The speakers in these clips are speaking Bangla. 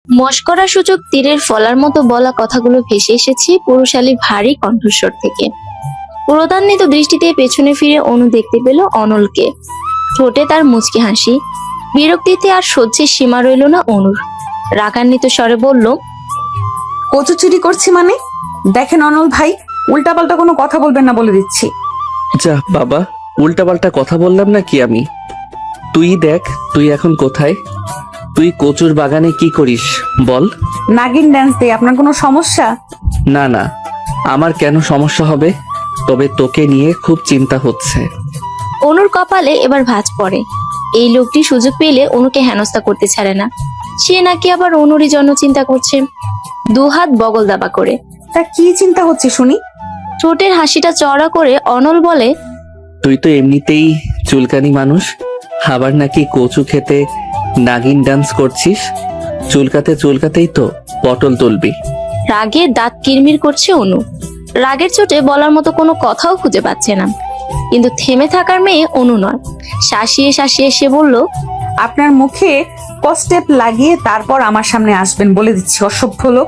মশকরা সূচক তীরের ফলার মতো বলা কথাগুলো ভেসে এসেছে পুরুষালী ভারী কণ্ঠস্বর থেকে। ক্রোধান্বিত দৃষ্টিতে পেছনে ফিরে অনু দেখতে পেল অনলকে। ঠোঁটে তার মুচকি হাসি। বিরক্তিতে আর সহ্যের সীমা রইল না অনুর। রাগান্বিত স্বরে বলল, কচু চুরি করছি মানে? দেখেন অনল ভাই, উল্টাপাল্টা কোনো কথা বলবেন না বলে দিচ্ছি। যা বাবা, উল্টাপাল্টা কথা বললাম না কি আমি? তুই দেখ, তুই এখন কোথায়? তুই কচুর বাগানে কি করিস বল? নাগিন ড্যান্স দিয়ে আপনার কোনো সমস্যা? না না, আমার কেন সমস্যা হবে? তবে তোকে নিয়ে খুব চিন্তা হচ্ছে। অনুর কপালে এবার ভাঁজ পড়ে। এই লোকটি সুযোগ পেলে অনুকে হেনস্থা করতে ছাড়ে না। সে নাকি আবার অনুরই জন্য চিন্তা করছে। দুহাত বগল দাবা করে। তা কি চিন্তা হচ্ছে শুনি? ঠোঁটের হাসিটা চওড়া করে অনল বলে, তুই তো এমনিতেই চুলকানি মানুষ, আবার নাকি কচু খেতে নাগিন ডান্স করছিস। চুলকাতে চুলকাতেই তো পটল তুলবি। রাগে দাঁত কিরমির করছে অনু। রাগের চোটে বলার মতো কোনো কথাও খুঁজে পাচ্ছে না। কিন্তু থেমে থাকার মেয়ে অনু নয়। শাসিয়ে শাসিয়ে সে বলল, আপনার মুখে কস্টেপ লাগিয়ে তারপর আমার সামনে আসবেন বলে দিচ্ছি, অসভ্য লোক।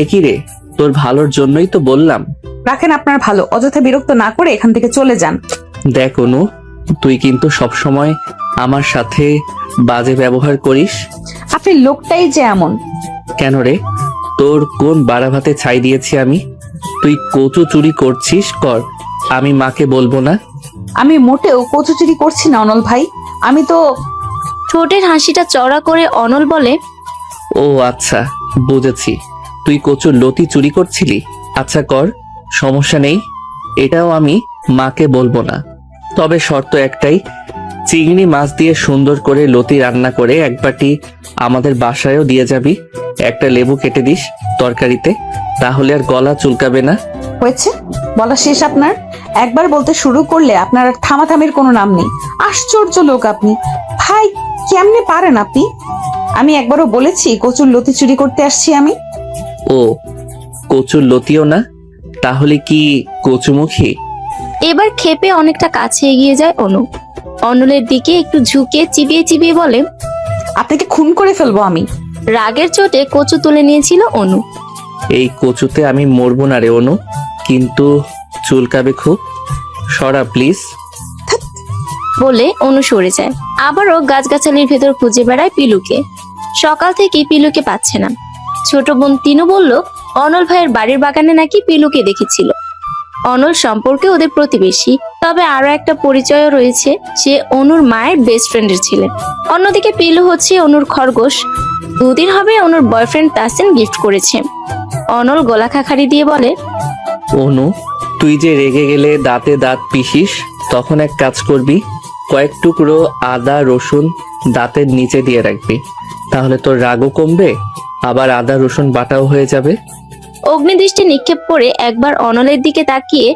একই রে, তোর ভালোর জন্যই তো বললাম। রাখেন আপনার ভালো, অযথা বিরক্ত না করে এখান থেকে চলে যান। দেখ অনু, তুই কিন্তু সবসময় আমার সাথে বাজে ব্যবহার করিস। আপনি লোকটাই যে এমন। কেন রে, তোর কোন বাড়া ভাতে ছাই দিয়েছি আমি? তুই কচু চুরি করছিস কর, আমি মাকে বলবো না। আমি মোটেও কচু চুরি করছি না অনল ভাই, আমি তো। ঠোঁটের হাসিটা চওড়া করে অনল বলে, ও আচ্ছা, বুঝেছি, তুই কচুর লতি চুরি করছিলি। আচ্ছা কর, সমস্যা নেই, এটাও আমি মাকে বলবো না। তবে শর্ত একটাই, চিংড়ি মাছ দিয়ে সুন্দর করে লতি রান্না করে এক বাটি আমাদের বাসায়ও দিয়ে যাবি। একটা লেবু কেটে দিস তরকারিতে, তাহলে আর গলা চুলকাবে না। হয়েছে, বলা শেষ আপনার। একবার বলতে শুরু করলে আপনার আর থামাথামির কোনো নাম নেই। আশ্চর্য লোক আপনি ভাই, কেমনে পারেন আপনি? আমি একবারও বলেছি কচুর লতি চুরি করতে আসছি আমি? ও, কচুর লতিও না, তাহলে কি কচুমুখী? এবার ক্ষেপে অনেকটা কাছে এগিয়ে যায় অনু। অনলের দিকে একটু ঝুঁকে চিবিয়ে চিবিয়ে বলে, আপনাকে খুন করে ফেলবো আমি। রাগের চোটে কচু তুলে নিয়েছিল অনু। এই কচুতে আমি মরবো না রে অনু, কিন্তু চুলকাবে খুব। সরা প্লিজ। বলে অনু সরে যায়। আবারও গাছগাছালির ভেতর খুঁজে বেড়ায় পিলুকে। সকাল থেকে পিলুকে পাচ্ছে না। ছোট বোন তিনু বলল, অনল ভাইয়ের বাড়ির বাগানে নাকি পিলুকে দেখেছিল। অনল সম্পর্কে ওদের প্রতিবেশী, তবে আরো একটা পরিচয়ও রয়েছে, সে অনুর মায়ের বেস্ট ফ্রেন্ডের ছেলে। অন্যদিকে পিলু হচ্ছে অনুর খরগোশ। দুদিন হবে অনুর বয়ফ্রেন্ড তাসিন গিফট করেছে। অনল গলা খাখারি দিয়ে বলে, অনু, তুই যে রেগে গেলে দাঁতে দাঁত পিষিস, তখন এক কাজ করবি, কয়েক টুকরো আদা রসুন দাঁতের নিচে দিয়ে রাখবি, তাহলে তোর রাগও কমবে, আবার আদা রসুন বাটাও হয়ে যাবে। অগ্নিদৃষ্টি নিক্ষেপ করে একবার অনলের দিকে তাকিয়ে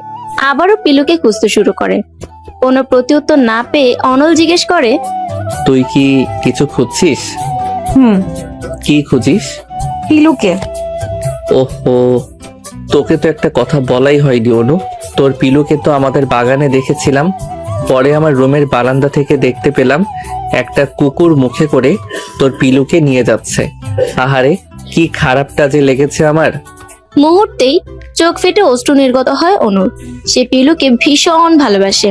আবারও পিলুকে খুঁজতে শুরু করে। কোনো প্রত্যুত্তর না পেয়ে অনল জিজ্ঞেস করে, তুই কি কিছু খুঁজছিস? কি খুঁজিস? পিলুকে। ওহো, তোকে তো একটা কথা বলাই হয়নি অনু। তোর পিলুকে তো আমাদের বাগানে দেখেছিলাম, পরে আমার রুমের বারান্দা থেকে দেখতে পেলাম একটা কুকুর মুখে করে তোর পিলুকে নিয়ে যাচ্ছে। আহারে, কি খারাপটা যে লেগেছে আমার। মুহূর্তেই চোখ ফেটে অশ্রু নির্গত হয় অনুর। সে পিলুকে ভীষণ ভালোবাসে।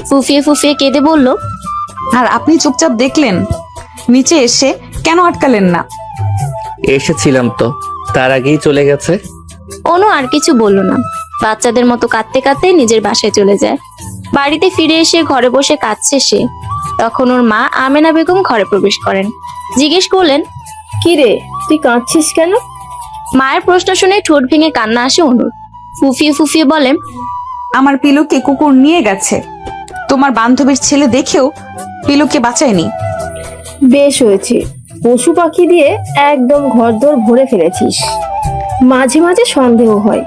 ফুফিয়ে ফুফিয়ে কেঁদে বলল, আর আপনি চুপচাপ দেখলেন? নিচে এসে কেন আটকালেন না? এসেছিলাম তো, তার আগেই চলে গেছে। অনু আর কিছু বলল না। বাচ্চাদের মতো কাঁদতে কাঁদতে নিজের বাসায় চলে যায়। বাড়িতে ফিরে এসে ঘরে বসে কাঁদছে সে। তখন ওর মা আমেনা বেগম ঘরে প্রবেশ করেন। জিজ্ঞেস করলেন, কি রে, তুই কাঁদছিস কেন? মায়ের প্রশ্ন শুনে ঠোঁট ভেঙে কান্না আসে অনুর। ফুফিয়ে ফুফিয়ে বলেন, আমার পিলুকে কুকুর নিয়ে গেছে। তোমার বান্ধবীর ছেলে দেখেও পিলুকে বাঁচায়নি। বেশ হয়েছে, পশু পাখি দিয়ে একদম ঘরদোর ভরে ফেলেছিস। মাঝে মাঝে সন্দেহ হয়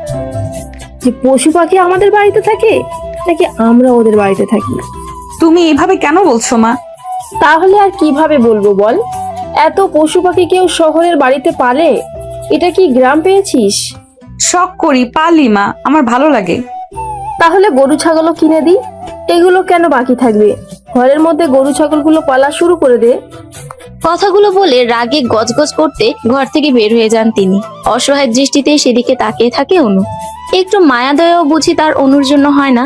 যে পশু পাখি আমাদের বাড়িতে থাকে নাকি আমরা ওদের বাড়িতে থাকি। তুমি এভাবে কেন বলছো মা? তাহলে আর কিভাবে বলবো বল? এত পশু পাখি কেউ শহরের বাড়িতে পালে? এটা কি গ্রাম পেয়েছিস? শখ করি, পালি মা, আমার ভালো লাগে। তাহলে গরু ছাগলও কিনে দিই। এগুলো কেন বাকি থাকবে? ঘরের মধ্যে গরু ছাগলগুলো পালা শুরু করে দে। কথাগুলো বলে রাগে গজগজ করতে ঘর থেকে বের হয়ে যান তিনি। অসহায় দৃষ্টিতে সেদিকে তাকিয়ে থাকে অনু। একটু মায়া দয়াও বুঝি তার অনুর জন্য হয় না,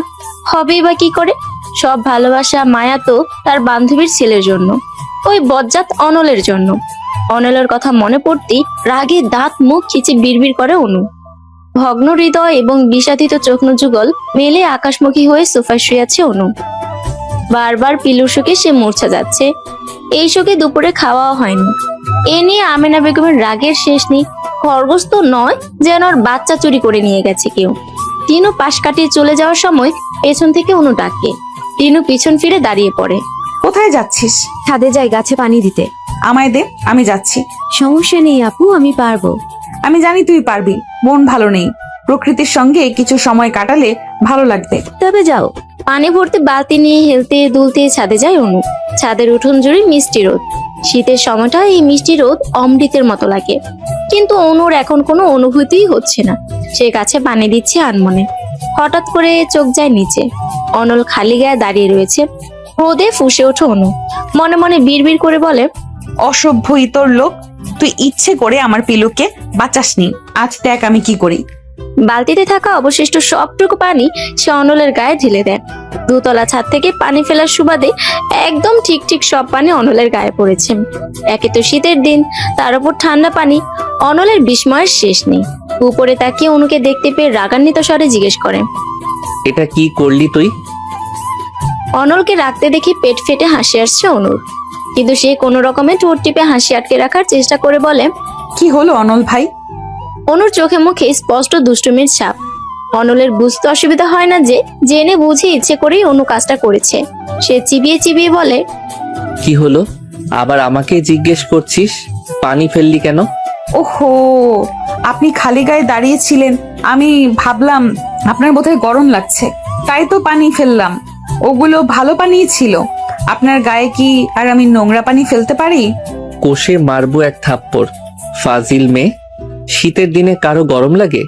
হবেই বা কি করে? সব ভালোবাসা মায়া তো তার বান্ধবীর ছেলের জন্য, ওই বজ্জাত অনলের জন্য। অনলের কথা মনে পড়তেই রাগে দাঁত মুখ খিচে বিড়বিড় করে অনু। ভগ্ন হৃদয় এবং বিষাদিত চোখনযুগল মেলে আকাশমুখী হয়ে সোফায় শুয়ে আছে অনু। বারবার পিলুর শোকে সে মূর্ছা যাচ্ছে। এই শোকে দুপুরে খাওয়াও হয়নি। এ নিয়ে আমেনা বেগমের রাগের শেষ নেই। খরগোশ তো নয়, যেন ওর বাচ্চা চুরি করে নিয়ে গেছে কেউ। টিনু পাশ কাটিয়ে চলে যাওয়ার সময় পেছন থেকে অনু ডাকে। টিনু পিছন ফিরে দাঁড়িয়ে পড়ে। কোথায় যাচ্ছিস? ছাদে যাই গাছে পানি দিতে। আমায় দে, আমি যাচ্ছি। সমস্যা নেই আপু, আমি পারবো। আমি জানি তুই পারবি, মন ভালো নেই। প্রকৃতির সঙ্গে কিছু সময় কাটালে ভালো লাগবে। তবে যাও। পানি ভর্তি বালতি নিয়ে হেলতে দুলতে ছাদে যায় অনু। ছাদের উঠোন জুড়ে মিষ্টি রোদ। শীতের সময়টা এই মিষ্টি রোদ অমৃতের মতো লাগে, কিন্তু অনুর এখন কোনো অনুভূতিই হচ্ছে না। সে গাছে পানি দিচ্ছে আনমনে। হঠাৎ করে চোখ যায় নিচে। অনল খালি গায়ে দাঁড়িয়ে রয়েছে। রোদে ফুঁসে ওঠে অনু। মনে মনে বিড়বিড় করে বলে, অসভ্য ইতর লোক, তুই ইচ্ছে করে আমার পিলুকে বাঁচাসনি। আজ দেখ আমি কি করি। বালতিতে থাকা অবশিষ্ট সবটুকু পানি সে অনলের গায়ে ঢেলে দেয়। দুতলা ছাদ থেকে পানি ফেলার সুবাদে একদম ঠিক ঠিক সব পানি অনলের গায়ে পড়েছে। একে তো শীতের দিন, তার উপর ঠান্ডা পানি। অনলের বিস্ময়ের শেষ নেই। উপরে তাকিয়ে অনুকে দেখতে পেয়ে রাগান্বিত স্বরে জিজ্ঞেস করে, এটা কি করলি তুই? অনলকে রাখতে দেখে পেট ফেটে হাসি আসছে অনুর, কিন্তু সে কোনো রকমে ঠোঁট টিপে হাসি আটকে রাখার চেষ্টা করে বলে, কি হলো অনল ভাই? অনুর চোখে মুখে স্পষ্ট দুষ্টুমির ছাপ। অনলের বুঝতে অসুবিধা হয় না যে জেনে বুঝে ইচ্ছে করেই অনু কাজটা করেছে। সে চিবিয়ে চিবিয়ে বলে, কি হলো? আবার আমাকে জিজ্ঞেস করছিস পানি ফেললি কেন? ওহো, আপনি খালি গায়ে দাঁড়িয়েছিলেন, আমি ভাবলাম আপনার বোধহয় গরম লাগছে, তাই তো পানি ফেললাম। ওগুলো ভালো পানিই ছিল। আপনার গায়ে কি আর আমি নোংরা পানি ফেলতে পারি? কোষে মারবো এক থাপ্পড়। ফাজিল মেয়ে, শীতের দিনে কারো গরম লাগে?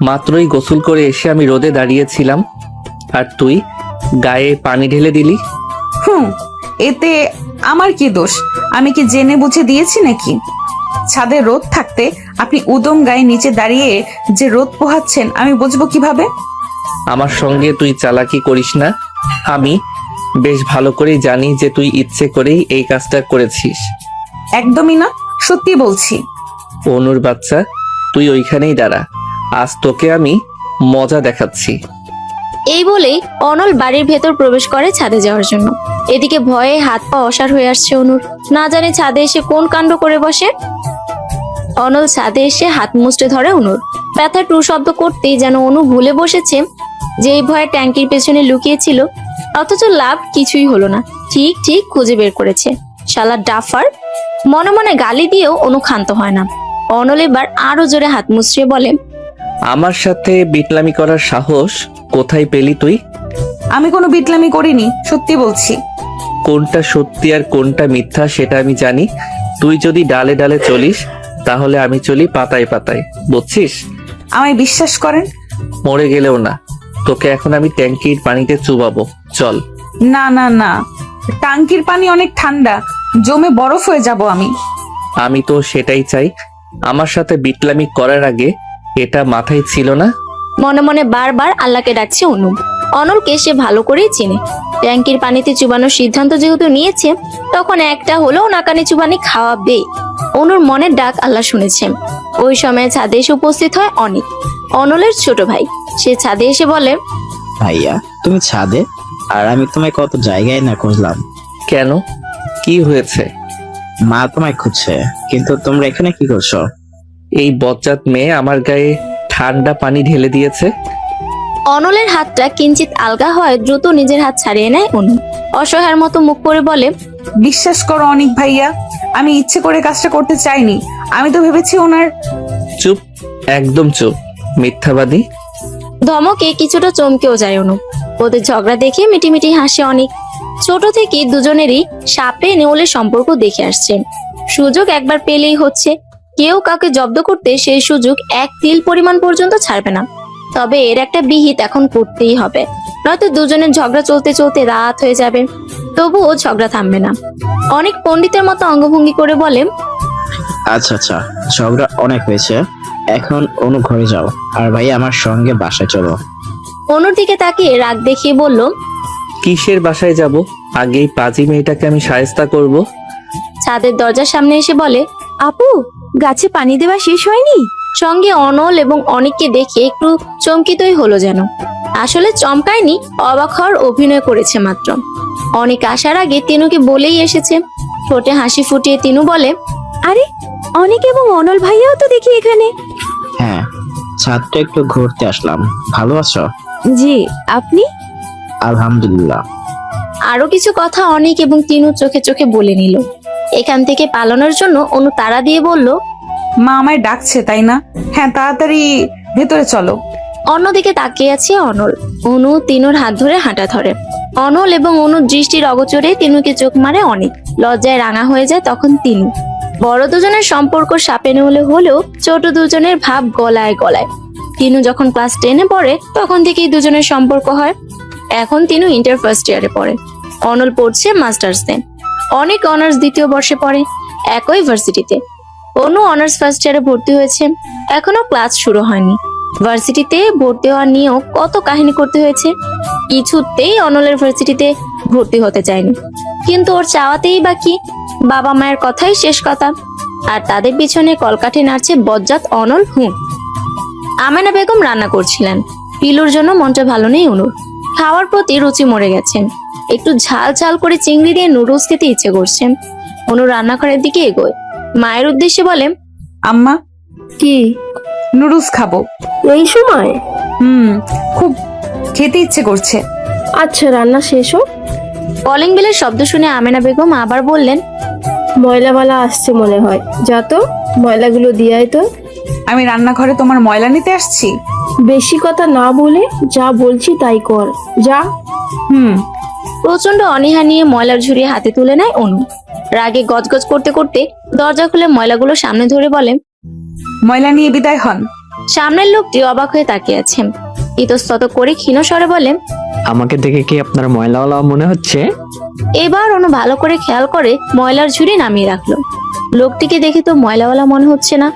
মাত্রই গোসল করে এসে আমি রোদে দাঁড়িয়েছিলাম, আর তুই গায়ে পানি ঢেলে দিলি। এতে আমার কি দোষ? আমি কি জেনে বুঝে দিয়েছি নাকি? ছাদে রোদ থাকতে আপনি উদম গায়ে নিচে দাঁড়িয়ে যে রোদ পোহাচ্ছেন আমি বুঝবো কিভাবে? আমার সঙ্গে তুই চালাকি করিস না। আমি বেশ ভালো করেই জানি যে তুই ইচ্ছে করেই এই কাজটা করেছিস। একদমই না, সত্যি বলছি। অনুর বাচ্চা, তুই ওইখানেই দাঁড়া, আজ তোকে আমি মজা দেখাচ্ছি। এই বলেই অনল বাড়ির ভেতর প্রবেশ করে ছাদে যাওয়ার জন্য। এদিকে ভয়ে হাত পা অসাড় হয়ে আসছে অনুর। না জানে ছাদে এসে কোন কাণ্ড করে বসে। অনল ছাদে এসে হাত মুচড়ে ধরে অনুর। ব্যথা টু শব্দ করতেই যেন অনু ভুলে বসেছে যে এই ভয়ে ট্যাঙ্কির পেছনে লুকিয়েছিল, অথচ লাভ কিছুই হলো না। ঠিক ঠিক খুঁজে বের করেছে, শালা ডাফার। মনে মনে গালি দিয়েও অনু ক্ষান্ত হয় না। অনল এবার আরো জোরে হাত মুচড়ে বলে, আমার সাথে বিটলামি করার সাহস কোথায় পেলি তুই? আমি কোনো বিটলামি করিনি, সত্যি বলছি। কোনটা সত্যি আর কোনটা মিথ্যা সেটা আমি জানি। তুই যদি ডালে ডালে চলিস, তাহলে আমি চলি পাতায় পাতায়, বুঝছিস? আমায় বিশ্বাস করেন। মরে গেলেও না, তোকে এখন আমি ট্যাঙ্কির পানিতে চুবাবো, চল। না না না, টাঙ্কির পানি অনেক ঠান্ডা, জমে বরফ হয়ে যাব আমি। আমি তো সেটাই চাই। আমার সাথে বিটলামি করার আগে এটা মাথায় ছিল না? মনে মনে বারবার আল্লাহকে ডাকছে অনু। অনলকে সে ভালো করেই চিনে। ট্যাঙ্কির পানিতে চুবানোর সিদ্ধান্ত যেহেতু নিয়েছে, তখন একটা হলেও নাকানি চুবানি খাওয়াবে। অনুর মনের ডাক আল্লাহ শুনেছে। ওই সময় ছাদে এসে উপস্থিত হয় অনিক, অনলের ছোট ভাই। সে ছাদে এসে বলে, ভাইয়া তুমি ছাদে, আর আমি তোমায় কত জায়গায় না খুঁজলাম। কেন, কি হয়েছে? মা তোমায় খুঁজছে, কিন্তু তোমরা এখানে কি করছো? এই বজ্জাত মেয়ে আমার গায়ে ঠান্ডা পানি ঢেলে দিয়েছে। অনলের হাতটা কিঞ্চিত আলগা হয় দ্রুত নিজের হাত ছাড়িয়ে নেয় অনু। অসহায়ের মতো মুখ করে বলে, বিশ্বাস করো অনিক ভাইয়া, আমি ইচ্ছে করে কাজটা করতে চাইনি। আমি তো ভেবেছি ওনার। চুপ, একদম চুপ, মিথ্যাবাদী। ধমকে কিছুটা চমকেও যায় অনু। ওদের ঝগড়া দেখে মিটিমিটি হাসে অনেক। ছোট থেকে দুজনেরই সাপে নেউলের সম্পর্ক দেখে আসছে। সুযোগ একবার পেলেই হচ্ছে। কেউ কাউকে জব্দ করতে সেই সুযোগ এক তিল পরিমাণ পর্যন্ত ছাড়বে না। তবে এর একটা বিহিত এখন করতেই হবে, নয়তো দুজনের ঝগড়া চলতে চলতে রাত হয়ে যাবে। তবুও ঝগড়া থামবে না। অনেক পণ্ডিতের মতো অঙ্গভঙ্গি করে বলে, আচ্ছা আচ্ছা, ঝগড়া অনেক হয়েছে, এখন অনু ঘরে যাও, আর ভাই আমার সঙ্গে বাসায় চলো। অনুর দিকে তাকিয়ে রাগ দেখিয়ে বলল, কিসের বাসায় যাব? আগেই পাজি মেয়েটাকে আমি সায়স্তা করব। ছাদের দরজার সামনে এসে বলে, আপু, গাছে পানি দেওয়া শেষ হয়নি? সঙ্গে অনল এবং অনেককে দেখে একটু চমকিতই হলো যেন। আসলে চমকায়নি, অবাক হওয়ার অভিনয় করেছে মাত্র। অনেক আসার আগে তিনুকে বলেই এসেছে। ঠোঁটে হাসি ফুটিয়ে তিনু বলে, আরে, অনেক এবং অনল ভাইয়াও তো দেখি এখানে। হ্যাঁ, ছাদটা একটু ঘুরতে আসলাম। ভালো আছো? জি, আপনি? আলহামদুলিল্লাহ। আরো কিছু কথা অনেক এবং তিনু চোখে চোখে বলে নিল। এখান থেকে পালানোর জন্য অনু তাড়া দিয়ে বলল, মা আমায় ডাকছে, তাই না? হ্যাঁ, তাড়াতাড়ি ভেতরে চলো। অন্যদিকে তাকিয়ে আছে অনল। অনু তিনুর হাত ধরে হাঁটা ধরে। অনল এবং অনুর দৃষ্টির অগোচরে তিনুকে চোখ মারে অনেক। লজ্জায় রাঙা হয়ে যায় তখন তিনু। বড় দুজনের সম্পর্ক সাপে নেউলে হলেও ছোট দুজনের ভাব গলায় গলায়। তিনু যখন ক্লাস 10-এ পড়ে তখন থেকেই দুজনের সম্পর্ক হয়। এখন তিনু ইন্টার ফার্স্ট ইয়ারে পড়ে, অনল পড়ছে মাস্টার্সে। অনেক অনার্স 2য় বর্ষে পড়ে একই ভার্সিটিতে। অনু অনার্স ফার্স্ট ইয়ারে ভর্তি হয়েছে, এখনো ক্লাস শুরু হয়নি। ভার্সিটিতে ভর্তি হওয়া নিয়েও কত কাহিনী করতে হয়েছে। কিছুতেই অনলের ভার্সিটিতে ভর্তি হতে চায়নি, কিন্তু ওর চাওয়াতেই বাকি, বাবা মায়ের কথাই শেষ কথা। আর তাদের পিছনে কলকাঠি নাড়ছে বজ্জাত অনল। আমেনা বেগম রান্না করছিলেন। পিলুর জন্য মনটা ভালো নেই অনুর। খাওয়ার প্রতি রুচি মরে গেছে। একটু ঝাল ঝাল করে চিংড়ি দিয়ে নুডলস খেতে ইচ্ছে করছে। অনু রান্নাঘরের দিকে এগোয়, মায়ের উদ্দেশ্যে বলে, আম্মা, কি নুডলস খাবো। এই সময়? খুব খেতে ইচ্ছে করছে। আচ্ছা, রান্না শেষ হোক। কলিং বেলের শব্দ শুনে আমেনা বেগম আবার বললেন, ময়লাওয়ালা আসছে মনে হয়, যা তো ময়লাগুলো দিয়ে আয় তো। আমি রান্নাঘরে তোমার ময়লা নিতে আসছি? বেশি কথা না বলে যা বলছি তাই কর, যা। প্রচন্ড অনীহা নিয়ে ময়লার ঝুড়ি হাতে তুলে নেয় অনু। রাগে গজগজ করতে করতে দরজা খুলে ময়লাগুলো সামনে ধরে বলে, ময়লা নিয়ে বিদায় হন। সামনের লোকটি অবাক হয়ে তাকিয়ে আছে। ইতস্তত করে ক্ষীণ স্বরে বলে, আমাকে দেখে কি আপনার ময়লাওয়ালা মনে হচ্ছে? এবার অনু ভালো করে খেয়াল করে ময়লার ঝুড়ি নামিয়ে রাখলো। লোকটিকে দেখে তো ময়লাওয়ালা মনে হচ্ছে না।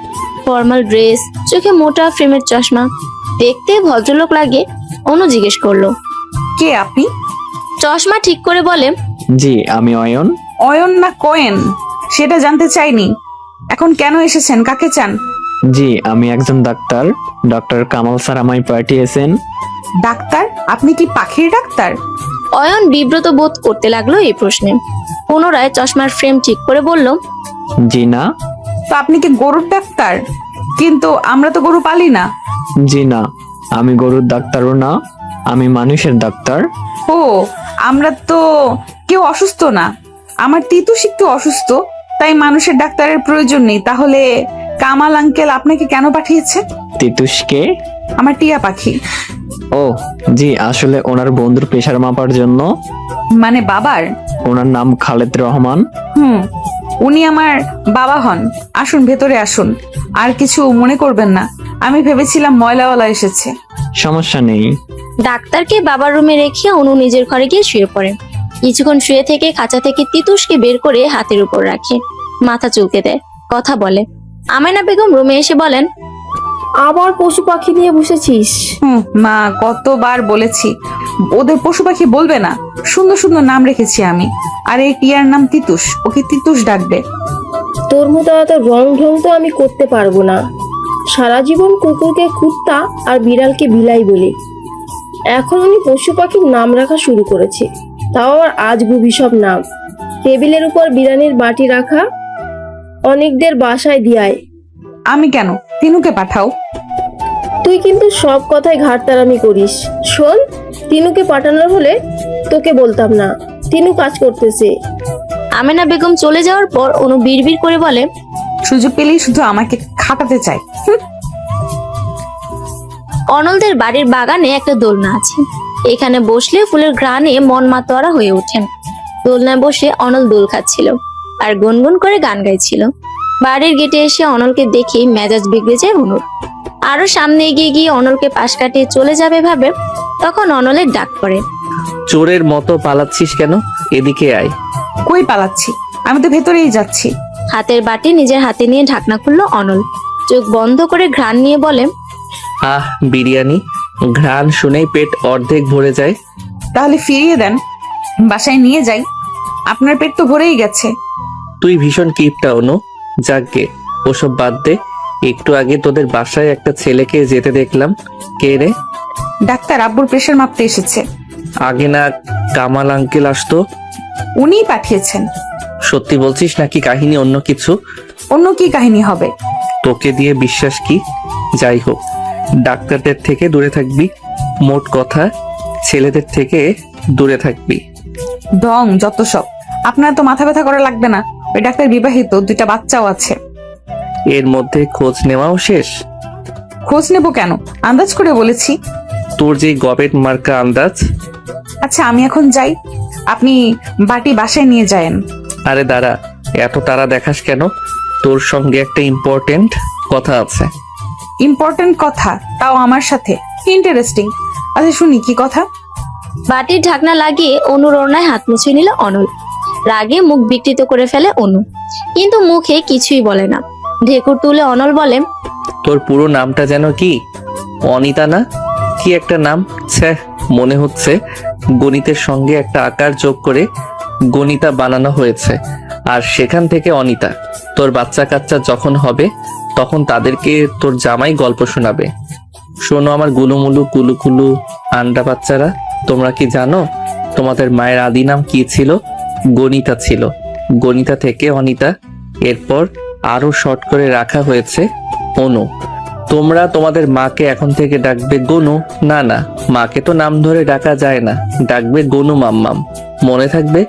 ফর্মাল ড্রেস, চোখে মোটা ফ্রেমের চশমা, দেখতে ভদ্রলোক লাগে। অনু জিজ্ঞেস করলো, কে আপনি? চশমা ঠিক করে বলে, জি, আমি অয়ন। অয়ন না কোয়েন সেটা জানতে চাইনি। এখন কেন এসেছেন? কাকে চান? জি, আমি একজন ডাক্তার। ডক্টর কামাল স্যার আমায় পাঠিয়েছেন। ডাক্তার? আপনি কি পাখির ডাক্তার? অয়ন বিব্রত বোধ করতে লাগলো এই প্রশ্নে। পুনরায় চশমার ফ্রেম ঠিক করে বলল, জি না। তো আপনি কি গরুর ডাক্তার? কিন্তু আমরা তো গরু পালি না। জি না, আমি গরুর ডাক্তারও না, আমি মানুষের ডাক্তার। ও, আমরা তো কেউ অসুস্থ না। আমার তিতুস একটু অসুস্থ, তাই মানুষের ডাক্তারের প্রয়োজন নেই। তাহলে কামাল আঙ্কেল আপনাকে কেন পাঠিয়েছে? তিতুসকে? আমার টিয়া পাখি। ও জি, আসলে ওনার বন্ধুর প্রেশার মাপার জন্য। মানে বাবার? ওনার নাম খালেদ রহমান। উনি আমার বাবা হন। আসুন, ভেতরে আসুন। আর কিছু মনে করবেন না, আমি ভেবেছিলাম ময়লাওয়ালা এসেছে। সমস্যা নেই। ডাক্তারকে বাবার রুমে রেখে অনু নিজের ঘরে গিয়ে শুয়ে পড়ে। কিছুক্ষণ শুয়ে থেকে খাঁচা থেকে তিতুসকে বের করে হাতের উপর রাখে, মাথা চুলকে দেয়, কথা বলে। আমেনা বেগম রুমে এসে বলেন, আবার পশু পাখি নিয়ে বসেছিস? মা, কতবার বলেছি ওদের পশু পাখি বলবে না। সুন্দর সুন্দর নাম রেখেছি আমি। আর এই টিয়ার নাম তিতুস, ওকে তিতুস ডাকবে। তোর মতো এত রং ঢং তো আমি করতে পারবো না। সারা জীবন কুকুরকে কুত্তা আর বিড়ালকে বিলাই বলি। এখন উনি পশু পাখির নাম রাখা শুরু করেছে, তাও আবার আজগুবি সব নাম। টেবিলের উপর বিরিয়ানির বাটি রাখা, অনেকদের বাসায় দিয়ায়। আমি কেন? তিনুকে পাঠাও। তুই কিন্তু সব কথায় ঘাটতারামি করিস। শোন, তিনুকে পাঠানোর হলে তোকে বলতাম না, তিনু কাজ করতেছে। আমেনা বেগম চলে যাওয়ার পর অনু বিড়বিড় করে বলে, সুযোগ পেলেই শুধু আমাকে খাটাতে চাই। অনলদের বাড়ির বাগানে একটা দোলনা আছে। এখানে বসলে ফুলের ঘ্রাণে মন মাতোয়ারা হয়ে ওঠেন। দোলনায় বসে অনল দোল খাচ্ছিল আর গুনগুন করে গান গাইছিল। বাড়ির গেটে এসে অনলকে দেখে মেজাজ বিগড়ে যায় অনুর। আরো সামনে এগিয়ে গিয়ে অনলকে পাশ কাটিয়ে চলে যাবে ভাবে, তখন অনলের ডাক পড়ে। চোরের মতো পালাচ্ছিস কেন? এদিকে আয়। কই পালাচ্ছি? আমি তো ভেতরেই যাচ্ছি। হাতের বাটি নিজের হাতে নিয়ে ঢাকনা খুললো অনল। চোখ বন্ধ করে ঘ্রাণ নিয়ে বলে, আহ, বিরিয়ানি। ঘ্রাণ শুনেই পেট অর্ধেক ভরে যায়। তাহলে ফিরিয়ে দেন, বাসায় নিয়ে যাই। আপনার পেট তো ভরেই গেছে। তুই ভীষণ কিপটা অনু। যাকগে, ওসব বাদ দে। একটু আগে তোদের বাসায় একটা ছেলেকে যেতে দেখলাম। কে রে? ডাক্তার আব্বুর প্রেশার মাপতে এসেছে। আগে না কামাল আঙ্কেল আসতো? উনিই পাঠিয়েছেন। সত্যি বলছিস নাকি কাহিনী অন্য কিছু? অন্য কি কাহিনী হবে? তোকে দিয়ে বিশ্বাস কি? যাই হোক, ডাক্তারদের থেকে দূরে থাকবি। মোট কথা, ছেলেদের থেকে দূরে থাকবি। ঢং যত সব। আপনার তো মাথা ব্যথা করা লাগবে না। ওই ডাক্তার বিবাহিত, 2টা বাচ্চাও আছে। এর মধ্যে খোঁজ নেওয়াও শেষ? খোঁজ নেব কেন? আন্দাজ করে বলেছি। তোর যে গবেট মার্কা আন্দাজ। আচ্ছা আমি এখন যাই, আপনি বাটি বাসায় নিয়ে যায়েন। আরে দাঁড়া, এত তারা দেখাস কেন? তোর সঙ্গে একটা ইম্পর্টেন্ট কথা আছে। ইম্পর্টেন্ট কথা? তাও আমার সাথে? ইন্টারেস্টিং। আচ্ছা শুনি কি কথা। বাটির ঢাকনা লাগিয়ে অনুর ওড়নায় হাত মুছে নিল অনল। রাগে মুখ বিকৃত করে ফেলে অনু, কিন্তু মুখে কিছুই বলে না। ঢেকুর তুলে অনল বলে, তোর পুরো নামটা যেন কি? অনিতা না? কি একটা নাম, ছ্যাঃ, মনে হচ্ছে গণিতের সঙ্গে একটা আকার যোগ করে গণিতা বানানো হয়েছে, আর সেখান থেকে অনিতা। তোর বাচ্চা কাচ্চা যখন হবে তখন তাদেরকে তোর জামাই গল্প শোনাবে। শোনো আমার গুলুমুলু কুলুকুলু আন্ডা বাচ্চারা, তোমরা কি জানো তোমাদের মায়ের আদি নাম কি ছিল? গণিতা ছিল। গণিতা থেকে অনিতা, এরপর আরো শর্ট করে রাখা হয়েছে অনু। তোমরা তোমাদের মাকে এখন থেকে ডাকবে গনু। না না, মাকে তো নাম ধরে ডাকা যায় না, ডাকবে গনু মাম্মাম। মনে থাকবে?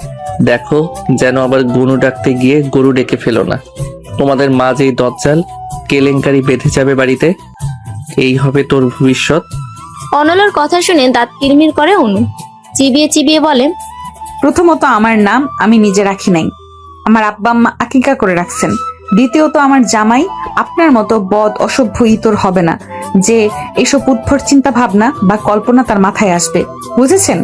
দেখো যেন আবার গনু ডাকতে গিয়ে গরু ডেকে ফেলো না। তোমাদের মা যেই দজ্জাল কেলেঙ্কারি বেঁধে যাবে বাড়িতে, এই হবে তোর ভবিষ্যৎ। অনলের কথা শুনে দাঁত কিরমির করে অনু। চিবিয়ে চিবিয়ে বলে, প্রথমত আমার নাম আমি নিজে রাখি নাই, আমার আব্বা আম্মা আকিকা করে রাখছেন। দ্বিতীয়ত আমার জামাই আপনার মতো বদ অসভ্য ইতর হবে না যে এসব উদ্ভট চিন্তা ভাবনা বা কল্পনা তার মাথায় আসবে, বুঝেছেন?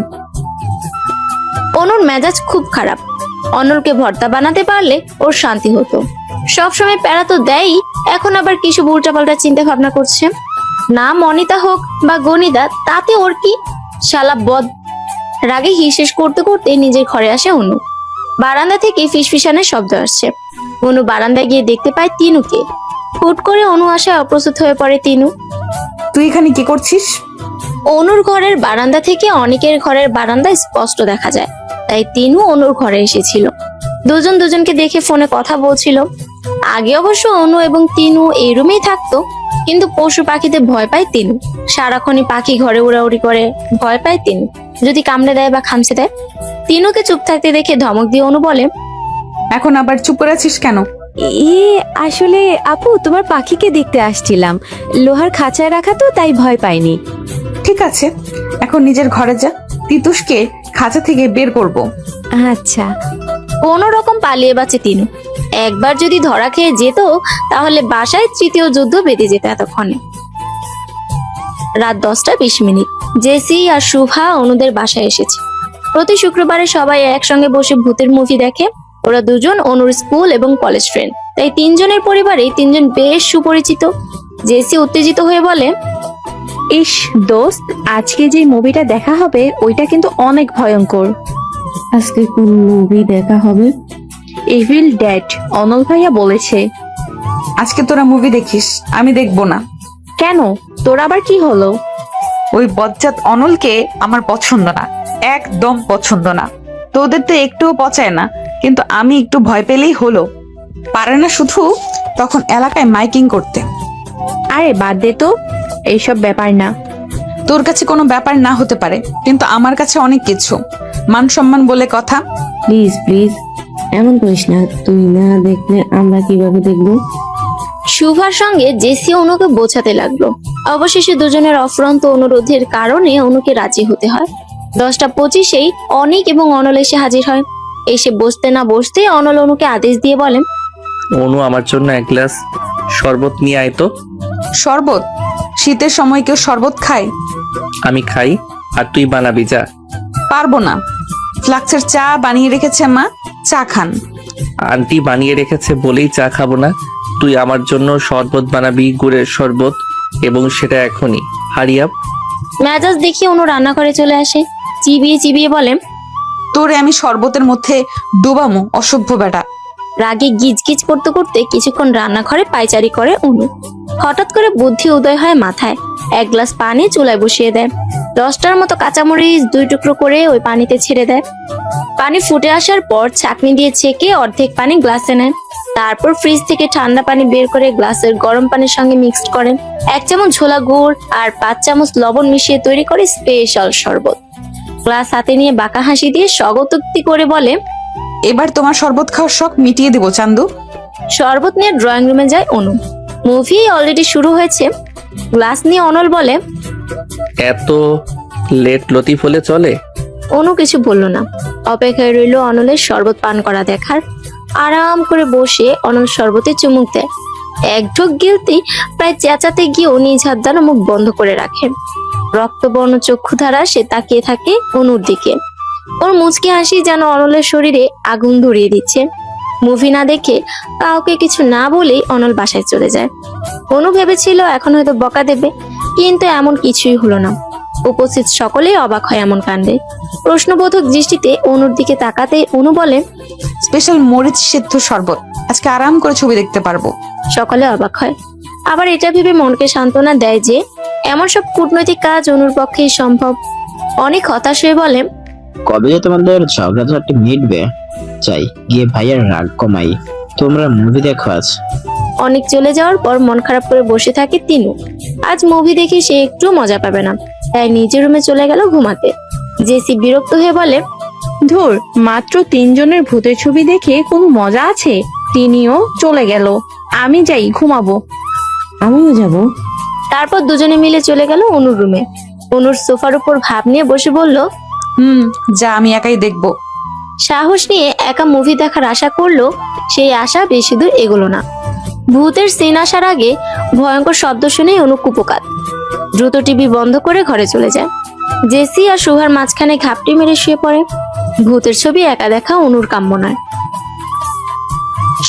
অনুর মেজাজ খুব খারাপ। অনলকে ভর্তা বানাতে পারলে ওর শান্তি হতো। সবসময় প্যারা তো দেয়ই, এখন আবার কিছু উল্টাপাল্টা চিন্তা ভাবনা করছে। নাম অনিতা হোক বা গণিতা, তাতে ওর কি? শালা বদ। রাগে হিসেস করতে করতে নিজের ঘরে আসে অনু। বারান্দা থেকে ফিসফিসানের শব্দ আসছে। অনু বারান্দায় গিয়ে দেখতে পায় তিনুকে। হুট করে অনু আসায় অপ্রস্তুত হয়ে পড়ে তিনু। তুই এখানে কি করছিস? অনুর ঘরের বারান্দা থেকে অনেকের ঘরের বারান্দা স্পষ্ট দেখা যায়, তাই তিনু অনুর ঘরে এসেছিল। দুজন দুজনকে দেখে ফোনে কথা বলছিল। আগে অবশ্য অনু এবং তিনু এই রুমেই থাকতো, কিন্তু পশু পাখিতে ভয় পায় তিনু। সারাক্ষণই পাখি ঘরে উড়াউড়ি করে, ভয় পায় তিনু যদি কামড়ে দেয় বা খামচে দেয়। তিনুকে চুপ থাকতে দেখে ধমক দিয়ে অনু বলে, এখন আবার চুপ করে আছিস কেন? আসলে আপু, তোমার পাখিকে দেখতে আসছিলাম। লোহার খাঁচায় রাখা তো, তাই ভয় পাইনি। ঠিক আছে, এখন নিজের ঘরে যা, তিতুসকে খাঁচা থেকে বের করব। আচ্ছা। কোন রকম পালিয়ে বাঁচে তিনু। একবার যদি ধরা খেয়ে যেত তাহলে বাসায় তৃতীয় যুদ্ধ বেঁধে যেত এতক্ষণে। রাত 10:20। জেসি আর শুভা অনুদের বাসায় এসেছে। প্রতি শুক্রবারে সবাই একসঙ্গে বসে ভূতের মুভি দেখে। ওরা দুজন অনুর স্কুল এবং কলেজ ফ্রেন্ড, তাই তিনজনের পরিবারে তিনজন বেশ সুপরিচিত। জেসি উত্তেজিত হয়ে বলে, ইস দোস্ত, আজকে যে মুভিটা দেখা হবে ওইটা কিন্তু অনেক ভয়ঙ্কর। আজকে কোন মুভি দেখা হবে? ইভিল ডেড, অনল ভাইয়া বলেছে। আজকে তোরা মুভি দেখিস, আমি দেখবো না। কেন, তোর আবার কি হলো? ওই বজ্জাত অনলকে আমার পছন্দ না, একদম পছন্দ না। তোদের তো একটুও পচায় না, কিন্তু আমি একটু ভয় পেলেই হলো। পারে না শুধু তখন এলাকায় মাইকিং করতে। আরে বাদ দে তো, এইসব ব্যাপার না। তোর কাছে কোনো ব্যাপার না হতে পারে, কিন্তু আমার কাছে অনেক কিছু। মান সম্মান বলে কথা। প্লিজ প্লিজ এমন করিস না, তুই না দেখলে আমরা কিভাবে দেখবো? শুভার সঙ্গে জেসি অনুকে বোঝাতে লাগলো। অবশেষে দুজনের অফুরন্ত অনুরোধের কারণে অনুকে রাজি হতে হয়। 10:25 অনিক এবং অনল এসে হাজির হয়। এসে বসতে না বসতে অনল অনুকে আদেশ দিয়ে বলেন, অনু, আমার জন্য এক গ্লাস শরবত নিয়ে আয় তো। শরবত? শীতের সময় কেউ শরবত খায়? আমি খাই, আর তুই বানাবি যা। পারবো না। ফ্লাক্সের চা বানিয়ে রেখেছে মা, চা খান। আন্টি বানিয়ে রেখেছে বলেই চা খাবো না? তুই আমার জন্য শরবত বানাবি, গুড়ের শরবত, এবং সেটা এখনই। হারিয়াপ। মেজাজ দেখিয়ে অনু রান্নাঘরে চলে আসে। চিবিয়ে চিবিয়ে বলে, তোরে আমি শরবতের মধ্যে ডুবামো, অসভ্য বেটা। রাগে গিজগিজ করতে করতে কিছুক্ষণ রান্নাঘরে পায়চারি করে অনু। হঠাৎ করে বুদ্ধি উদয় হয় মাথায়। এক গ্লাস পানি চুলায় বসিয়ে দেয়। 10টার মতো কাঁচামরিচ 2 টুকরো করে ওই পানিতে ছেড়ে দেয়। পানি ফুটে আসার পর ছাঁকনি দিয়ে ছেঁকে অর্ধেক পানি গ্লাসে নেয়। তারপর ফ্রিজ থেকে ঠান্ডা পানি বের করে গ্লাসের গরম পানির সঙ্গে মিক্সড করেন। 1 চামচ ঝোলা গুড় আর 5 চামচ লবণ মিশিয়ে তৈরি করে স্পেশাল শরবত। গ্লাস হাতে নিয়ে বাঁকা হাসি দিয়ে স্বগতোক্তি করে বলে, এবার তোমার শরবত খাওয়ার শখ মিটিয়ে দেবো চান্দু। শরবত নিয়ে ড্রয়িং রুমে যায় অনু। মুভি অলরেডি শুরু হয়েছে। গ্লাস নিয়ে অনল বলে, এত লেট লতিফ হলে চলে? অনু কিছু বলল না। অপেক্ষায় রইল অনলের শরবত পান করা দেখার। আরাম করে বসে অনল শরবতে চুমুক দেয়। এক ঢোক গিলতেই প্রায় চেঁচাতে গিয়েও নিজ হাত দ্বারা মুখ বন্ধ করে রাখে। রক্তবর্ণ চক্ষু ধারা সে তাকিয়ে থাকে অনুর দিকে। ওর মুচকি হাসি যেন অনলের শরীরে আগুন ধরিয়ে দিচ্ছে। মুভি না দেখে কাউকে কিছু না বলেই অনল বাসায় চলে যায়। অনু ভেবেছিল এখন হয়তো বকা দেবে, কিন্তু এমন কিছুই হলো না। উপস্থিত সকলেই অবাক হয় এমন কাণ্ডে। প্রশ্নবোধক দৃষ্টিতে অনুর দিকে তাকাতেই অনু বলে, স্পেশাল মরিচ সিদ্ধ শরবত, আজকে আরাম করে ছবি দেখতে পারবো। সকলে অবাক হয়। আবার এটা ভেবে মনকে সান্ত্বনা দেয় যে এমন সব কূটনৈতিক কাজ অনুর পক্ষেই সম্ভব। অনেক হতাশ হয়ে বলে, কবে যে তোমাদের ঝগড়াঝাটি মিটবে, চাই গিয়ে ভাইয়ের রাগ কমাই। তোমরা মুভি দেখো আজ। অনেক চলে যাওয়ার পর মন খারাপ করে বসে থাকে তিনু। আজ মুভি দেখে সে একটু মজা পাবে না, তাই নিজের রুমে চলে গেল ঘুমাতে। জেসি বিরক্ত হয়ে বলে, ধুর, মাত্র 3 জনের ভূতের ছবি দেখে কোনো মজা আছে? তিনিও চলে গেল, আমি যাই ঘুমাবো। আমিও যাব। তারপর দুজনে মিলে চলে গেল অনুর রুমে। অনুর সোফার উপর ভাব নিয়ে বসে বলল, যা, আমি একাই দেখবো। সাহস নিয়ে একা মুভি দেখার আশা করলো, সেই আশা বেশি দূর এগোলো না। ভূতের সিন আসার আগে ভয়ঙ্কর শব্দ শুনে অনু কুপোকাত। দ্রুত টিভি বন্ধ করে ঘরে চলে যায়। জেসি আর সুহার মাঝখানে ঘাপটি মেরে শুয়ে পড়ে। ভূতের ছবি একা দেখা অনুর কাম্য নয়।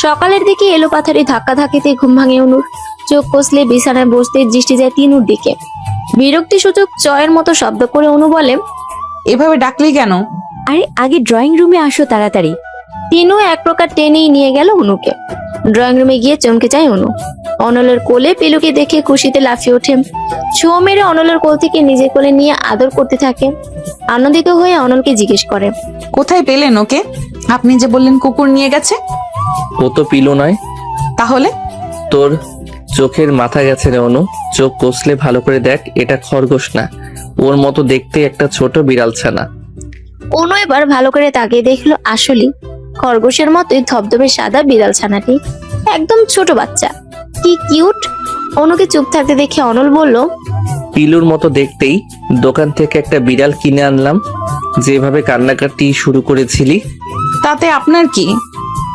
সকালের দিকে এলো পাথারি ধাক্কা ধাক্কিতে ঘুম ভাঙে অনুর। চোখ কষলে বিছানায় বসতে দৃষ্টি যায় তিনুর দিকে। বিরক্তিসূচক চয়ের মতো শব্দ করে অনু বলে, এভাবে ডাকলি কেন? আরে আগে ড্রয়িং রুমে আসো তাড়াতাড়ি। তিনু এক প্রকার টেনেই নিয়ে গেল অনুকে। ড্রয়িং রুমে গিয়ে চমকে যায় অনু। অনলের কোলে পিলুকে দেখে খুশিতে লাফিয়ে ওঠে। ছো মেরে অনলের কোল থেকে নিজের কোলে নিয়ে আদর করতে থাকে। আনন্দিত হয়ে অনলকে জিজ্ঞেস করে, কোথায় পেলেন ওকে? আপনি যে বললেন কুকুর নিয়ে গেছে। ও তো পিলো নয়। তাহলে? তোর চোখের মাথা গেছে রে অনু। চোখ কষলে ভালো করে দেখ, এটা খরগোশ না, ওর মতো দেখতে একটা ছোট বিড়াল ছানা। অনু এবার ভালো করে তাকিয়ে দেখলো, আসলে খরগোশের মতোই ধবধবে সাদা বিড়াল ছানাটি। একদম ছোট বাচ্চা, কি কিউট। অনুকে চুপ থাকতে দেখে অনল বলল, পিলুর মতো দেখতেই দোকান থেকে একটা বিড়াল কিনে আনলাম। যেভাবে কান্নাকাটি শুরু করেছিলি। তাতে আপনার কি?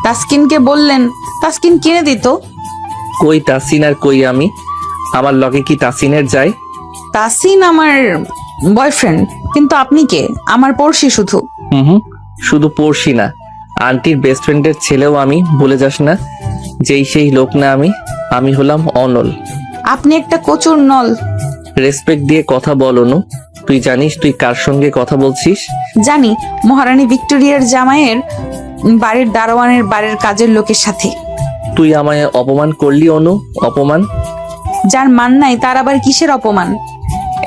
তাসকিনকে বললেন, তাসকিন কিনে দিত। কই তাসিন আর কই আমি? আমার লগে কি তাসিনের যায়? তাসিন আমার বয়ফ্রেন্ড, কিন্তু আপনি কে? আমার পড়শি শুধু। হুম, শুধু পড়শি না, আন্টির বেস্ট ফ্রেন্ডের ছেলেও আমি, ভুলে যাস না। যেই সেই লোক না আমি। আমি হলাম অনল। আপনি একটা কচুর নল। রেসপেক্ট দিয়ে কথা বল অনু। তুই জানিস তুই কার সঙ্গে কথা বলছিস? জানি, মহারানী ভিক্টোরিয়ার জামাইয়ের বাড়ির দারোয়ানের বাড়ির কাজের লোকের সাথে। তুই আমায় অপমান করলি অনু, অপমান। যার মান নাই তার আবার কিসের অপমান?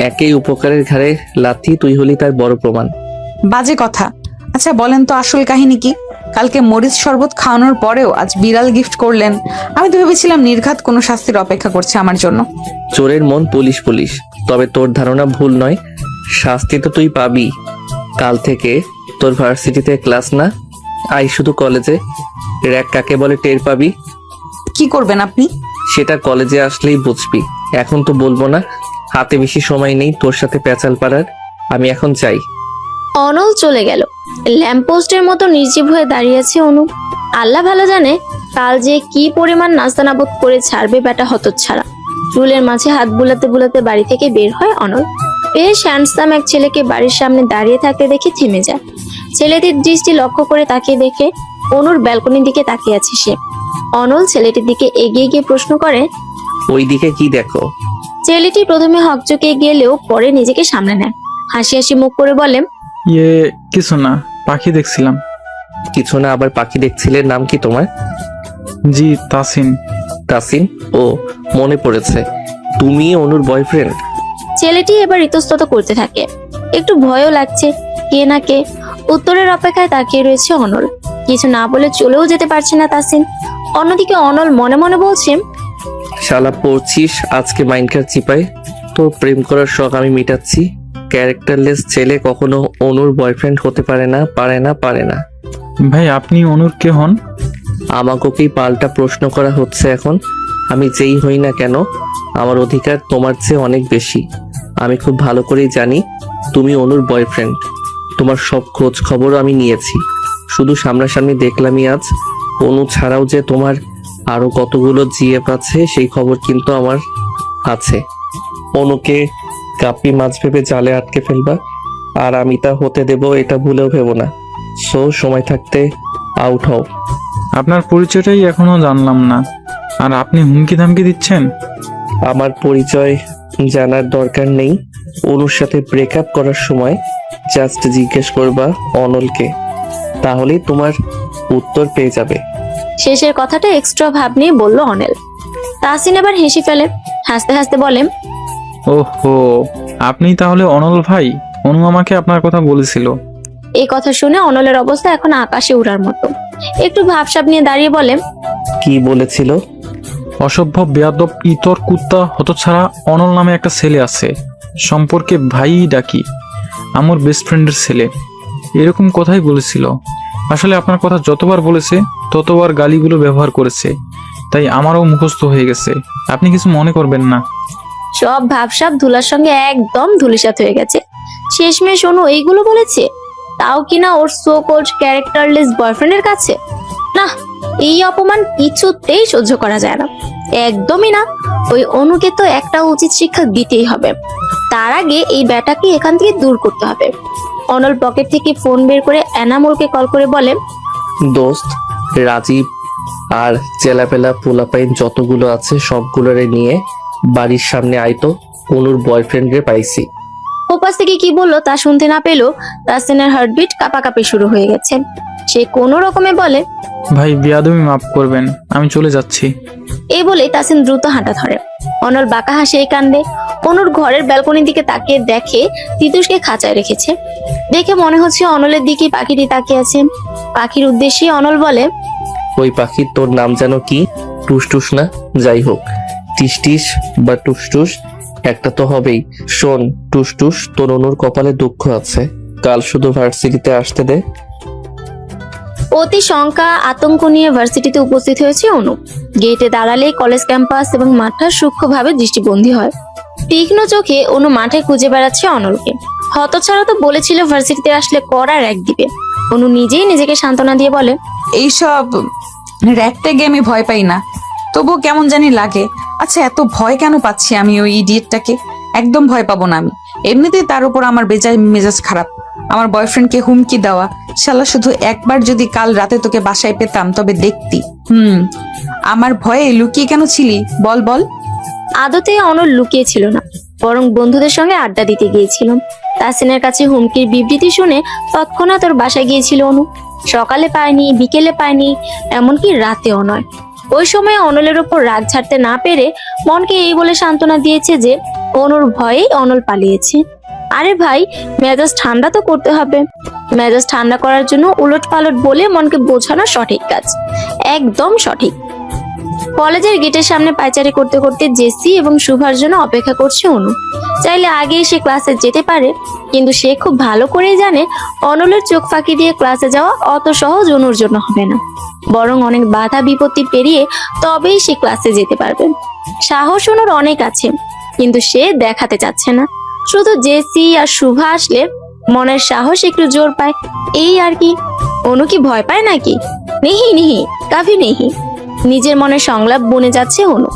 একই উপকারের ঘাড়ে লাথি, তুই হলি তার বড় প্রমাণ। বাজে কথা। আচ্ছা বলেন তো আসল কাহিনী কি? কালকে মরিচ শরবত খাওয়ানোর পরেও আজ বিড়াল গিফট করলেন। আমি তো ভেবেছিলাম নির্ঘাত কোনো শাস্তির অপেক্ষা করছে আমার জন্য। চোরের মন পুলিশ পুলিশ, তবে তোর ধারণা ভুল নয়। শাস্তি তো তুই পাবি। কাল থেকে তোর ভার্সিটিতে ক্লাস না, আই শুধু কলেজে। র্যাক কাকে বলে টের পাবি। কি করবেন আপনি? সেটা কলেজে আসলেই বুঝবি, এখন তো বলবো না। হাতে বেশি সময় নেই তোর সাথে প্যাচাল পাড়ার। আমি এখন চাই। অনল চলে গেল। ল্যাম্পপোস্টের মতো নির্জীব হয়ে দাঁড়িয়ে আছে অনু। আল্লাহ ভালো জানে কাল যে কি পরিমাণ নাস্তানাবুদ করে ছাড়বে বেটা হতচ্ছাড়া। চুলের মাঝে হাত বুলাতে বুলাতে বাড়ি থেকে বের হয় অনল। বেশ হ্যান্ডসাম এক ছেলেকে বাড়ির সামনে দাঁড়িয়ে থাকতে দেখে থেমে যায়। ছেলেটির দৃষ্টি লক্ষ্য করে তাকিয়ে দেখে অনুর ব্যালকনির দিকে তাকিয়ে আছে সে। অনল ছেলেটির দিকে এগিয়ে গিয়ে প্রশ্ন করে। ওই দিকে কি দেখো? ছেলেটি প্রথমে হকচকে গেলেও পরে নিজেকে সামলে নেয়। হাসি হাসি মুখ করে বলে, কিছু না, পাখি দেখছিলাম। কিছু না, আবার পাখি দেখছিলে? নাম কি তোমার? জি, তাসিন। তাসিন? ও, মনে পড়েছে, তুমি অনুর বয়ফ্রেন্ড? ছেলেটি এবার ইতস্তত করতে থাকে। একটু ভয়ও লাগছে, কে না কে উত্তরের অপেক্ষায় তাকিয়ে রয়েছে অনল। কিছু না বলে চলেও যেতে পারছে না তাসিন। অন্যদিকে অনল মনে মনে বলছে, শালা পড়ছিস আজকে মাইন্ডকার চিপায়, তোর প্রেম করার শখ আমি মিটাচ্ছি। ক্যারেক্টারলেস ছেলে কখনো অনুর বয়ফ্রেন্ড হতে পারে না, পারে না, পারে না। ভাই, আপনি অনুর কে হন? আমাকেই পাল্টা প্রশ্ন করা হচ্ছে এখন। আমি যেই হই না কেন, আমার অধিকার তোমার চেয়ে অনেক বেশি। আমি খুব ভালো করেই জানি তুমি অনুর বয়ফ্রেন্ড। তোমার সব খোঁজ খবর আমি নিয়েছি, শুধু সামনাসামনি দেখলামই আজ। অনু ছাড়াও যে তোমার আরো কতগুলো জিএফ আছে সেই খবর কিন্তু আমার আছে। অনুকে কাপি মাছ ভেবে জালে আটকে ফেলবা, আর আমি তা হতে দেব এটা ভুলেও ভেবো না। সো সময় থাকতে আউট হও। আপনার পরিচয়টাই এখনো জানলাম না, আর আপনি হুমকি ধামকি দিচ্ছেন? আমার পরিচয় জানার দরকার নেই। অনুর সাথে ব্রেকআপ করার সময় জাস্ট জিজ্ঞেস করবা অনলকে, তাহলেই তোমার উত্তর পেয়ে যাবে। শেষের কথাটা এক্সট্রা ভাব নিয়ে বলল অনিল। তাসিন এবার হেসে ফেলে, হাসতে হাসতে বলে, ওহো, আপনি তাহলে অনল ভাই? অনু আমাকে আপনার কথা বলেছিল। এই কথা শুনে অনলের অবস্থা এখন আকাশে উড়ার মতো। একটু ভাবসাব নিয়ে দাঁড়িয়ে বলে, কি বলেছিল? অসভ্য, বেয়াদব, ইতর, কুত্তা, হতছাড়া অনল নামে একটা ছেলে আছে, সম্পর্কে ভাই ডাকি, আমার বেস্ট ফ্রেন্ডের ছেলে, এরকম কথাই বলেছিল। আসলে আপনার কথা যতবার বলেছে ততবার গালিগুলো ব্যবহার করেছে, তাই আমারও মুখস্থ হয়ে গেছে। আপনি কিছু মনে করবেন না। সব ভাবসাব ধুলার সঙ্গে একদম ধুলিসাৎ হয়ে গেছে। শেষমেশ অনু এইগুলো বলেছে, তাও কিনা ওর সো কল্ড ক্যারেক্টারলেস বয়ফ্রেন্ডের কাছে। না, এই অপমান কিছুতেই সহ্য করা যায় না, একদমই না। ওই অনুকে তো একটা উচিত শিক্ষা দিতেই হবে। তার আগে এই ব্যাটাকে এখান থেকে দূর করতে হবে। অনল পকেট থেকে ফোন বের করে এনামুলকে কল করে বলে, দোস্ত, রাজীব আর চেলাপেলা পোলাপাইন যতগুলো আছে সবগুলোরে নিয়ে বাড়ির সামনে আইতো, অনুর বয়ফ্রেন্ডে পাইছি। ওপাশ থেকে কি বললো তা শুনতে না পেলো তাসিনের হার্টবিট কাঁপাকাঁপি শুরু হয়ে গেছে। সে কোনো রকমে বলে, ভাই, বেয়াদবি মাফ করবেন, আমি চলে যাচ্ছি। এই বলে তাসিন দ্রুত হাঁটা ধরে। অনল বাঁকা হাসে এই কাণ্ডে। অনুর ঘরের ব্যালকনির দিকে তাকিয়ে দেখে তিতুসকে খাঁচায় রেখেছে। দেখে মনে হচ্ছে অনলের দিকে পাখিটি তাকিয়ে আছে। পাখির উদ্দেশ্যে অনল বলে, ওই পাখির তোর নাম যেন কি? টুসটুস না? যাই হোক, টিসটিস বা টুসটুস একটা তো হবেই। শোন টুসটুস, তোর অনুর কপালে দুঃখ আছে, কাল শুধু ভার্সিটিতে আসতে দে। অতি শঙ্কা আতঙ্ক নিয়ে ভার্সিটিতে উপস্থিত হয়েছে অনু। গেটে দাঁড়ালেই কলেজ ক্যাম্পাস এবং মাঠটা সূক্ষ্মভাবে দৃষ্টিবন্দী হয়। তীক্ষ্ণ চোখে অনু মাঠে খুঁজে বেড়াচ্ছে অনলকে। হতছাড়া তো বলেছিল ভার্সিটিতে আসলে করার এক দিবে। অনু নিজেই নিজেকে সান্ত্বনা দিয়ে বলে, এইসব র্যাকটে আমি ভয় পাই না, তবুও কেমন জানি লাগে। আচ্ছা, এত ভয় কেন পাচ্ছি আমি ওই ইডিয়েটটাকে? একদম ভয় পাবো না আমি। এমনিতেই তার উপর আমার মেজাজ খারাপ। আমার বয়ফ্রেন্ডকে হুমকি দেওয়া, শালা শুধু একবার যদি কাল রাতে তোকে বাসায় পেতাম তবে দেখতি। আমার ভয়ে লুকিয়ে কেন ছিলি? বল বল। আদতে অনল লুকিয়ে ছিল না, বরং বন্ধুদের সঙ্গে আড্ডা দিতে গিয়েছিল। তাসিনের কাছে হুমকির বিবৃতি শুনে তৎক্ষণাৎ ওর বাসায় গিয়েছিল অনু। সকালে পায়নি, বিকেলে পায়নি, এমনকি রাতেও নয়। ওই সময় অনলের ওপর রাগ ছাড়তে না পেরে মনকে এই বলে সান্ত্বনা দিয়েছে যে অনুর ভয়েই অনল পালিয়েছে। আরে ভাই, মেজাজ ঠান্ডা তো করতে হবে। মেজাজ ঠান্ডা করার জন্য উলট পালট বলে মনকে বোঝানো সঠিক কাজ, একদম সঠিক। কলেজের গেটের সামনে পায়চারি করতে করতে জেসি এবং শুভার জন্য অপেক্ষা করছে অনু। চাইলে আগেই সে ক্লাসে যেতে পারে, কিন্তু সে খুব ভালো করেই জানে অনলের চোখ ফাঁকি দিয়ে ক্লাসে যাওয়া অত সহজ অনুর জন্য হবে না। বরং অনেক বাধা বিপত্তি পেরিয়ে তবেই সে ক্লাসে যেতে পারবে। সাহস অনুর অনেক আছে, কিন্তু সে দেখাতে চাচ্ছে না। শুধু জেসি আর শুভা আসলে মনের সাহস একটু জোর পায়, এই আর কি। অনু কি ভয় পায় নাকি? নেহি নেহি, কাফি নেহি। নিজের মনে সংলাপ বনে যাচ্ছে অনু,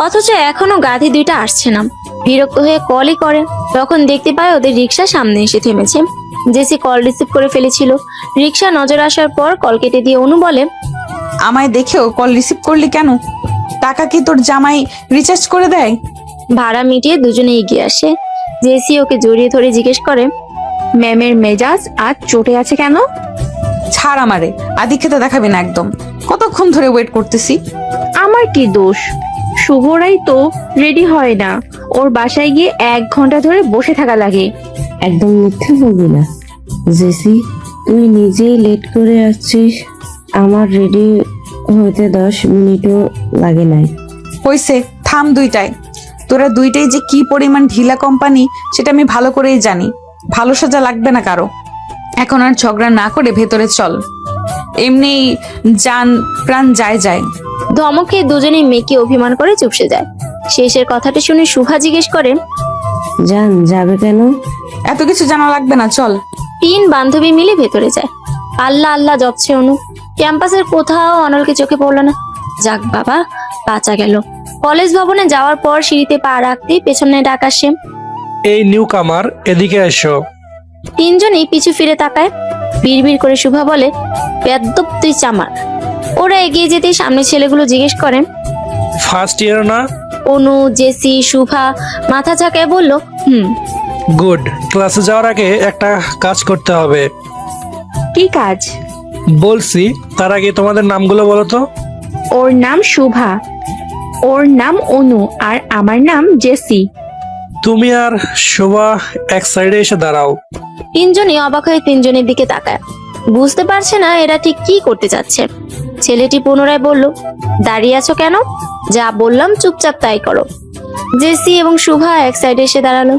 অথচ এখনো গাধি দুইটা আসছে না। বিরক্ত হয়ে কলই করে, তখন দেখতে পায় ওদের রিক্সা সামনে এসে থেমেছে। জেসি কল রিসিভ করে ফেলেছিল। রিক্সা নজর আসার পর কল কেটে দিয়ে অনু বলে, আমায় দেখেও কল রিসিভ করলি কেন? টাকা কি তোর জামাই রিচার্জ করে দেয়? ভাড়া মিটিয়ে দুজনে এগিয়ে আসে। জেসি ওকে জড়িয়ে ধরে জিজ্ঞেস করে, ম্যামের মেজাজ আজ চটে আছে কেন? ছাড় আমারে, আদিক্ষেতা দেখাবি না একদম। কতক্ষণ ধরে ওয়েট করতেছি। আমার কি দোষ? শুভরাই তো রেডি হয় না, ওর বাসায় গিয়ে 1 ঘন্টা ধরে বসে থাকা লাগে। একদম মিথ্যে বলবি না জেসি, তুই নিজেই লেট করে আসছিস। আমার রেডি হতে 10 মিনিটও লাগে নাই। হইছে, থাম দুইটাই। তোরা দুইটাই যে কি পরিমাণ ঢিলা কোম্পানি সেটা আমি ভালো করেই জানি। ভালো সাজা লাগবে না কারো। এখন আর ঝগড়া না করে ভেতরে চল, এমনি জান প্রাণ যায় যায়। ধমকে দুজনেই মেয়েকে অভিমান করে চুপসে যায়। শেষের কথাটা শুনে শুভা জিজ্ঞেস করে, জান যাবে কেন? এত কিছু জানা লাগবে না, চল। 3 বান্ধবী মিলে ভেতরে যায়। আল্লাহ আল্লাহ জপছে অনু। ক্যাম্পাসের কোথাও অনলকে চোখে পড়লো না। যাক বাবা, বাঁচা গেল। কলেজ ভবনে যাওয়ার পর সিঁড়িতে পা রাখতেই পেছনে ডাক আসে। এই নিউ কামার, এদিকে এসো। 3 জনেই পিছু ফিরে তাকায়। বিড়বিড় করে শুভা বলে, বেয়াদ্দপ তুই চামার। ওরা এগিয়ে যেতেই সামনে ছেলেগুলো জিজ্ঞেস করে, ফার্স্ট ইয়ার না? অনু, জেসি, শুভা মাথা ঝাঁকায় বলল, গুড। ক্লাসে যাওয়ার আগে একটা কাজ করতে হবে। কি কাজ? বলছি, তার আগে তোমাদের নামগুলো বলো তো। ওর নাম শুভা, ওর নাম অনু, আর আমার নাম জেসি। তুমি আর শোভা এক সাইডে এসে দাঁড়াও। 3 জনই অবাক হয়ে 3 জনের দিকে তাকায়। বুঝতে পারছে না এরা ঠিক কি করতে চাচ্ছে। ছেলেটি পুনরায় বলল, দাঁড়িয়ে আছো কেন? যা বললাম চুপচাপ তাই করো। জেসি এবং শুভা এক সাইডে এসে দাঁড়ালো।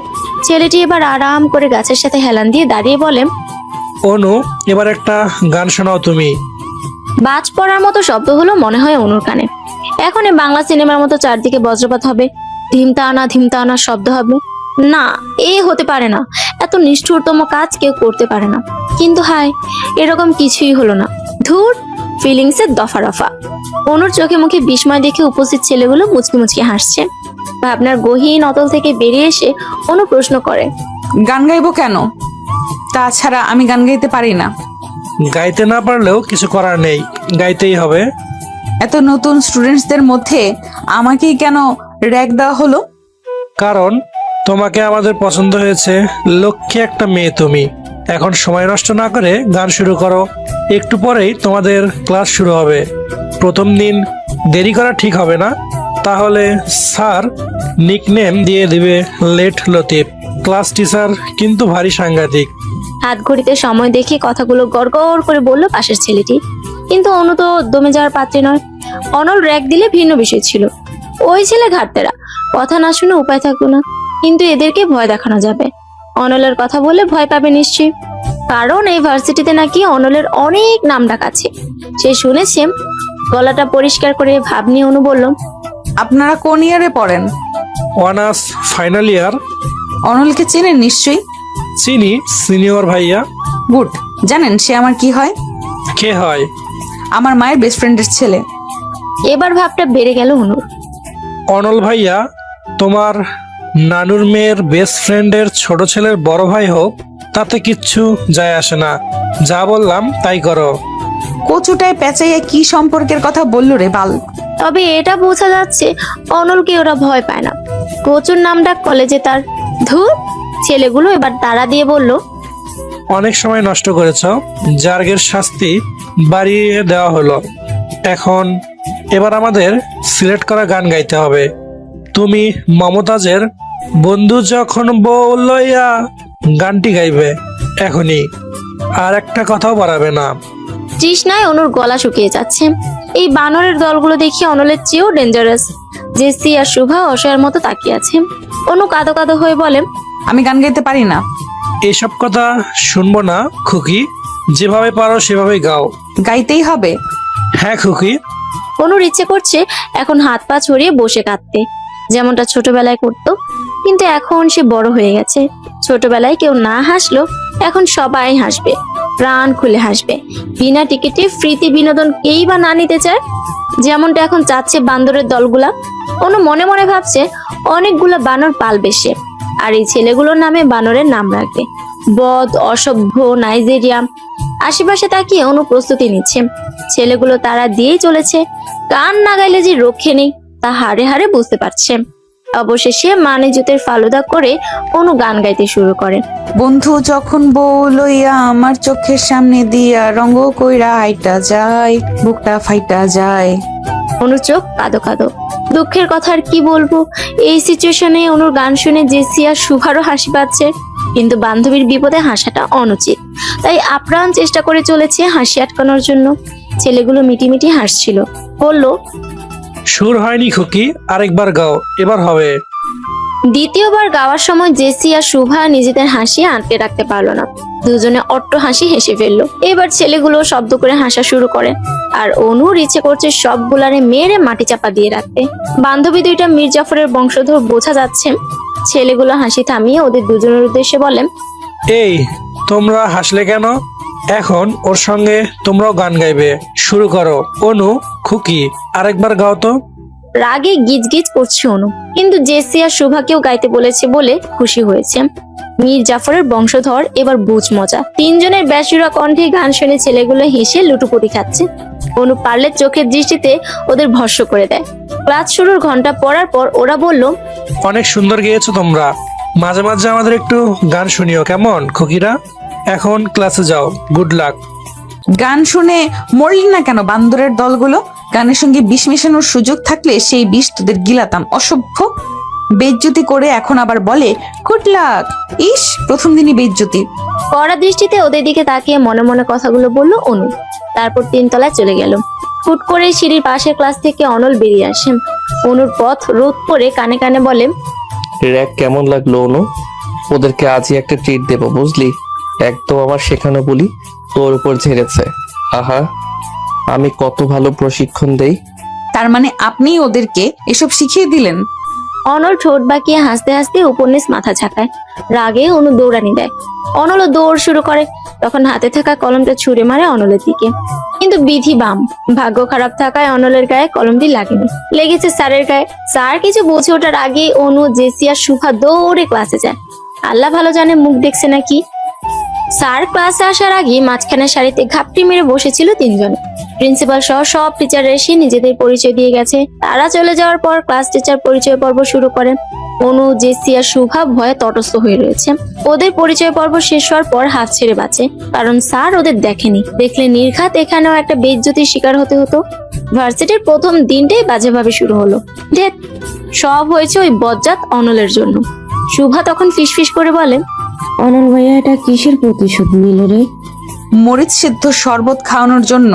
ছেলেটি এবার আরাম করে গাছের সাথে হেলান দিয়ে দাঁড়িয়ে বলে, অনু, এবার একটা গান শোনাও তুমি। বাজ পড়ার মতো শব্দ হলো মনে হয় অনুর কানে। এখন এ বাংলা সিনেমার মতো চারদিকে বজ্রপাত হবে, ধিমতানা শব্দ হবে। না, এ হতে পারে না। এত নিষ্ঠুরতম কাজ কেউ করতে পারে না। কিন্তু হায়, এরকম কিছুই হলো না। ধুর, ফিলিংসের দফা রফা। অনুর চোখে মুখে বিস্ময় দেখে উপস্থিত ছেলেগুলো মুচকি মুচকি হাসছে। ভাবনার গহীন অতল থেকে বেরিয়ে এসে অনু প্রশ্ন করে, গান গাইবো কেন? তাছাড়া আমি গান গাইতে পারি না। গাইতে না পারলেও কিছু করার নেই, গাইতেই হবে। এত নতুন স্টুডেন্টসদের মধ্যে আমাকেই কেন র্যাক দেওয়া হলো? কারণ তোমাকে আমাদের পছন্দ হয়েছে। লক্ষ্যে একটা মেয়ে তুমি। এখন সময় নষ্ট না করে গান শুরু করো। একটু পরেই তোমাদের ক্লাস শুরু হবে। প্রথম দিন দেরি করা ঠিক হবে না, তাহলে স্যার নিকনেম দিয়ে দিবে লেট লতিফ। ক্লাস টিচার কিন্তু ভারী সাংঘাতিক। হাত ঘড়িতে সময় দেখে কথাগুলো গড়গড় করে বলল পাশের ছেলেটি। কিন্তু অনু তো দমে যাওয়ার পাত্রী নয়। অনল র্যাক দিলে ভিন্ন বিষয় ছিল। ওই ছেলে ঘাটতেরা, কথা না শুনে উপায় থাকতো না। কিন্তু এদেরকে ভয় দেখানো যাবে। অনলের কথা বলে ভয় পাবে নিশ্চয়ই। কারণ এই ভার্সিটিতে নাকি অনলের অনেক নাম ডাক আছে। সে শুনেছে। গলাটা পরিষ্কার করে ভাব নিয়ে অনু বলল, আপনারা কোন ইয়ারে পড়েন? Honours final year. অনলকে চেনেন নিশ্চয়ই। চিনি, সিনিয়র ভাইয়া। গুড। জানেন সে আমার কি হয়? কে হয়? আমার মায়ের বেস্ট ফ্রেন্ডের ছেলে। এবার ভাবটা বেড়ে গেল অনুর। অনল ভাইয়া তোমার নানুর মেয়ের বেস্ট ফ্রেন্ডের ছোট ছেলের বড় ভাই হোক, তাতে কিচ্ছু যায় আসে না। যা বললাম তাই করো। কচুটায় পেঁচাইয়া কি সম্পর্কের কথা বললো রে বাল? তবে এটা বোঝা যাচ্ছে অনলকে ওরা ভয় পায় না। প্রচুর নাম ডাক কলেজে তার। ধুর, ছেলেগুলো এবার তাড়া দিয়ে বলল, অনেক সময় নষ্ট করেছ, জার্গের শাস্তি বাড়িয়ে দেওয়া হলো। এবার আমাদের সিলেক্ট করা গান গাইতে হবে। তুমি মমতাজের বন্ধু যখন বউ লইয়া গানটি গাইবে এখনই, আর একটা কথাও বাড়াবে না। তৃষ্ণায় অনুর গলা শুকিয়ে যাচ্ছে। এই বানরের দলগুলো দেখি অনলের চেয়েও ডেঞ্জারাস। জেসি আর শুভা অসহায়ের মতো তাকিয়ে আছে। অনু কাঁদো কাঁদো হয়ে বলে, আমি গান গাইতে পারি না। এসব কথা শুনবো না খুকি, যেভাবে পারো সেভাবেই গাও। গাইতেই হবে। হ্যাঁ খুকি। অনুর ইচ্ছে করছে এখন হাত পা ছড়িয়ে বসে কাঁদতে, যেমনটা ছোটবেলায় করতো। কিন্তু এখন সে বড় হয়ে গেছে। ছোটবেলায় কেউ না হাসলো, এখন সবাই হাসবে, প্রাণ খুলে হাসবে। বিনা টিকিটে ফ্রিতে বিনোদন কেই বা না নিতে চায়, যেমনটা এখন চাচ্ছে বান্দরের দলগুলা। অনু মনে মনে ভাবছে অনেকগুলা বানর পালবে সে, আর এই ছেলেগুলোর নামে বানরের নাম রাখবে। বদ, অসভ্য, নাইজেরিয়া। আশেপাশে তাকিয়ে অনু প্রস্তুতি নিচ্ছে। ছেলেগুলো তারা দিয়েই চলেছে। কান নাগাইলে যে রক্ষে নেই তা হাড়ে হাড়ে বুঝতে পারছে। অবশেষে মানে জুতের ফালুদা করে অনু গান গাইতে শুরু করে। বন্ধু যখন বউ লইয়া আমার চোখের সামনে দিয়া রঙ্গ কইরা হাইটা যায়, বুকটা ফাইটা যায়। অনুর চোখ কাঁদো কাঁদো। দুঃখের কথা আর কি বলবো, এই সিচুয়েশনে অনুর গান শুনে জেসি আর শুভারও হাসি পাচ্ছে। কিন্তু বান্ধবীর বিপদে হাসাটা অনুচিত, তাই আপ্রাণ চেষ্টা করে চলেছে হাসি আটকানোর জন্য। ছেলেগুলো মিটিমিটি হাসছিল। বলল, সুর হয়নি খুকি, আরেকবার গাও, এবার হবে। দ্বিতীয়বার গাওয়ার সময় জেসি আর শুভা নিজেদের হাসি আটকে রাখতে পারলো না। দুজনে অট্ট হাসি হেসে ফেললো। এবার ছেলেগুলো শব্দ করে হাসা শুরু করে, আর অনুর ইচ্ছে করছে সবগুলারে মেরে মাটি চাপা দিয়ে রাখতে। বান্ধবী দুইটা মীর জাফরের বংশধর বোঝা যাচ্ছে। ছেলেগুলো হাসি থামিয়ে ওদের দুজনের উদ্দেশ্যে বলেন, এই তোমরা হাসলে কেন? এখন ওর সঙ্গে তোমরাও গান গাইবে। শুরু করো। অনু, খুকি, আরেকবার গাও তো। রাগে গিজ গিজ করছে অনু, কিন্তু জেসি আর শুভাকেও গাইতে বলেছে বলে খুশি হয়েছে। মীর জাফরের বংশধর এবার বুঝ মজা। তিনজনের বেসুরা কণ্ঠে গান শুনে ছেলেগুলো হেসে লুটুপুটি খাচ্ছে। অনু পারলে চোখের দৃষ্টিতে ওদের ভস্ম করে দেয়। ক্লাস শুরুর ঘন্টা পড়ার পর ওরা বলল, অনেক সুন্দর গেয়েছো তোমরা। মাঝে মাঝে আমাদের একটু গান শুনিও কেমন খুকিরা? এখন ক্লাসে যাও। Good luck. গান শুনে মরলি না কেন বান্দরের দলগুলো? গানের সঙ্গে বিষ মেশানোর সুযোগ থাকলে সেই বিষ তোদের গিলাতাম। অসভ্য। বেজ্জতি করে এখন আবার বলে গুড লাক। ইস, প্রথম দিনই বেজ্জতি। কড়া দৃষ্টিতে ওদের দিকে তাকিয়ে মনে মনে কথাগুলো বলল অনু। তারপর তিনতলায় চলে গেল। হুট করে সিঁড়ির পাশের ক্লাস থেকে অনল বেরিয়ে আসে। অনুর পথ রোধ করে কানে কানে বলে, র্যাক কেমন লাগলো অনু? ওদেরকে আজই একটা ট্রিট দেবো বুঝলি। একদম আমার শেখানো বলি তোর উপর ঝেড়েছে। আহা, আমি কত ভালো প্রশিক্ষণ দেই। তার মানে আপনি ওদেরকে এসব শিখিয়ে দিলেন? অনল ঠোঁট বাঁকিয়ে হাসতে হাসতে উপন্যাস মাথা ঝাঁকায়। রাগে অনু দৌড়ানি দেয়। অনলও দৌড় শুরু করে। তখন হাতে থাকা কলমটা ছুঁড়ে মারে অনলের দিকে। কিন্তু বিধি বাম, ভাগ্য খারাপ থাকায় অনলের গায়ে কলমটি লাগেনি, লেগেছে স্যারের গায়ে। স্যার কিছু বুঝে ওঠার আগে অনু, জেসি আর সুফা দৌড়ে ক্লাসে যায়। আল্লাহ ভালো জানে মুখ দেখছে নাকি। স্যার ক্লাসে আসার আগে মাঝখানের সারিতে ঘাপটি মেরে বসেছিল তিনজন। প্রিন্সিপাল সহ সব টিচার এসে নিজেদের পরিচয় দিয়ে গেছে। তারা চলে যাওয়ার পর ক্লাস টিচার পরিচয় পর্ব শুরু করেন। অনু, জেসি আর শুভা ভয়ে তটস্থ হয়ে রয়েছে। ওদের পরিচয় পর্ব শেষ হওয়ার পর হাত ছেড়ে বাঁচে, কারণ স্যার ওদের দেখেনি। দেখলে নির্ঘাত এখানেও একটা বেইজ্জতির শিকার হতে হতো। ভার্সিটির প্রথম দিনটাই বাজেভাবে শুরু হলো। ধ্যাৎ, সব হয়েছে ওই বজ্জাত অনলের জন্য। শুভা তখন ফিসফিস করে বলে, অনল ভাইয়া, এটা কিসের প্রতিশোধ নিল রে? মরিচ সিদ্ধ শরবত খাওয়ানোর জন্য।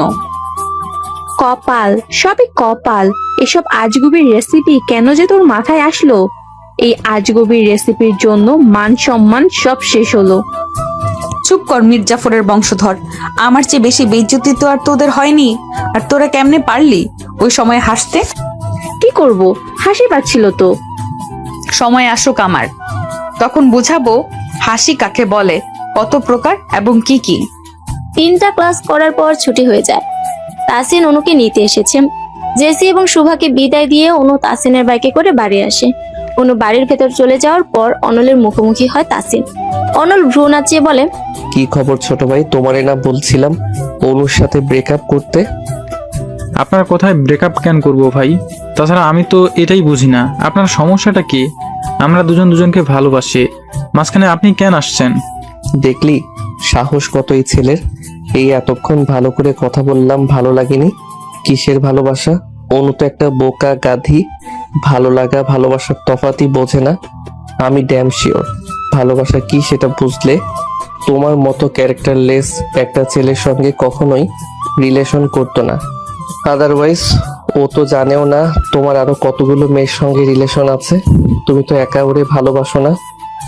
কপাল, সবই কপাল। এসব আজগুবির রেসিপি কেন যে তোর মাথায় আসলো? এই আজগুবির রেসিপির জন্য মান সম্মান সব শেষ হলো। চুপ কর মীর জাফরের বংশধর। আমার চেয়ে বেশি বেইজ্জতি তো আর তোদের হয়নি। আর তোরা কেমনে পারলি ওই সময় হাসতে? কি করব, হাসি পাচ্ছিল তো। সময় আসুক আমার, তখন বুঝাবো হাসি কাকে বলে, কত প্রকার এবং কি কি। তিনটা ক্লাস করার পর ছুটি হয়ে যায়। তাসিন অনুকে নিতে এসেছে। জেসি এবং শুভাকে বিদায় দিয়ে অনু তাসিনের বাইকে করে বাড়ি আসে। অনু বাড়ির ভেতর চলে যাওয়ার পর অনলের মুখোমুখি হয় তাসিন। অনল ভ্রু নাচিয়ে বলে, কি খবর ছোট ভাই? তোমারে না বলছিলাম অনুর সাথে ব্রেকআপ করতে? আপনার কোথায় ব্রেকআপ কেন করব ভাই? তাছাড়া আমি তো এটাই বুঝি না, আপনার সমস্যাটা কি? আমরা দুজন দুজনকে ভালোবাসি, মাঝখানে আপনি কেন আসছেন? দেখলি সাহস কত এই ছেলের। এই এতক্ষণ ভালো করে কথা বললাম, ভালো লাগেনি? কিসের ভালোবাসা? অনু তো একটা বোকা গাধি। ভালো লাগা ভালোবাসার তফাতই বোঝে না। আমি ড্যাম শিওর ভালোবাসা কি সেটা বুঝলে তোমার মতো ক্যারেক্টারলেস একটা ছেলের সঙ্গে কখনোই রিলেশন করতো না। আদারওয়াইজ ও তো জানেও না তোমার আরো কতগুলো মেয়ের সঙ্গে রিলেশন আছে। তুমি তো একা ওরে ভালোবাসো না।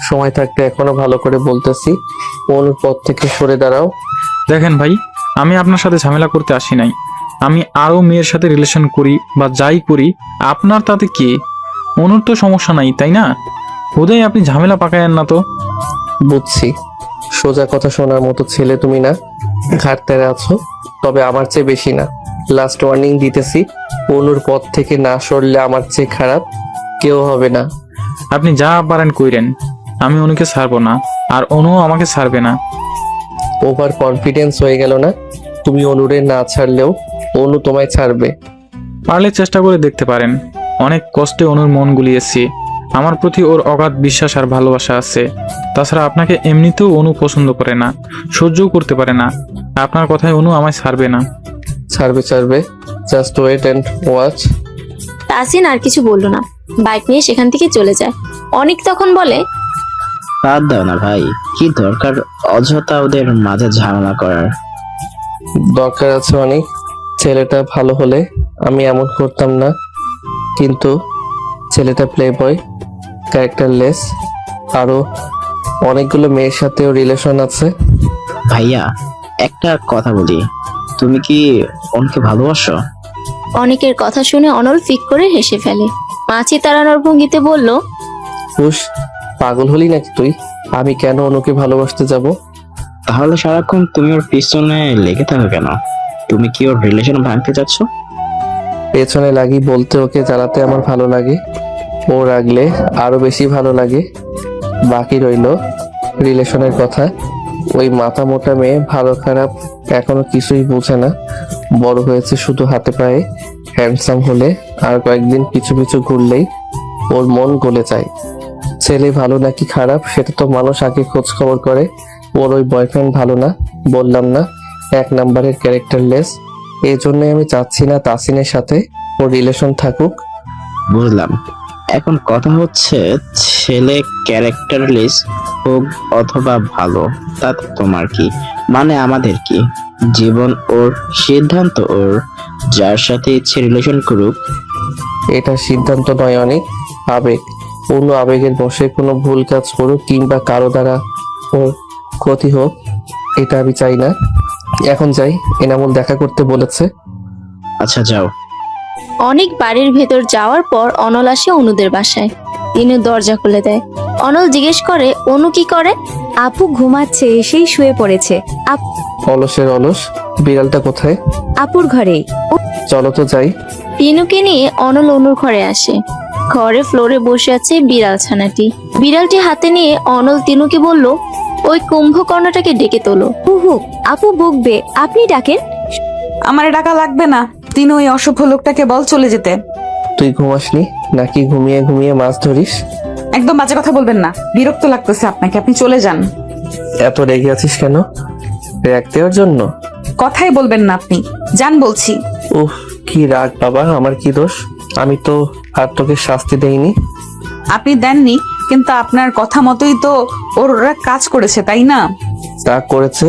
সময় থাকতে এখনো ভালো করে বলতেছি, অনুর পথ থেকে সরে দাঁড়াও। দেখেন ভাই, আমি আপনার সাথে ঝামেলা করতে আসি নাই। আমি আরো মেয়ের সাথে রিলেশন করি বা যাই করি, আপনার তাতে কি? অনুর তো সমস্যা নাই, তাই না? হুদাই আপনি ঝামেলা পাকায়েন না তো। বুঝছি, সোজা কথা শোনার মতো ছেলে তুমি না, ঘাটতেরা আছো। তবে আমার চেয়ে বেশি না। লাস্ট ওয়ার্নিং দিতেছি, অনুর পথ থেকে না সরলে আমার চেয়ে খারাপ কেউ হবে না। আপনি যা পারেন কইরেন, আমি অনুকে ছাড়বো না, আর অনুও আমাকে ছাড়বে না। ওভার কনফিডেন্স হয়ে গেল না? তুমি অনুরে না ছাড়লেও অনু তোমায় ছাড়বে। পারলে চেষ্টা করে দেখতে পারেন। অনেক কষ্টে অনুর মন গুলিয়েছি। আমার প্রতি ওর অগাধ বিশ্বাস আর ভালোবাসা আছে। তাছাড়া আপনাকে এমনিতেও অনু পছন্দ করে না, সহ্যও করতে পারে না। আপনার কথায় অনু আমায় ছাড়বে না। ছাড়বে, just wait and watch. Tasin আর কিছু বলল না, বাইক নিয়ে সেখান থেকে চলে যায়। অনিক তখন বলে, বাদ দাও না ভাই, কি দরকার অযথা ওদের মাঝে ঝামেলা করার। দরকার আছে অনেক। ছেলেটা ভালো হলে আমি এমন করতাম না, কিন্তু ছেলেটা প্লে বয়, ক্যারেক্টারলেস, আরো অনেকগুলো মেয়ের সাথেও রিলেশন আছে। ভাইয়া একটা কথা বলি, তুমি কি ওনকে ভালোবাসো? অনেকের কথা শুনে অনল ফিক করে হেসে ফেলে। মাছি তাড়ানোর ভঙ্গিতে বলল, হুস, পাগল হলি নাকি তুই? আমি কেন অনুকে ভালোবাসতে যাব? তাহলে সারাক্ষণ তুমি ওর পিছনে লেগে থাকো কেন? তুমি কি ওর রিলেশন ভাঙতে চাচ্ছ? পেছনে লাগি বলতে ওকে জ্বালাতে আমার ভালো লাগে, ও রাগলে আরো বেশি ভালো লাগে। বাকি রইলো রিলেশনের কথা। ওই মাথা মোটা মেয়ে ভালো খারাপ এখনো কিছুই বোঝে না। বড় হয়েছে শুধু হাতে পায়ে, হ্যান্ডসাম হলে আর কয়েকদিন পিছু পিছু ঘুরলেই ওর মন গলে যায়। ছেলে ভালো নাকি খারাপ সেটা তো মানুষ আগে খোঁজ খবর করে। ওর ওই বয়ফ্রেন্ড ভালো না, বললাম না, 1 নাম্বারের ক্যারেক্টারলেস। এই জন্যই আমি চাচ্ছি না তাসিনের সাথে ওর রিলেশন থাকুক। বুঝলাম। এখন কথা হচ্ছে, ছেলে ক্যারেক্টারলেস হোক অথবা ভালো, তাতে তোমার কি? মানে আমাদের কি? জীবন ওর, সিদ্ধান্ত ওর, যার সাথে ইচ্ছে রিলেশন করুক। এটা সিদ্ধান্ত নয়, অনেক আবেগ। অন্য আবেগের বশে কোনো ভুল কাজ করুক কিংবা কারো দ্বারা ওর ক্ষতি হোক, এটা আমি চাই না। এখন যাই, এনামুল দেখা করতে বলেছে। আচ্ছা যাও। অনেক বাড়ির ভেতর যাওয়ার পর অনল আসে অনুদের বাসায়। তিনি দরজা খুলে দেয়। অনল জিজ্ঞেস করে, অনু কি করে? আপু ঘুমাচ্ছে, এসেই শুয়ে পড়েছে। অলসের অলস, বিড়ালটা কোথায়? আপুর ঘরেই। চলো তো যাই। তিনুকে নিয়ে অনল অনুর ঘরে আসে। ঘরে ফ্লোরে বসে আছে বিড়াল ছানাটি। বিড়ালটি হাতে নিয়ে অনল তিনুকে বলল, ওই কুম্ভকর্ণটাকে ডেকে তোলো। হুহু, আপু বকবে, আপনি ডাকেন। আমার টাকা লাগবে না। তিন ওই অসভ্য লোকটাকে বল চলে যেতে। তুই ঘুমাসনি নাকি ঘুমিয়ে ঘুমিয়ে মাছ ধরিস? একদম বাজে কথা বলবেন না, বিরক্ত লাগতেছে আপনাকে, আপনি চলে যান। এত রেগে আছিস কেন? রাগ দেওয়ার জন্য? কথাই বলবেন না আপনি, যান বলছি। উফ, কি রাগ বাবা, আমার কি দোষ? আমি তো আর তোকে শাস্তি দেইনি। আপনি দেননি, কিন্তু আপনার কথা মতোই তো ওরা কাজ করেছে, তাই না? রাগ করেছে?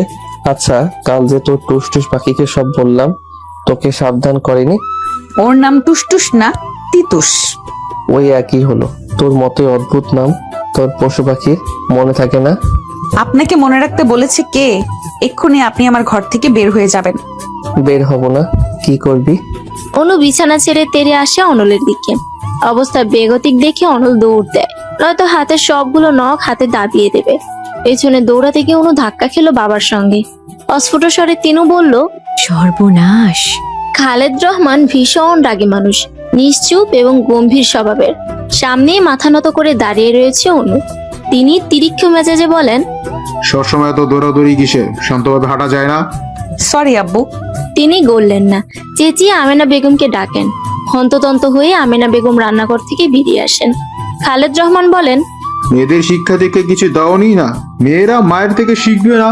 আচ্ছা, কাল যে তোর টুসটুস পাখিকে সব বললাম, তোকে সাবধান করেনি? ওর নাম টুসটুস না, তিতুস। ওই একই হলো, তোর মতোই অদ্ভুত নাম। তোর পশু পাখির মনে থাকে না? আপনাকে মনে রাখতে বলেছে কে? এক্ষুনি আপনি আমার ঘর থেকে বের হয়ে যাবেন। বের হব না। কি করবি? অনু বিছানা ছেড়ে তেড়ে আসে অনলের দিকে। অবস্থা বেগতিক দেখে অনল দৌড় দেয়, নয়তো হাতের সবগুলো নখ হাতে দাবিয়ে দেবে। পেছনে দৌড়াতে গিয়ে অনু ধাক্কা খেলো বাবার সঙ্গে। অস্ফুট স্বরে তিনু বলল, সর্বনাশ। খালেদ রহমান ভীষণ রাগী মানুষ, নিশ্চুপ এবং গম্ভীর স্বভাবের। সামনেই মাথা নত করে দাঁড়িয়ে রয়েছে অনু। তিনি তিরিক্ষ মেজাজে বলেন, সবসময় তো দৌড়াদৌড়ি কিসের? শান্তভাবে হাঁটা যায় না? সরি আব্বু। তিনি গললেন না, চেঁচিয়ে আমেনা বেগমকে ডাকেন। হন্ততন্ত হয়ে আমেনা বেগম রান্নাঘর থেকে বেরিয়ে আসেন। খালেদ রহমান বলেন, মেয়েদের শিক্ষা থেকে কিছু দাওনি না? মেয়েরা মায়ের থেকে শিখবে না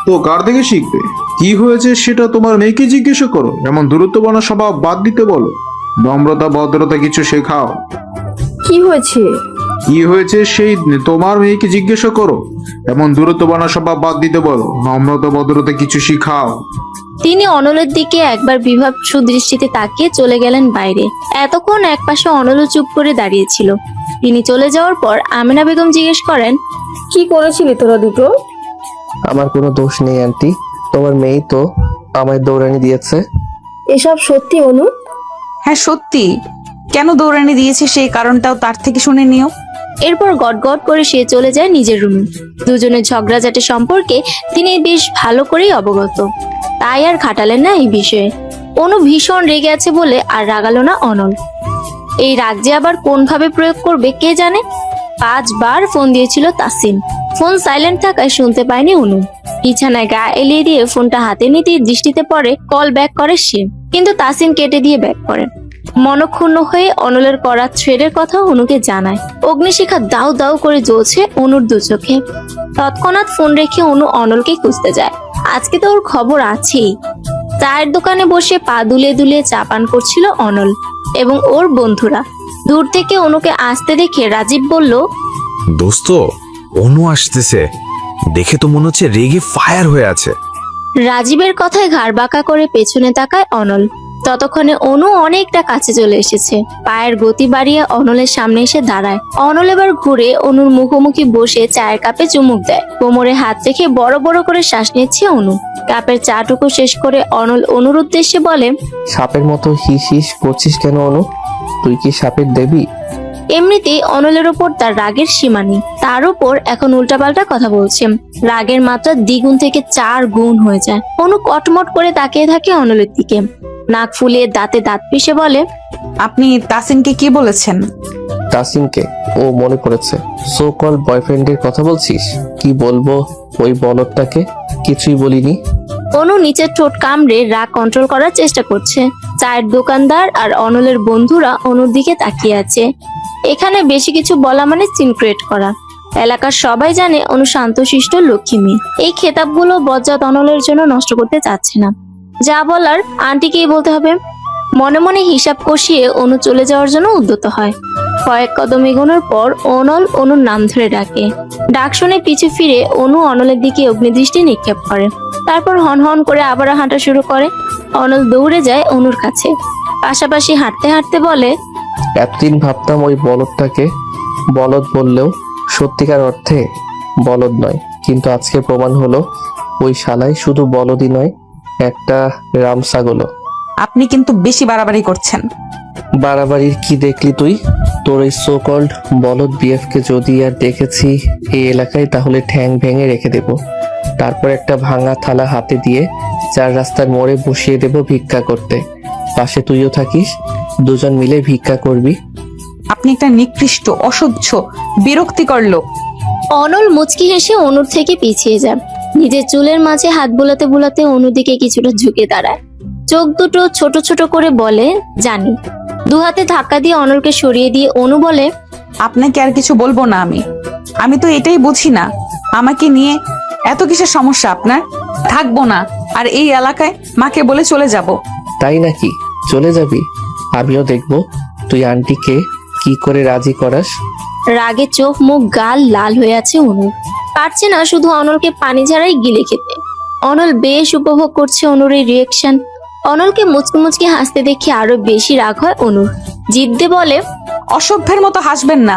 তো কার থেকে শিখবে? কি হয়েছে সেটা তোমার মেয়েকে জিজ্ঞেস করো। এমন দূরত্বপূর্ণ স্বভাব বাদ দিতে বলো, নম্রতা ভদ্রতা কিছু শেখাও। কি হয়েছে? কি হয়েছে সেই তোমার মেয়েকে জিজ্ঞেস করো। এমন দূরত্বপূর্ণ স্বভাব বাদ দিতে বলো, নম্রতা ভদ্রতা কিছু শিখাও। তিনি অনলের দিকে একবার বিভৎস দৃষ্টিতে তাকিয়ে চলে গেলেন বাইরে। এতক্ষণ একপাশে অনলও চুপ করে দাঁড়িয়েছিল। তিনি চলে যাওয়ার পর আমেনা বেগম জিজ্ঞেস করেন, কি করেছিলি তোরা দুটো? আমার কোনো দোষ নেই আন্টি, তোমার মেয়েই তো আমায় দৌড়ানি দিয়েছে। এসব সত্যি অনু? হ্যাঁ সত্যি। কেন দৌড়ানি দিয়েছে সেই কারণটাও তার থেকে শুনে নিও। এরপর গটগট করে সে চলে যায় নিজের রুমে। দুজনের ঝগড়াঝাটি সম্পর্কে তিনি বেশ ভালো করেই অবগত, তাই আর খাটালেন না এই বিষয়ে। অনু ভীষণ রেগে আছে বলে আর রাগালো না অনল। এই রাগ যে আবার কোন ভাবে প্রয়োগ করবে কে জানে। 5 বার ফোন দিয়েছিল তাসিন। ফোন সাইলেন্ট থাকায় শুনতে পায়নি অনু। বিছানায় গা এলিয়ে দিয়ে ফোনটা হাতে নিতেই দৃষ্টিতে পড়ে, কল ব্যাক করে সে, কিন্তু তাসিন কেটে দিয়ে ব্যাক করে। মনক্ষুণ্ণ হয়ে অনলের করা থ্রেডের কথা অনুকে জানায়। অগ্নিশিখা দাউ দাউ করে জ্বলছে অনুর দু চোখে। তৎক্ষণাৎ ফোন রেখে অনু অনলকে খুঁজতে যায়। আজকে তো ওর খবর আছেই। চায়ের দোকানে বসে পা দুলিয়ে দুলিয়ে চা পান করছিল অনল এবং ওর বন্ধুরা। দূর থেকে অনুকে আসতে দেখে রাজীব বলল, দোস্ত, অনু আসতেছে, দেখে তো মনে হচ্ছে রেগে ফায়ার হয়ে আছে। রাজীবের কথায় ঘাড় বাঁকা করে পেছনে তাকায় অনল। ততক্ষণে অনু অনেকটা কাছে চলে এসেছে। পায়ের গতি বাড়িয়ে অনলের সামনে এসে দাঁড়ায়। অনল এবার ঘুরে অনুর মুখোমুখি বসে চায়ের কাপে চুমুক দেয়। কোমরে হাত রেখে বড় বড় করে শ্বাস নিচ্ছে অনু। কাপের চাটুকু শেষ করে অনল অনুর উদ্দেশ্যে বলে, সাপের মতো হিস হিস করছিস কেন অনু? তুই কি সাপের দেবী? এমনিতেই অনলের ওপর তার রাগের সীমা নেই, তার উপর এখন উল্টাপাল্টা কথা বলছে। রাগের মাত্রা দ্বিগুণ থেকে 4 গুণ হয়ে যায়। অনু কটমট করে তাকিয়ে থাকে অনলের দিকে। নাক ফুলিয়ে দাঁতে দাঁত পিষে বলে, আপনি তাসিনকে কি বলেছেন? তাসিমকে? ও মনে পড়েছে, সো কল বয়ফ্রেন্ডের কথা বলছিস? কি বলবো ওই বলদটাকে? কিছুই বলিনি। অনু নিচের ঠোঁট কামড়ে রাগ কন্ট্রোল করার চেষ্টা করছে। চায়ের দোকানদার আর অনলের বন্ধুরা অনুর দিকে তাকিয়ে আছে। এখানে বেশি কিছু বলা মানে সিন ক্রিয়েট করা। এলাকার সবাই জানে অনু শান্তশিষ্ট লক্ষ্মী মেয়ে। এই খেতাবগুলো বজ্জাত অনলের জন্য নষ্ট করতে চাচ্ছে না। যা বলার আন্টিকেই বলতে হবে। মনে মনে হিসাব কষিয়ে অনু চলে যাওয়ার জন্য উদ্যত হয়। কয়েক কদম এগোনোর পর অনল অনুর নাম ধরে ডাকে। ডাক শুনে পিছু ফিরে অনু অনলের দিকে অগ্নিদৃষ্টি নিক্ষেপ করে। তারপর হন হন করে আবারও হাঁটা শুরু করে। অনল দৌড়ে যায় অনুর কাছে, পাশাপাশি হাঁটতে হাঁটতে বলে, এতদিন ভাবতাম ওই বলদটাকে বলদ বললেও সত্যিকার অর্থে বলদ নয়, কিন্তু আজকে প্রমাণ হলো ওই শালাই শুধু বলদই নয়, একটা রাম ছাগলও। আপনি কিন্তু বেশি বাড়াবাড়ি করছেন। বাড়াবাড়ির কি দেখলি তুই? তোর এই সো কল্ড বলদ বিএফ কে যদি আর দেখেছি এই এলাকায়, তাহলে ঠ্যাং ভেঙে রেখে দেব। তারপর একটা ভাঙা থালা হাতে দিয়ে 4 রাস্তার মোড়ে বসিয়ে দেব ভিক্ষা করতে। পাশে তুইও থাকিস, দুজন মিলে ভিক্ষা করবি। আপনি একটা নিকৃষ্ট, অসহ্য, বিরক্তিকর লোক। অনল মুচকি হেসে অনুর থেকে পিছিয়ে যায়। নিজের চুলের মাঝে হাত বুলাতে বুলাতে অনুর দিকে কিছুটা ঝুঁকে দাঁড়ায়। চোখ দুটো ছোট ছোট করে বলে, জানি। 2 হাতে ধাক্কা দিয়ে অনলকে সরিয়ে দিয়ে অনু বলে, আপনাকে আর কিছু বলবো না আমি তো এটাই বুঝি না, আমাকে নিয়ে এত কিসের সমস্যা আপনার? থাকবো না আর এই এলাকায়, মাকে বলে চলে যাব। তাই নাকি? চলে যাবি? আমিও দেখব তুই আন্টিকে কি করে রাজি করাস। রাগে চোখ মুখ গাল লাল হয়ে আছে অনু। পারছে না শুধু অনলকে পানি ঝাড়াই গিলে খেতে। অনল বেশ উপভোগ করছে অনুর এই রিয়েকশন। অনলকে মুচকি মুচকি হাসতে দেখে আরো বেশি রাগ হয় অনুর। জিদ্দে বলে, অসভ্যের মতো হাসবেন না।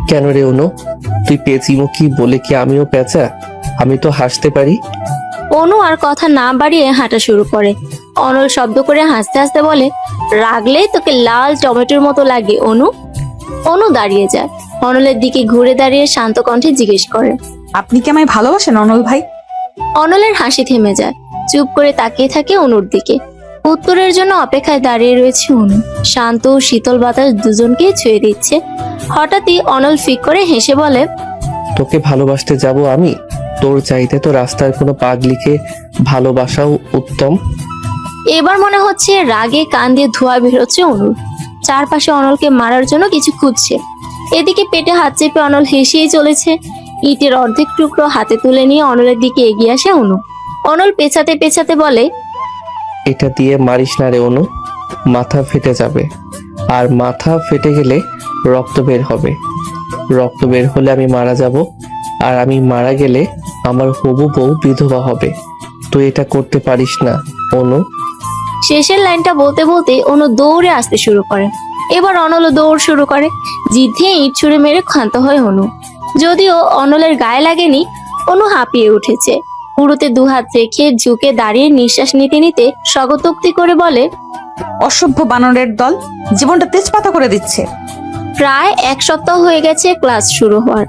কেন রে অনু, তুই পেঁচিমুখী বলে কি আমিও পেঁচা? আমি তো হাসতে পারি। অনু আর কথা না বাড়িয়ে হাঁটা শুরু করে। অনল শব্দ করে হাসতে হাসতে বলে, রাগলে তোকে লাল টমেটোর মতো লাগে অনু। অনু দাঁড়িয়ে যায়। অনলের দিকে ঘুরে দাঁড়িয়ে শান্ত কণ্ঠে জিজ্ঞেস করে, আপনি কি আমায় ভালোবাসেন অনল ভাই? অনলের হাসি থেমে যায়। চুপ করে তাকিয়ে থাকে অনুর দিকে। উত্তরের জন্য অপেক্ষায় দাঁড়িয়ে রয়েছে অনু। শান্ত ও শীতল বাতাস দুজনকে ছুঁয়ে দিচ্ছে। হঠাৎই অনল ফিক করে হেসে বলে, তোকে ভালোবাসতে যাব আমি? তোর চাইতে তো রাস্তার কোনো পাগলিকে ভালোবাসাও উত্তম। এবার মনে হচ্ছে রাগে কান দিয়ে ধোঁয়া বেরোচ্ছে অনুর। চারপাশে অনলকে মারার জন্য কিছু খুঁজছে। এদিকে পেটে হাত চেপে অনল হেসেই চলেছে। ইটের অর্ধেক টুকরো হাতে তুলে নিয়ে অনলের দিকে এগিয়ে আসে অনু। অনল পেছাতে পেছাতে বলে, এটা দিয়ে মারিস না রে অনু, মাথা ফেটে যাবে। আর মাথা ফেটে গেলে রক্ত বের হবে। রক্ত বের হলে আমি মারা যাব, আর আমি মারা গেলে আমার হবু বউ বিধবা হবে। তুই এটা করতে পারিস না অনু। শেষের লাইনটা বলতে বলতে অনু দৌড়ে আসতে শুরু করে। এবার অনলও দৌড় শুরু করে। জিদ্ধে ইট ছুঁড়ে মেরে ক্ষান্ত হয় অনু। যদিও অনলের গায়ে লাগেনি, অনু হাঁপিয়ে উঠেছে। পুরোতে 2 হাত রেখে ঝুঁকে দাঁড়িয়ে নিঃশ্বাস নিতে নিতে স্বগতোক্তি করে বলে, অসভ্য বানরের দল, জীবনটা তেজপাতা করে দিচ্ছে। প্রায় 1 সপ্তাহ হয়ে গেছে ক্লাস শুরু হওয়ার।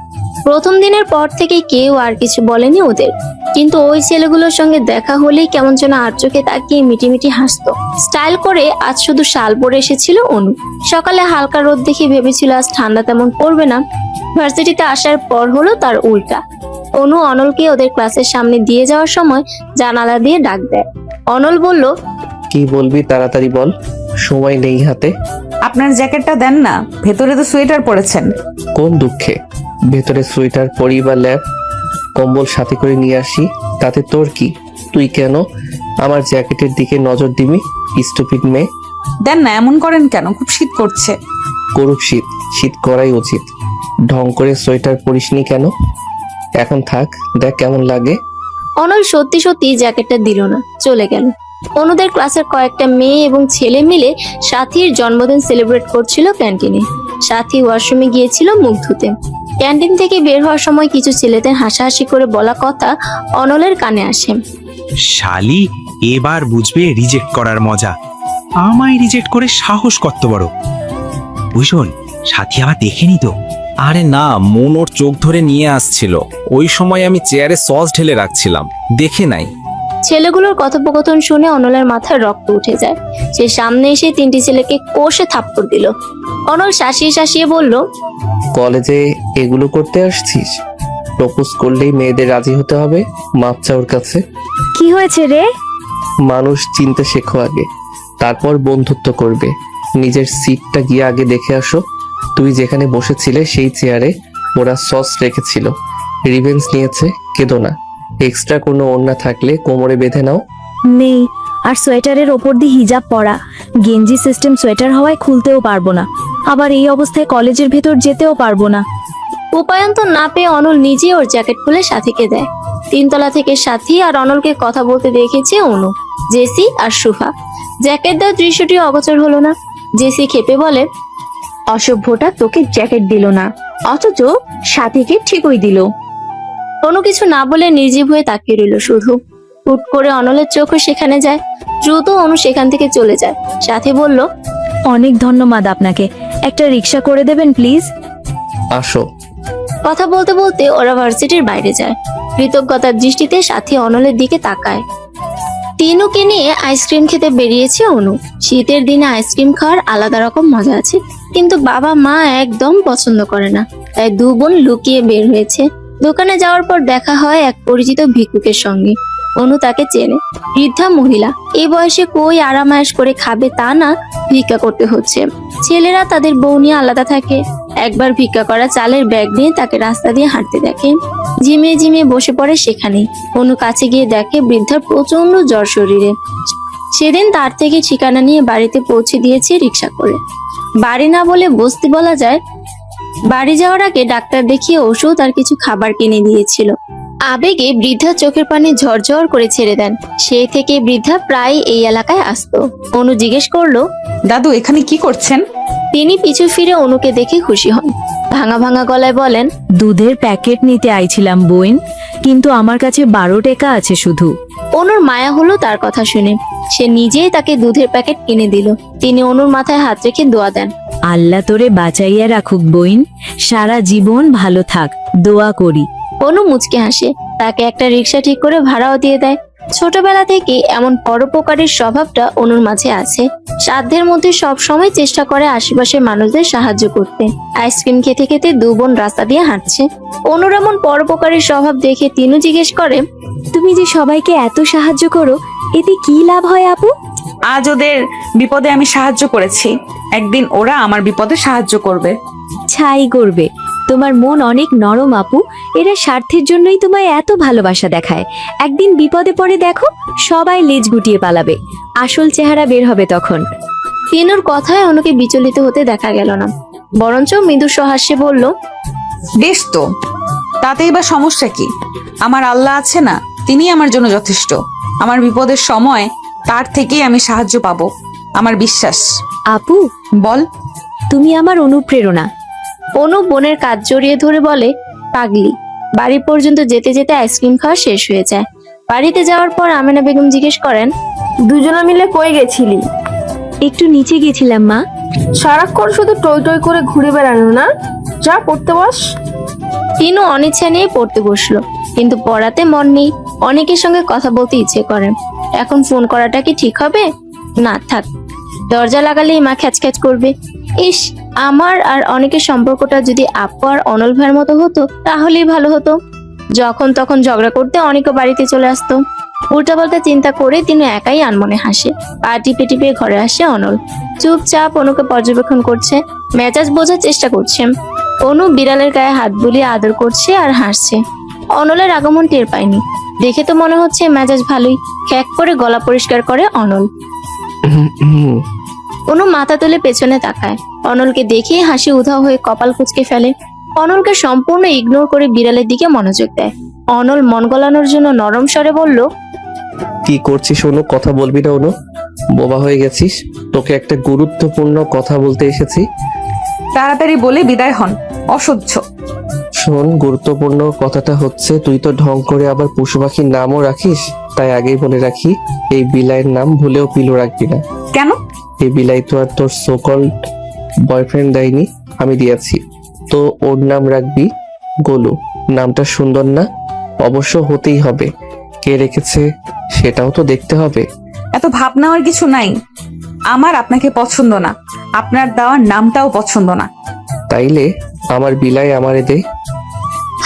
প্রথম দিনের পর থেকে কেউ আর কিছু বলেনি ওদের, কিন্তু ওই ছেলেগুলোর সঙ্গে দেখা হলেই কেমন যেন আর চোখে তাকিয়ে মিটিমিটি হাসতো। স্টাইল করে আজ শুধু শাল পরে এসেছিল অনু। সকালে হালকা রোদ দেখে ভেবেছিল আজ ঠান্ডা তেমন পড়বে না, ভার্সিটিতে আসার পর হলো তার উল্টা। অনু অনলকে ওদের ক্লাসের সামনে দিয়ে যাওয়ার সময় জানালা দিয়ে ডাক দেয়। অনল বলল, কি বলবি তাড়াতাড়ি বল, সময় নেই হাতে। আপনার জ্যাকেটটা দেন না, ভেতরে তো সোয়েটার পরেছেন। কোন দুঃখে ভেতরে সোয়েটার পরি বা ল্যাপ কম্বল সাথে করে নিয়ে আসি, তাতে তোর কি? তুই কেন আমার জ্যাকেটের দিকে নজর দিবি, স্টুপিড মেয়ে? দেন না, এমন করেন কেন? খুব শীত করছে। করুক শীত, শীত করাই উচিত। ঢং করে সোয়েটার পরিসনি কেন? এখন থাক, দেখ কেমন লাগে। অনল সত্যি সত্যি জ্যাকেটটা দিল না, চলে গেল। অনুদের ক্লাসের কয়েকটা মেয়ে এবং ছেলে মিলে সাথীর জন্মদিন সেলিব্রেট করছিল ক্যান্টিনে। সাথী ওয়াশরুমে গিয়েছিল মুখ ধুতে। ক্যান্টিন থেকে বের হওয়ার সময় কিছু ছেলেদের হাসাহাসি করে বলা কথা অনলের কানে আসে। শালি এবার বুঝবে রিজেক্ট করার মজা। আমায় রিজেক্ট করে সাহস কত বড়। ওই শোন, সাথী আবার দেখেনি তো? আরে না, মন ওর চোখ ধরে নিয়ে আসছিল, ওই সময় আমি চেয়ারে সস ঢেলে রাখছিলাম, দেখে নাই। ছেলেগুলোর কথোপকথন শুনে অনলের মাথায় রক্ত উঠে যায়। সে সামনে এসে তিনটি ছেলেকে কষে থাপ্পড় দিল। অনল শাসিয়ে শাসিয়ে বলল, কলেজে এগুলো করতে আসছিস? প্রপোজ করলেই মেয়েদের রাজি হতে হবে, মাপ চাওয়ার কাছে? কি হয়েছে রে? মানুষ চিনতে শেখো আগে, তারপর বন্ধুত্ব করবে। নিজের সিটটা গিয়ে আগে দেখে আসো। তুই যেখানে বসেছিলে সেই চেয়ারে ওরা সস রেখেছিল, রিভেঞ্জ নিয়েছে। কেঁদো না, এক্সট্রা কোনো ওড়না থাকলে কোমরে বেঁধে নাও। নেই, আর সোয়েটারের ওপর দিয়ে হিজাব পরা, গেঞ্জি সিস্টেম সোয়েটার হওয়ায় খুলতেও পারবো না, আবার এই অবস্থায় কলেজের ভেতর যেতেও পারবো না। উপায়ন্তর না পেয়ে অনল নিজে ওর জ্যাকেট খুলে সাথীকে দেয়। তিনতলা থেকে সাথী আর অনলকে কথা বলতে দেখেছে অনু, জেসি আর সুফা। জ্যাকেট দেওয়ার দৃশ্যটি অগোচর হলো না। জেসি খেপে বলে, অসভ্যটা তোকে জ্যাকেট দিল না, অথচ সাথীকে ঠিকই দিল। কোনো কিছু না বলে নির্জীব হয়ে তাকিয়ে রইল শুধু। হুট করে অনলের চোখও সেখানে যায়। দ্রুত অনু সেখান থেকে চলে যায়। সাথী বলল, অনেক ধন্যবাদ আপনাকে, একটা রিক্সা করে দেবেন প্লিজ? আসো। কথা বলতে বলতে ওরা ভার্সিটির বাইরে যায়। কৃতজ্ঞতার দৃষ্টিতে সাথী অনলের দিকে তাকায়। তিনুকে নিয়ে আইসক্রিম খেতে বেরিয়েছে অনু। শীতের দিনে আইসক্রিম খাওয়ার আলাদা রকম মজা আছে, কিন্তু বাবা মা একদম পছন্দ করে না, তাই দু বোন লুকিয়ে বের হয়েছে। দোকানে যাওয়ার পর দেখা হয় এক পরিচিত ভিক্ষুকের সঙ্গে। অনু তাকে চেনে, বৃদ্ধা মহিলা। এই বয়সে কই আরামায়েশ করে খাবে তা না, ভিক্ষা করতে হচ্ছে। ছেলেরা তাদের বউ নিয়ে আলাদা থাকে। একবার ভিক্ষা করা চালের ব্যাগ নিয়ে তাকে রাস্তা দিয়ে হাঁটতে দেখে। ঝিমিয়ে ঝিমিয়ে বসে পড়ে সেখানেই। অনু কাছে গিয়ে দেখে বৃদ্ধার প্রচন্ড জ্বর শরীরে। সেদিন তার থেকে ঠিকানা নিয়ে বাড়িতে পৌঁছে দিয়েছে রিক্সা করে। বাড়ি না বলে বস্তি বলা যায়। বাড়ি যাওয়ার আগে ডাক্তার দেখিয়ে ওষুধ আর কিছু খাবার কিনে দিয়েছিল। আবেগে বৃদ্ধার চোখের পানি ঝরঝর করে ছেড়ে দেন। সেই থেকে বৃদ্ধা প্রায় এই এলাকায় আসতো। অনু জিজ্ঞেস করলো, দাদু এখানে কি করছেন? তিনি পিছু ফিরে অনুকে দেখে খুশি হন। ভাঙা ভাঙা গলায় বলেন, দুধের প্যাকেট নিতে আইছিলাম বোন, কিন্তু আমার কাছে 12 টাকা আছে শুধু। অনুর মায়া হলো তার কথা শুনে। সে নিজেই তাকে দুধের প্যাকেট কিনে দিল। তিনি অনুর মাথায় হাত রেখে দোয়া দেন, আল্লাহ তোরে বাঁচাইয়া রাখুক বোন, সারা জীবন ভালো থাক, দোয়া করি। অনু মুচকে হাসে। তাকে একটা রিক্সা ঠিক করে ভাড়াও দিয়ে দেয়। ছোটবেলা থেকে এমন পরোপকারীর স্বভাবটা অনুর মাঝে আছে। সাধ্যের মধ্যে সব সময় চেষ্টা করে আশেপাশের মানুষদের সাহায্য করতে। আইসক্রিম খেতে খেতে দু বোন রাস্তা দিয়ে হাঁটছে। অনুর এমন পরোপকারীর স্বভাব দেখে তিনু জিজ্ঞেস করে, তুমি যে সবাইকে এত সাহায্য করো, এতে কি লাভ হয় আপু? আজ ওদের বিপদে আমি সাহায্য করেছি, একদিন ওরা আমার বিপদে সাহায্য করবে। ছাই করবে। তোমার মন অনেক নরম আপু, এরা স্বার্থের জন্যই তোমায় এত ভালোবাসা দেখায়। একদিন বিপদে পড়ে দেখো, সবাই লেজ গুটিয়ে পালাবে, আসল চেহারা বের হবে তখন। তিনুর কথায় অনুকে বিচলিত হতে দেখা গেল না, বরঞ্চ মৃদু সহাস্যে বলল, বেশ তো, তাতেই বা সমস্যা কি? আমার আল্লাহ আছে না, তিনি আমার জন্য যথেষ্ট। আমার বিপদের সময় তার থেকেই আমি সাহায্য পাবো, আমার বিশ্বাস। আপু বল। তুমি আমার অনুপ্রেরণা। অনু বোনের কাজ জড়িয়ে ধরে বলে, পাগলি। বাড়ি পর্যন্ত যেতে যেতে আইসক্রিম খাওয়া শেষ হয়ে যায়। বাড়িতে যাওয়ার পর আমেনা বেগম জিজ্ঞেস করেন, দুজনে মিলে কই গেছিলি? একটু নিচে গেছিলাম মা। সারাক্ষণ শুধু টই টই করে ঘুরে বেড়ানো না, যা পড়তে বস। তিনু অনিচ্ছা নিয়ে পড়তে বসলো, কিন্তু পড়াতে মন নেই। অনেকের সঙ্গে কথা বলতে ইচ্ছে করে। এখন ফোন করাটা কি ঠিক হবে? না থাক, দরজা লাগালেই মা খ্যাচ খ্যাচ করবে। ইস, আমার আর অনেকের সম্পর্কটা যদি আপু আর অনল ভাইয়ের মতো হতো তাহলেই ভালো হতো। যখন তখন ঝগড়া করতে অনেকে বাড়িতে চলে আসতো। উল্টাপাল্টা চিন্তা করে তিনি একাই আনমনে হাসে। পা টিপে টিপে ঘরে আসে অনল। চুপচাপ অনুকে পর্যবেক্ষণ করছে, মেজাজ বোঝার চেষ্টা করছে। অনু বিড়ালের গায়ে হাত বুলিয়ে আদর করছে আর হাসছে। অনলের আগমন টের পায়নি, দেখে তো মনে হচ্ছে মেজাজ ভালোই। খ্যাক করে গলা পরিষ্কার করে অনল। অনু মাথা তুলে পেছনে তাকায়। অনলকে দেখে হাসি উধাও হয়ে কপাল কুঁচকে ফেলে। অনলকে সম্পূর্ণ ইগনোর করে বিড়ালের দিকে মনোযোগ দেয়। অনল মন গলানোর জন্য নরম স্বরে বলল, কি করছিস অনু? কথা বলবি না অনু? বোবা হয়ে গেছিস? তোকে একটা গুরুত্বপূর্ণ কথা বলতে এসেছি। তাড়াতাড়ি বলে বিদায় হন, অসহ্য। শোন, গুরুত্বপূর্ণ কথাটা হচ্ছে তুই তো ঢং করে আবার পশু পাখির নামও রাখিস। তাই আগেই বলে রাখি, এই বিলাইয়ের নাম ভুলেও পিলু রাখবি না। কেন? এই বিলাই তো আর তোর সোকল বয়ফ্রেন্ড দেয়নি, আমি দিয়েছি। তো ওর নাম রাখবি গোলু। নামটা সুন্দর না? অবশ্য হতেই হবে। কে রেখেছে সেটাও তো দেখতে হবে। এত ভাব নেওয়ার কিছু নাই। আমার আপনাকে পছন্দ না, আপনার দেওয়ার নামটাও পছন্দ না। তাইলে আমার বিলাই আমারে দে।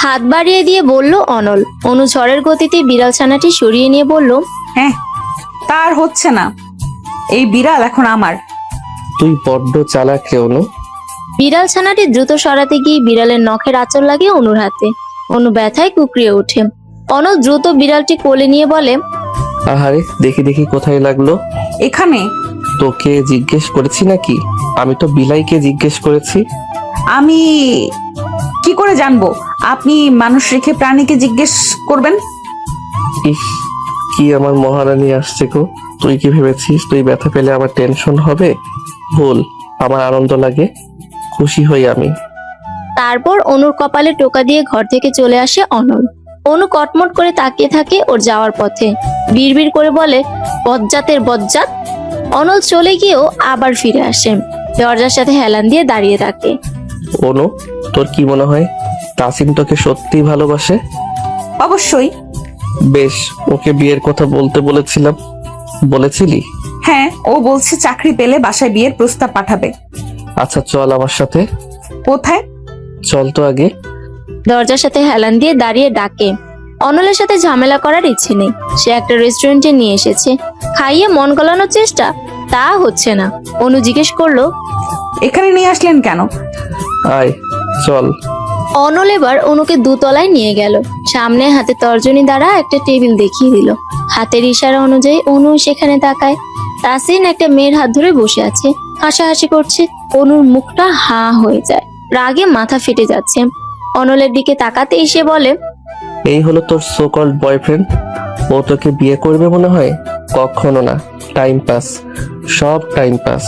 হাত বাড়িয়ে দিয়ে বলল অনল। অনু ঝড়ের গতিতে বিড়াল ছানাটি সরিয়ে নিয়ে বলল, হ্যাঁ, তার হচ্ছে না। এই বিড়াল এখন আমার। তুই বড্ড চালাক রে অনু। বিড়াল ছানাটি দ্রুত সরাতে গিয়ে বিড়ালের নখের আঁচল লাগে অনুর হাতে। অনু ব্যথায় কুকড়িয়ে ওঠে। অনল দ্রুত বিড়ালটি কোলে নিয়ে বলে, আহারে, দেখি দেখি কোথায় লাগলো? এখানে। তোকে জিজ্ঞেস করেছি নাকি? আমি তো বিলাইকে জিজ্ঞেস করেছি। আমি কি করে জানবো আপনি মানুষ রেখে প্রাণীকে জিজ্ঞেস করবেন? ইস, কি আমার মহারানী আসছে গো। তুই কি ভেবেছিস তুই ব্যথা পেলে আমার টেনশন হবে? ভুল, আমার আনন্দ লাগে, খুশি হই আমি। তারপর অনুর কপালে টোকা দিয়ে ঘর থেকে চলে আসে অনল। অনু কটমট করে তাকিয়ে থাকে ওর যাওয়ার পথে। বিড়বিড় করে বলে, বজ্জাতের বজ্জাত। অনল চলে গিয়েও আবার ফিরে আসে। দরজার সাথে হেলান দিয়ে দাঁড়িয়ে থাকে। অনু, তোর কি মনে হয় তাসিন তোকে সত্যি ভালোবাসে? অবশ্যই। বেশ, ওকে বিয়ের কথা বলতে বলেছিলাম, বলেছিলি? হ্যাঁ, ও বলছে চাকরি পেলে বাসায় বিয়ের প্রস্তাব পাঠাবে। আচ্ছা চল আমার সাথে। কোথায়? চল তো আগে। দরজার সাথে হেলান দিয়ে দাঁড়িয়ে ডাকে। অনলের সাথে ঝামেলা করার ইচ্ছে নেই। সে একটা রেস্টুরেন্টে নিয়ে এসেছে, খাইয়ে মন গলানোর চেষ্টা, তা হচ্ছে না। অনু জিজ্ঞেস করলো, এখানে নিয়ে আসলেন কেন? আয় চল। অনল এবার অনুকে দুতলায় নিয়ে গেল। সামনে হাতে তর্জনী দ্বারা একটা টেবিল দেখিয়ে দিল। হাতের ইশারা অনুযায়ী অনু সেখানে তাকায়। তাসিন একটা মেয়ের হাত ধরে বসে আছে, হাসাহাসি করছে। অনুর মুখটা হা হয়ে যায়, রাগে মাথা ফেটে যাচ্ছে। অনলের দিকে তাকাতে এসে বলে, এই হলো তোর সো কল্ড বয়ফ্রেন্ড? ও তোকে বিয়ে করবে মনে হয়? কখনো না, টাইম পাস, সব টাইম পাস।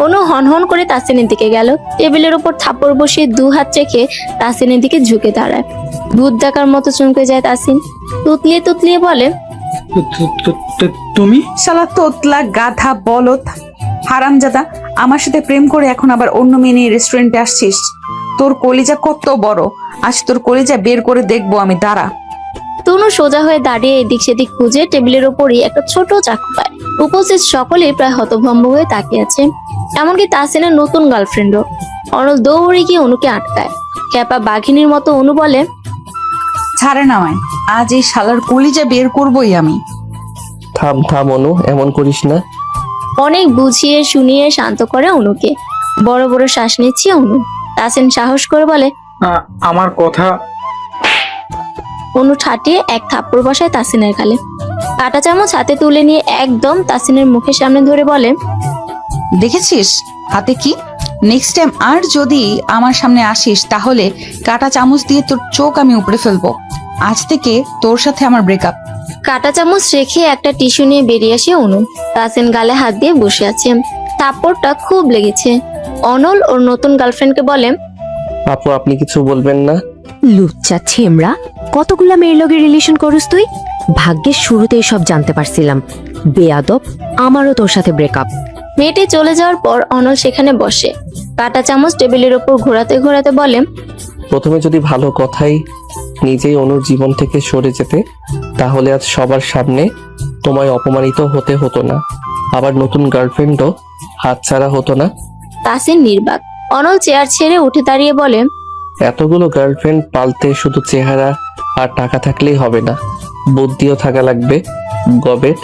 অনু হনহন করে তাসিনের দিকে গেল। টেবিলের উপর থাপড় বসিয়ে দু হাত রেখে তাসিনের দিকে ঝুঁকে দাঁড়ায়। দুধ ডাকার মতো চমকে যায় তাসিন। তুতলিয়ে তুতলিয়ে বলে, তুমি? শালা তোতলা, গাধা, বলদ, হারামজাদা, আমার সাথে প্রেম করে এখন আবার অন্য মেয়ে নিয়ে রেস্টুরেন্টে আসছিস? তোর কলিজা কত বড়, আজ তোর কলিজা বের করে দেখবো আমি, দাঁড়া। তনু সোজা হয়ে দাঁড়িয়ে এদিক সেদিক খুঁজে টেবিলের ওপরই একটা ছোট চাকু পায়। উপস্থিত সকলেই প্রায় হতভম্ব হয়ে তাকিয়ে আছে, এমনকি তাসিনের নতুন গার্লফ্রেন্ডও। অনল দৌড়ে গিয়ে অনুকে আটকায়। ক্যাপা বাঘিনীর মতো অনু বলে, ছাড়ে না আমায়, আজ এই শালার কলিজা বের করবোই আমি। থাম থাম অনু, এমন করিস না। অনেক বুঝিয়ে শুনিয়ে শান্ত করে অনুকে। বড় বড় শ্বাস নিচ্ছে অনু। তাসিন সাহস করে বলে, আমার কথা। অনু ঠাটিয়ে এক থাপ্পড় বসায় তাসিনের গালে। কাঁটা চামচ হাতে তুলে নিয়ে একদম তাসিনের মুখের সামনে ধরে বলে, দেখেছিস হাতে কি? নেক্সট টাইম আর যদি আমার সামনে আসিস তাহলে কাঁটা চামচ দিয়ে তোর চোখ আমি উপড়ে ফেলবো। আজ থেকে তোর সাথে আমার ব্রেকআপ। কাঁটা চামচ রেখে একটা টিস্যু নিয়ে বেরিয়ে আসে অনু। তাসিন গালে হাত দিয়ে বসে আছে, থাপ্পড়টা খুব লেগেছে। অনল ওর নতুন গার্লফ্রেন্ডকে বলে, আপু আপনি কিছু বলবেন না? লুচ্চা ছেমড়া, কতগুলা মেয়ের লগে রিলেশন করস তুই? ভাগ্যের শুরুতেই সব জানতে পারছিলাম। বেয়াদব, আমারও তোর সাথে ব্রেকআপ। মেয়েটি চলে যাওয়ার পর অনল সেখানে বসে। কাঁটা চামচ টেবিলের ওপর ঘোরাতে ঘোরাতে বলে, প্রথমে যদি ভালো কথাই নিজেই অনুর জীবন থেকে সরে যেতে, তাহলে আজ সবার সামনে তোমায় অপমানিত হতে হতো না, আবার নতুন গার্লফ্রেন্ডও হাতছাড়া হতো না। তাসিন নির্বাক। অনল চেয়ার ছেড়ে উঠে দাঁড়িয়ে বলে, এতগুলো গার্লফ্রেন্ড পালতে শুধু চেহারা আর টাকা থাকলেই হবে না, বুদ্ধিও থাকা লাগবে। গবেট।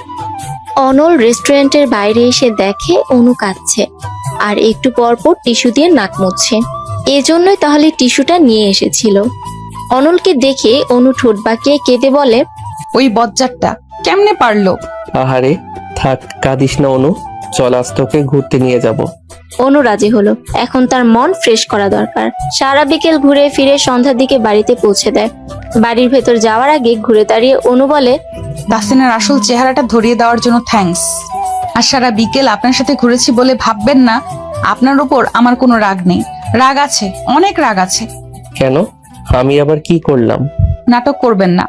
অনল রেস্টুরেন্টের বাইরে এসে দেখে অনু কাঁদছে আর একটু পর পর টিস্যু দিয়ে নাক মুছছে। এজন্যই তাহলে টিস্যুটা নিয়ে এসেছিল। অনলকে দেখে অনু ঠোঁট বাঁকিয়ে কেঁদে বলে, ওই বজ্জারটা কেমনে পারলো? আহারে থাক, কাঁদিস না অনু, চল আজ তোকে ঘুরতে নিয়ে যাব। অনু রাজি হলো। এখন তার মন ফ্রেশ করা দরকার। সারা বিকেল ঘুরে ফিরে সন্ধ্যার দিকে বাড়িতে পৌঁছে দেয়। বাড়ির ভেতর যাওয়ার আগে ঘুরে দাঁড়িয়ে অনু বলে, তাসিনের আসল চেহারাটা ধরিয়ে দেওয়ার জন্য থ্যাঙ্কস। আর সারা বিকেল আপনার সাথে ঘুরেছি বলে ভাববেন না আপনার উপর আমার কোনো রাগ নেই। রাগ আছে, অনেক রাগ আছে। কেন? আমি আবার কি করলাম? নাটক করবেন না।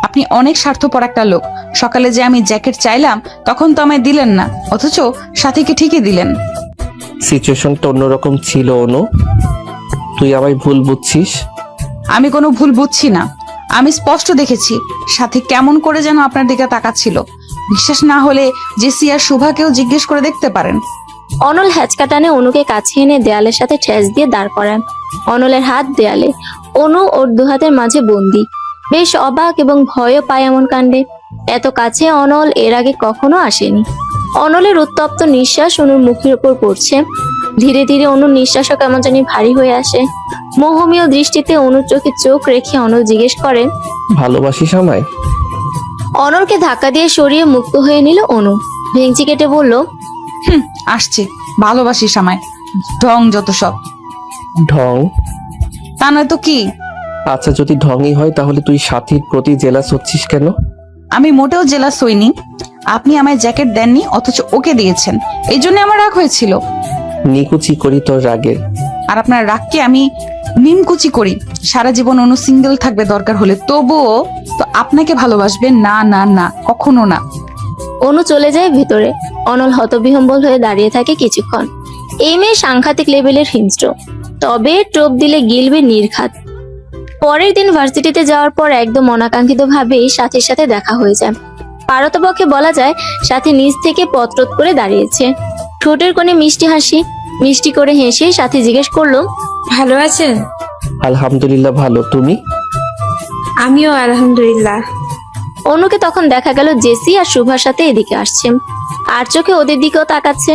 আপনি অনেক স্বার্থপর একটা লোক। সকালে যে আমি জ্যাকেট চাইলাম তখন তো আমায় দিলেন না, অথচ সাথীকে ঠিকই দিলেন। সিচুয়েশনটা অন্যরকম ছিল অনু, তুই আমায় ভুল বুঝছিস। আমি কোনো ভুল বুঝছি না। আমি স্পষ্ট দেখেছি সাথী কেমন করে যেন আপনার দিকে তাকাচ্ছিল। বিশ্বাস না হলে জেসি আর শুভাকেও জিজ্ঞেস করে দেখতে পারেন। অনল হ্যাচকা টানে অনুকে কাছে এনে দেয়ালের সাথে ঠেস দিয়ে দাঁড় করায়। অনলের হাত দেয়ালে, অনু ওর দুহাতের মাঝে বন্দি। বেশ অবাক এবং ভয়ও পায় এমন কাণ্ডে। এত কাছে অনল এর আগে কখনো আসেনি। অনলের উত্তপ্ত নিঃশ্বাস অনুর মুখের উপর পড়ছে। ধীরে ধীরে অনুর নিঃশ্বাসও কেমন জানি ভারী হয়ে আসে। মোহমীয় দৃষ্টিতে অনুর চোখে চোখ রেখে অনল জিজ্ঞেস করে, ভালোবাসিস আমায়? অনলকে ধাক্কা দিয়ে সরিয়ে মুক্ত হয়ে নিল অনু। ভেঙচি কেটে বলল, আসছে, ভালোবাসিস আমায়? ঢং যত সব। ঢং? তা নয় তো কি? আচ্ছা যদি ঢংই হয় তাহলে তুই সাথীর প্রতি জেলাস হচ্ছিস কেন? আমি মোটেও জেলাস হইনি। আপনি আমায় জ্যাকেট দেননি, অথচ ওকে দিয়েছেন। এই জন্য আমার রাগ হয়েছিল। নিকুচি করি তোর রাগের। আর আপনার রাগকে আমি নিমকুচি করি। সারা জীবন অনু সিঙ্গেল থাকবে দরকার হলে, তবুও তো আপনাকে ভালোবাসবে না। না না, কখনো না। অনু চলে যায় ভিতরে। অনল হতবিহম্বল হয়ে দাঁড়িয়ে থাকে কিছুক্ষণ। এই মেয়ে সাংঘাতিক লেভেলের হিংস্র, তবে টোপ দিলে গিলবে নির্ঘাত। পরের দিন ভার্সিটিতে যাওয়ার পর একদম অনাকাঙ্ক্ষিত ভাবেই সাথীর সাথে দেখা হয়ে যায়। পারতপক্ষে বলা যায় সাথী নিজ থেকে পত্রত করে দাঁড়িয়েছে। ঠোঁটের কোণে মিষ্টি হাসি। মিষ্টি করে হেসে সাথী জিজ্ঞেস করলো, ভালো আছেন? আলহামদুলিল্লাহ ভালো, তুমি? আমিও আলহামদুলিল্লাহ। অনুকে তখন দেখা গেল জেসি আর শুভার সাথে এদিকে আসছে, আর চোখে ওদের দিকেও তাকাচ্ছে।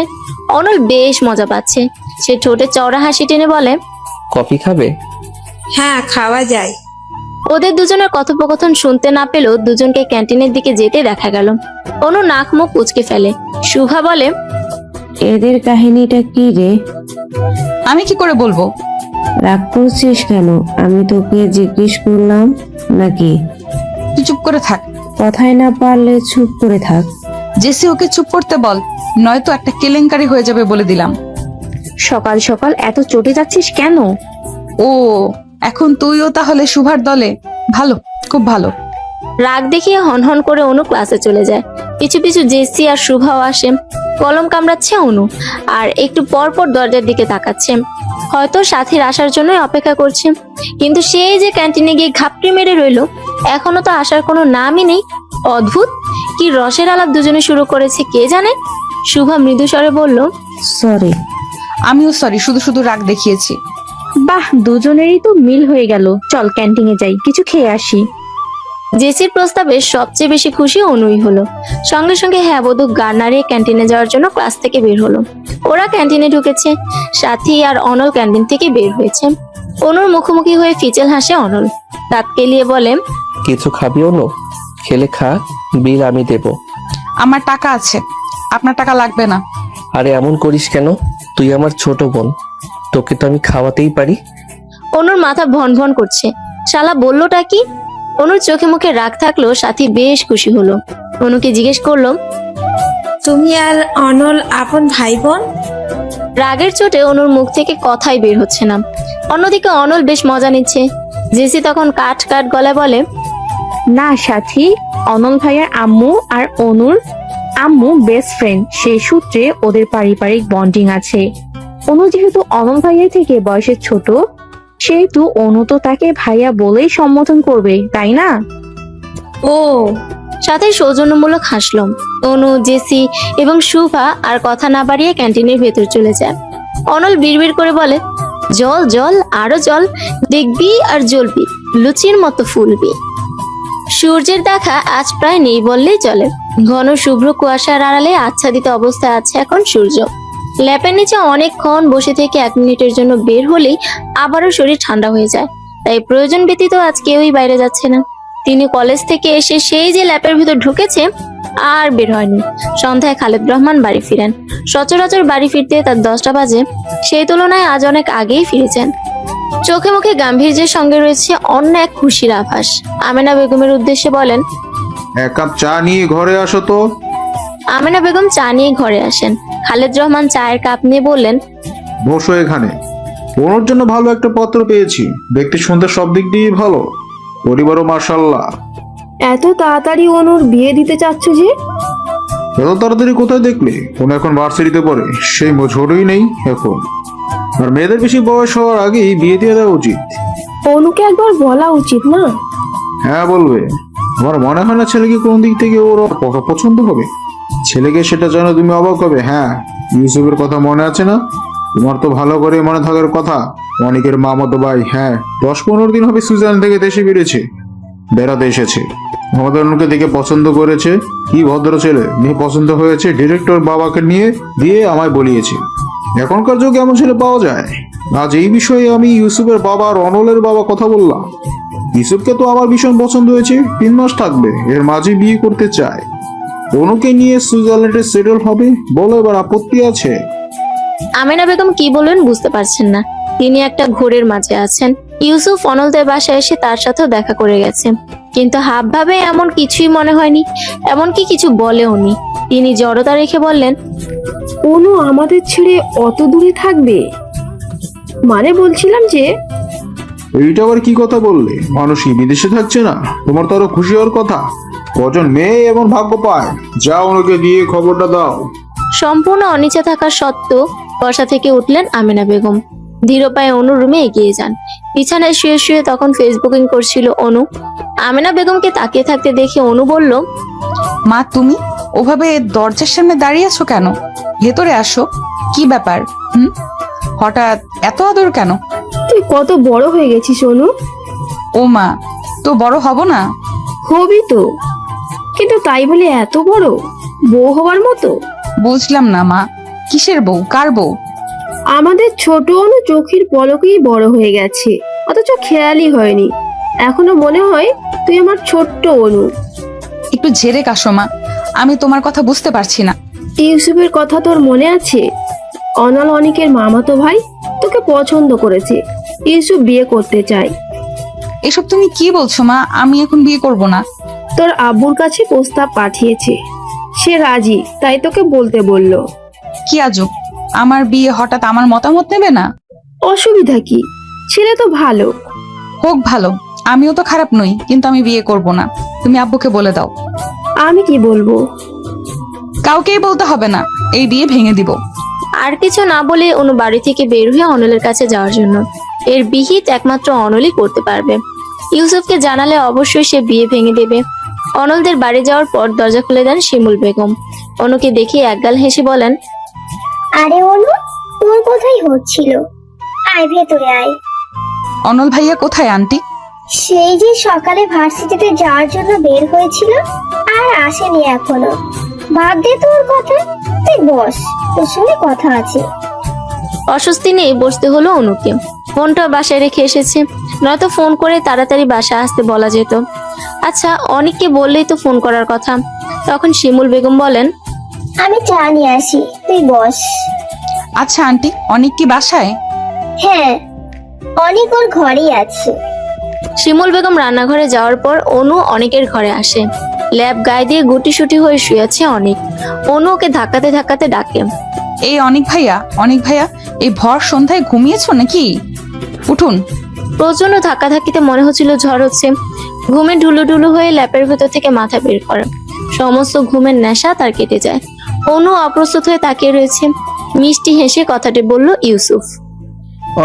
অনল বেশ মজা পাচ্ছে। সে ঠোঁটে চওড়া হাসি টেনে বলে, কফি খাবে? হ্যাঁ, খাওয়া যায়। ওদের দুজনের কথোপকথন শুনতে না পেলেও দুজনকে ক্যান্টিনের দিকে যেতে দেখা গেল। অনু নাক মুখ কুচকে ফেলে। শুভা বলে, এদের কাহিনীটা কি রে? আমি কি করে বলবো? রাগ করছিস কেন? আমি তোকে জিজ্ঞেস করলাম নাকি? তুই চুপ করে থাক। কথায় না পারলে চুপ করে থাক। জেসি ওকে চুপ করতে বল, নয়তো একটা কেলেঙ্কারি হয়ে যাবে বলে দিলাম। সকাল সকাল এত চটে যাচ্ছিস কেন? ও, এখন তুইও তাহলে শুভার দলে? ভালো, খুব ভালো। রাগ দেখিয়ে হনহন করে অনু ক্লাসে চলে যায়। পিছু পিছু জেসি আর শুভাও আসে। কলম কামড়াচ্ছে অনু, আর একটু পর পর দরজার দিকে তাকাচ্ছে। হয়তো সাথীর আসার জন্যই অপেক্ষা করছে। কিন্তু সেই যে ক্যান্টিনে গিয়ে ঘাপটি মেরে রইলো, এখনো তো আসার কোনো নামই নেই। অদ্ভুত, কি রসের আলাপ দুজনে শুরু করেছে কে জানে। শুভা মৃদু স্বরে বলল, সরি। আমিও সরি, শুধু শুধু রাগ দেখিয়েছি। বাহ, দুজনেরই তো মিল হয়ে গেল। চল ক্যান্টিনে যাই, কিছু খেয়ে আসি। জেসির প্রস্তাবে সবচেয়ে বেশি খুশি অনুই হলো। সঙ্গে সঙ্গে হ্যাঁ বোধক গা নাড়িয়ে ক্যান্টিনে যাওয়ার জন্য ক্লাস থেকে বের হলো। ওরা ক্যান্টিনে ঢুকেছে। সাথী আর অনল ক্যান্টিন থেকে বের হয়েছে। অনুর মুখোমুখি হয়ে ফিচেল হাসে অনল। দাঁত কেলিয়ে বলে, কিছু খাবি অনু? খেলে খা, বিল আমি দেব। আমার টাকা আছে, আপনার টাকা লাগবে না। আরে এমন করিস কেন? তুই আমার ছোট বোন, তোকে তো আমি খাওয়াতেই পারি। অনুর মাথা ভন ভন করছে। শালা বললোটা কি? অনুর চোখে মুখে রাগ থাকলো সাথী বেশ খুশি হলো। অনুকে জিজ্ঞেস করলো, তুমি আর অনল আপন ভাই বোন? রাগের চোটে অনুর মুখ থেকে কথাই বের হচ্ছে না। অন্যদিকে অনল বেশ মজা নিচ্ছে। জেসি তখন কাট কাট গলায় বলে, না সাথী, অনল ভাইয়ের আম্মু আর অনুর আম্মু বেস্ট ফ্রেন্ড, সেই সূত্রে ওদের পারিবারিক বন্ডিং আছে। অনু যেহেতু অনল ভাইয়ের থেকে বয়সে ছোট, সেহেতু অনু তো তাকে ভাইয়া বলেই সম্বোধন করবে, তাই না? ও, সাথে সৌজন্যমূলক হাসলো। অনু, জেসি এবং শুভা আর কথা না বাড়িয়ে ক্যান্টিনের ভেতর চলে যায়। অনল বিড়বিড় করে বলে, জল জল আরো জল, দেখবি আর জ্বলবি, লুচির মতো ফুলবি। সূর্যের দেখা আজ প্রায় নেই বললেই চলে। ঘন শুভ্র কুয়াশার আড়ালে আচ্ছাদিত অবস্থায় আছে এখন সূর্য। ল্যাপের নিচে অনেকক্ষণ বসে থেকে 1 মিনিটের জন্য বের হলেই আবারও শরীর ঠান্ডা হয়ে যায়। তাই প্রয়োজন ব্যতীত আজ কেউই বাইরে যাচ্ছে না। তিনি কলেজ থেকে এসে সেই যে ল্যাপের ভিতর ঢুকেছে আর বের হয়নি। সন্ধ্যায় খালেদ রহমান বাড়ি ফিরেন। সচরাচর বাড়ি ফিরতে তার 10টা বাজে, সেই তুলনায় আজ অনেক আগেই ফিরেছেন। চোখে মুখে গাম্ভীর্যের সঙ্গে রয়েছে অন্য এক খুশির আভাস। আমেনা বেগমের উদ্দেশ্যে বলেন, 1 কাপ চা নিয়ে ঘরে আসো তো। আমেনা বেগম চা নিয়ে ঘরে আসেন। খালেদ রহমান চায়ের কাপ নিয়ে বললেন, বসো এখানে। ওর জন্য ভালো একটা পত্র পেয়েছি, দেখতে শুনতে সব দিক দিয়ে ভালো, পরিবারও মার্শাল্লাহ। এত তাড়াতাড়ি অনুর বিয়ে দিতে চাচ্ছ যে? এত তাড়াতাড়ি কোথায় দেখলে? কোন এখন ভার্সিটিতে পড়ে, সেই ঝোড়ই নেই এখন। আর মেয়েদের বেশি বয়স হওয়ার আগেই বিয়ে দিয়ে দেওয়া উচিত। অনুকে একবার বলা উচিত না? হ্যাঁ বলবে। আমার মনে হয় না ছেলেকে কোন দিক থেকে ওর পছন্দ হবে। ছেলেকে সেটা জানো তুমি অবাক হবে। হ্যাঁ, ইউসুফের কথা মনে আছে না? তোমার তো ভালো করে মনে থাকার কথা। অনেকের মামাতো ভাই, হ্যাঁ 10-15 দিন হবে সুইজারল্যান্ড থেকে দেশে বেরিয়েছে, বেড়াতে এসেছে। আমাদের অনুকে দেখে পছন্দ করেছে। কি ভদ্র ছেলে, মেয়ে পছন্দ হয়েছে, ডিরেক্টর বাবাকে নিয়ে দিয়ে আমায় বলিয়েছে। এখনকার যুগে এমন ছেলে পাওয়া যায়। আজ এই বিষয়ে আমি ইউসুফের বাবা আর অনলের বাবা কথা বললাম। ইউসুফকে তো আমার ভীষণ পছন্দ হয়েছে, 3 মাস থাকবে, এর মাঝে বিয়ে করতে চায়। অনুকে নিয়ে সুইজারল্যান্ডে সেটেল হবে, বলো এবার আপত্তি আছে? আমেনা বেগম কি বলবেন বুঝতে পারছেন না। তিনি একটা ঘোরের মাঝে আছেন। ইউসুফ অনলদের বাসায় এসে তার সাথেও দেখা করে গেছে, কিন্তু হাবভাবে এমন কিছুই মনে হয়নি, এমনকি কিছু বলেওনি। তিনি জড়তা রেখে বললেন, অনু আমাদের ছেড়ে অত দূরে থাকবে? মানে বলছিলাম যে। এইটা আবার কি কথা বললে? মানুষ কি বিদেশে থাকছে না? তোমার তো আরো খুশি হওয়ার কথা। কজন মেয়ে এমন ভাগ্য পায়? যাও ওনাকে গিয়ে খবরটা দাও। সম্পূর্ণ অনিচ্ছা থাকা সত্ত্বেও বসা থেকে উঠলেন আমেনা বেগম। ধীর পায়ে অনুর রুমে এগিয়ে যান। বিছানায় শুয়ে শুয়ে তখন ফেসবুকিং করছিল অনু। আমেনা বেগমকে তাকিয়ে থাকতে দেখে অনু বলল, মা তুমি ওভাবে দরজার সামনে দাঁড়িয়ে আছো কেন? ভেতরে আসো। কি ব্যাপার? হঠাৎ এত আদর কেন? তুই কত বড় হয়ে গেছিস অনু। ও মা, তো বড় হব না? হবি তো, কিন্তু তাই বলে এত বড় বউ হওয়ার মতো? বুঝলাম না মা, কিসের বউ? কার বউ? আমাদের ছোট অনু চোখের পলকেই বড় হয়ে গেছে, অথচ খেয়ালই হয়নি। এখনো মনে হয় তুই আমার ছোট্ট অনু। একটু ঝেড়ে কাশো মা, আমি তোমার কথা বুঝতে পারছি না। ইউসুফের কথা তোর মনে আছে? অনল অনিকের মামাতো ভাই তোকে পছন্দ করেছে, ইউসুফ বিয়ে করতে চায়। এসব তুমি কি বলছো মা? আমি এখন বিয়ে করব না। তোর আব্বুর কাছে প্রস্তাব পাঠিয়েছে, সে রাজি, তাই তোকে বলতে বললো। কি আজব, আমার বিয়ে হঠাৎ আমার মতামত নেবে না? অসুবিধা কি? ছেলে তো ভালো। হোক ভালো, আমিও তো খারাপ নই, কিন্তু আমি বিয়ে করব না। তুমি আব্বুকে বলে দাও। আমি কি বলবো? কাউকেই বলতে হবে না, এই বিয়ে ভেঙে দিব। আর কিছু না বলে অনু বাড়ি থেকে বের হয়ে অনলের কাছে যাওয়ার জন্য। এর বিহিত একমাত্র অনলই করতে পারবে। ইউসুফকে জানালে অবশ্যই সে বিয়ে ভেঙে দেবে। অনলদের বাড়ি যাওয়ার পর দরজা খুলে দেন শিমুল বেগম। অনুকে দেখে একগাল হেসে বলেন, আরে অনু, তোর কোথায় হচ্ছিল? আয় ভেতরে আয়। অনল ভাইয়া কোথায় আন্টি? সেই যে সকালে ভার্সিটিতে যাওয়ার জন্য বের হয়েছিল, আর আসেনি এখনো। বাদ দে তোর কথা, তুই বস, তোর সঙ্গে কথা আছে। অস্বস্তি নিয়ে বসতে হলো অনুকে। ফোনটা বাসায় রেখে এসেছে, নয়তো ফোন করে তাড়াতাড়ি বাসায় আসতে বলা যেত। আচ্ছা, অনেককে বললেই তো ফোন করার কথা। তখন শিমুল বেগম বলেন, আমি চা নিয়ে আসি, তুই বস। আচ্ছা আন্টি, অনেক কি বাসায়? হ্যাঁ, অনেক ওর ঘরেই আছে। শিমুল বেগম রান্নাঘরে যাওয়ার পর অনু অনেকের ঘরে আসে। ল্যাব গায়ে দিয়ে গুটিসুটি হয়ে শুয়ে আছে অনেক। অনু ওকে ধাক্কাতে ধাক্কাতে ডাকে, এই অনেক ভাইয়া, অনেক ভাইয়া, এই ভর সন্ধ্যায় ঘুমিয়েছো নাকি? উঠুন। প্রচন্ড ধাক্কাধাক্কিতে মনে হচ্ছিল ঝড় হচ্ছে। ঘুমে ঢুলু ঢুলু হয়ে ল্যাপের ভেতর থেকে মাথা বের করে। সমস্ত ঘুমের নেশা তার কেটে যায়। অনু অপ্রস্তুত হয়ে তাকিয়ে রয়েছে। মিষ্টি হেসে কথাটি বলল ইউসুফ।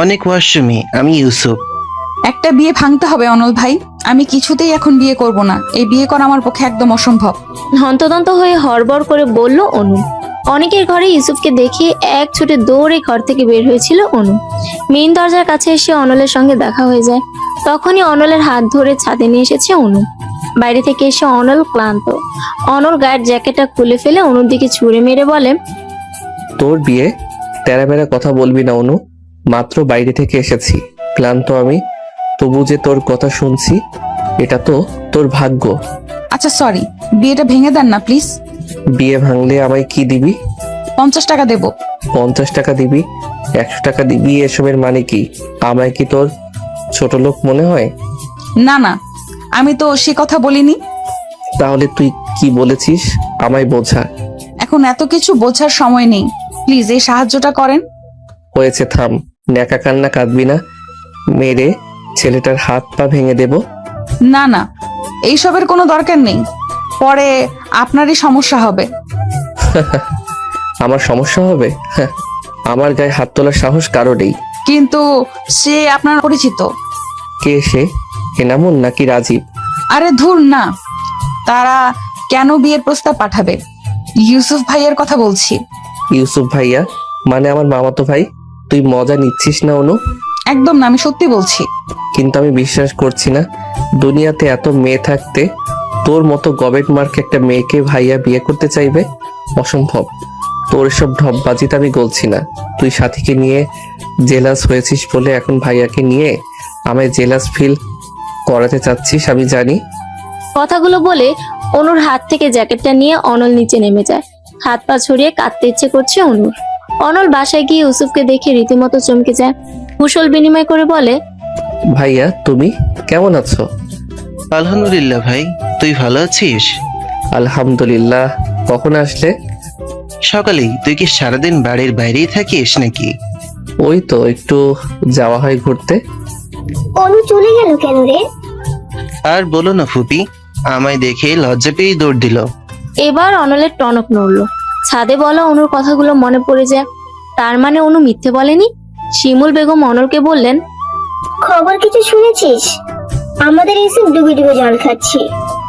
অনেক ওয়াসমি, আমি ইউসুফ। একটা বিয়ে ভাঙতে হবে অনল ভাই, আমি কিছুতেই এখন বিয়ে করব না। এই বিয়ে করা আমার পক্ষে একদম অসম্ভব। হন্তদন্ত হয়ে হড়বড় করে বলল অনু। অনেকের ঘরে ইউসুফকে দেখে এক ছুটে দৌড়ে ঘর থেকে বের হয়েছিল অনু। মেইন দরজার কাছে এসে অনলের সঙ্গে দেখা হয়ে যায়। তখনই অনলের হাত ধরে ছাদে নিয়ে এসেছে অনু। বাইরে থেকে এসে অনল ক্লান্ত। অনল গায়ের জ্যাকেটটা খুলে ফেলে অনুর দিকে ছুঁড়ে মেরে বলে, তোর বিয়ে, তেরা বেড়া কথা বলবি না অনু। মাত্র বাইরে থেকে এসেছি, ক্লান্ত আমি, তবু যে তোর কথা শুনছি, এটা তো তোর ভাগ্য। আচ্ছা সরি, বিয়েটা ভেঙে দেন না প্লিজ। বিয়ে ভাঙলে আমায় কি দিবি? 50 টাকা দেব। 50 টাকা দিবি? 100 টাকা দিবি? এসবের মানে কি? আমায় কি তোর ছোট লোক মনে হয়? না না, আমি তো সে কথা বলিনি। তাহলে তুই কি বলেছিস? আমায় বোঝা। এখন এত কিছু বোঝার সময় নেই, প্লিজ এই সাহায্যটা করেন। হয়েছে, থাম, ন্যাকা কান্না কাঁদবি না। মেরে ছেলেটার হাত পা ভেঙে দেব। না না, এইসবের কোনো দরকার নেই, পরে আপনারই সমস্যা হবে। আমার সমস্যা হবে? হ্যাঁ, আমার গায়ে হাত তোলার সাহস কারো নেই। কিন্তু সে আপনার পরিচিত। কে সে? এনামুল নাকি রাজীব? আরে ধুর না, তারা কেন বিয়ের প্রস্তাব পাঠাবে? ইউসুফ ভাইয়ের কথা বলছি। ইউসুফ ভাইয়া মানে আমার মামাতো ভাই? তুই মজা নিচ্ছিস না অনু? একদম না, আমি সত্যি বলছি। কিন্তু আমি বিশ্বাস করছি না, দুনিয়াতে এত মেয়ে থাকতে তোর মতো গবেট মার্ক একটা মেয়েকে ভাইয়া বিয়ে করতে চাইবে? অসম্ভব। তোর সব ঢপবাজিতে আমি গলছি না। তুই সাথীকে নিয়ে জেলাস হয়েছিস বলে এখন ভাইয়াকে নিয়ে আমায় জেলাস ফিল করাতে চাচ্ছিস, আমি জানি। কথাগুলো বলে অনুর হাত থেকে জ্যাকেটটা নিয়ে অনল নিচে নেমে যায়। হাত পা ছড়িয়ে কাঁদতে ইচ্ছে করছে অনুর। অনল বাসায় গিয়ে ইউসুফকে দেখে রীতিমতো চমকে যায়। কুশল বিনিময় করে বলে, ভাইয়া তুমি কেমন আছো? আলহামদুলিল্লাহ ভাই, তুই ভালো আছিস? আলহামদুলিল্লাহ। কখন আসলে? সকালেই। তুই কি সারাদিন বাড়ির বাইরেই থাকিস নাকি? ওই তো একটু যাওয়া হয় ঘুরতে। অনু চলে গেল কেন রে? আর বলো না ফুপি, আমায় দেখে লজ্জা পেয়ে দৌড় দিল। এবার অনলের টনক নড়লো। ছাদে বলা অনুর কথাগুলো মনে পড়ে যায়। তার মানে অনু মিথ্যে বলেনি। শিমুল বেগম অনলকে বললেন, খবর কিছু শুনেছিস? আমাদের ইউসুফ ডুবে ডুবে জল খাচ্ছে।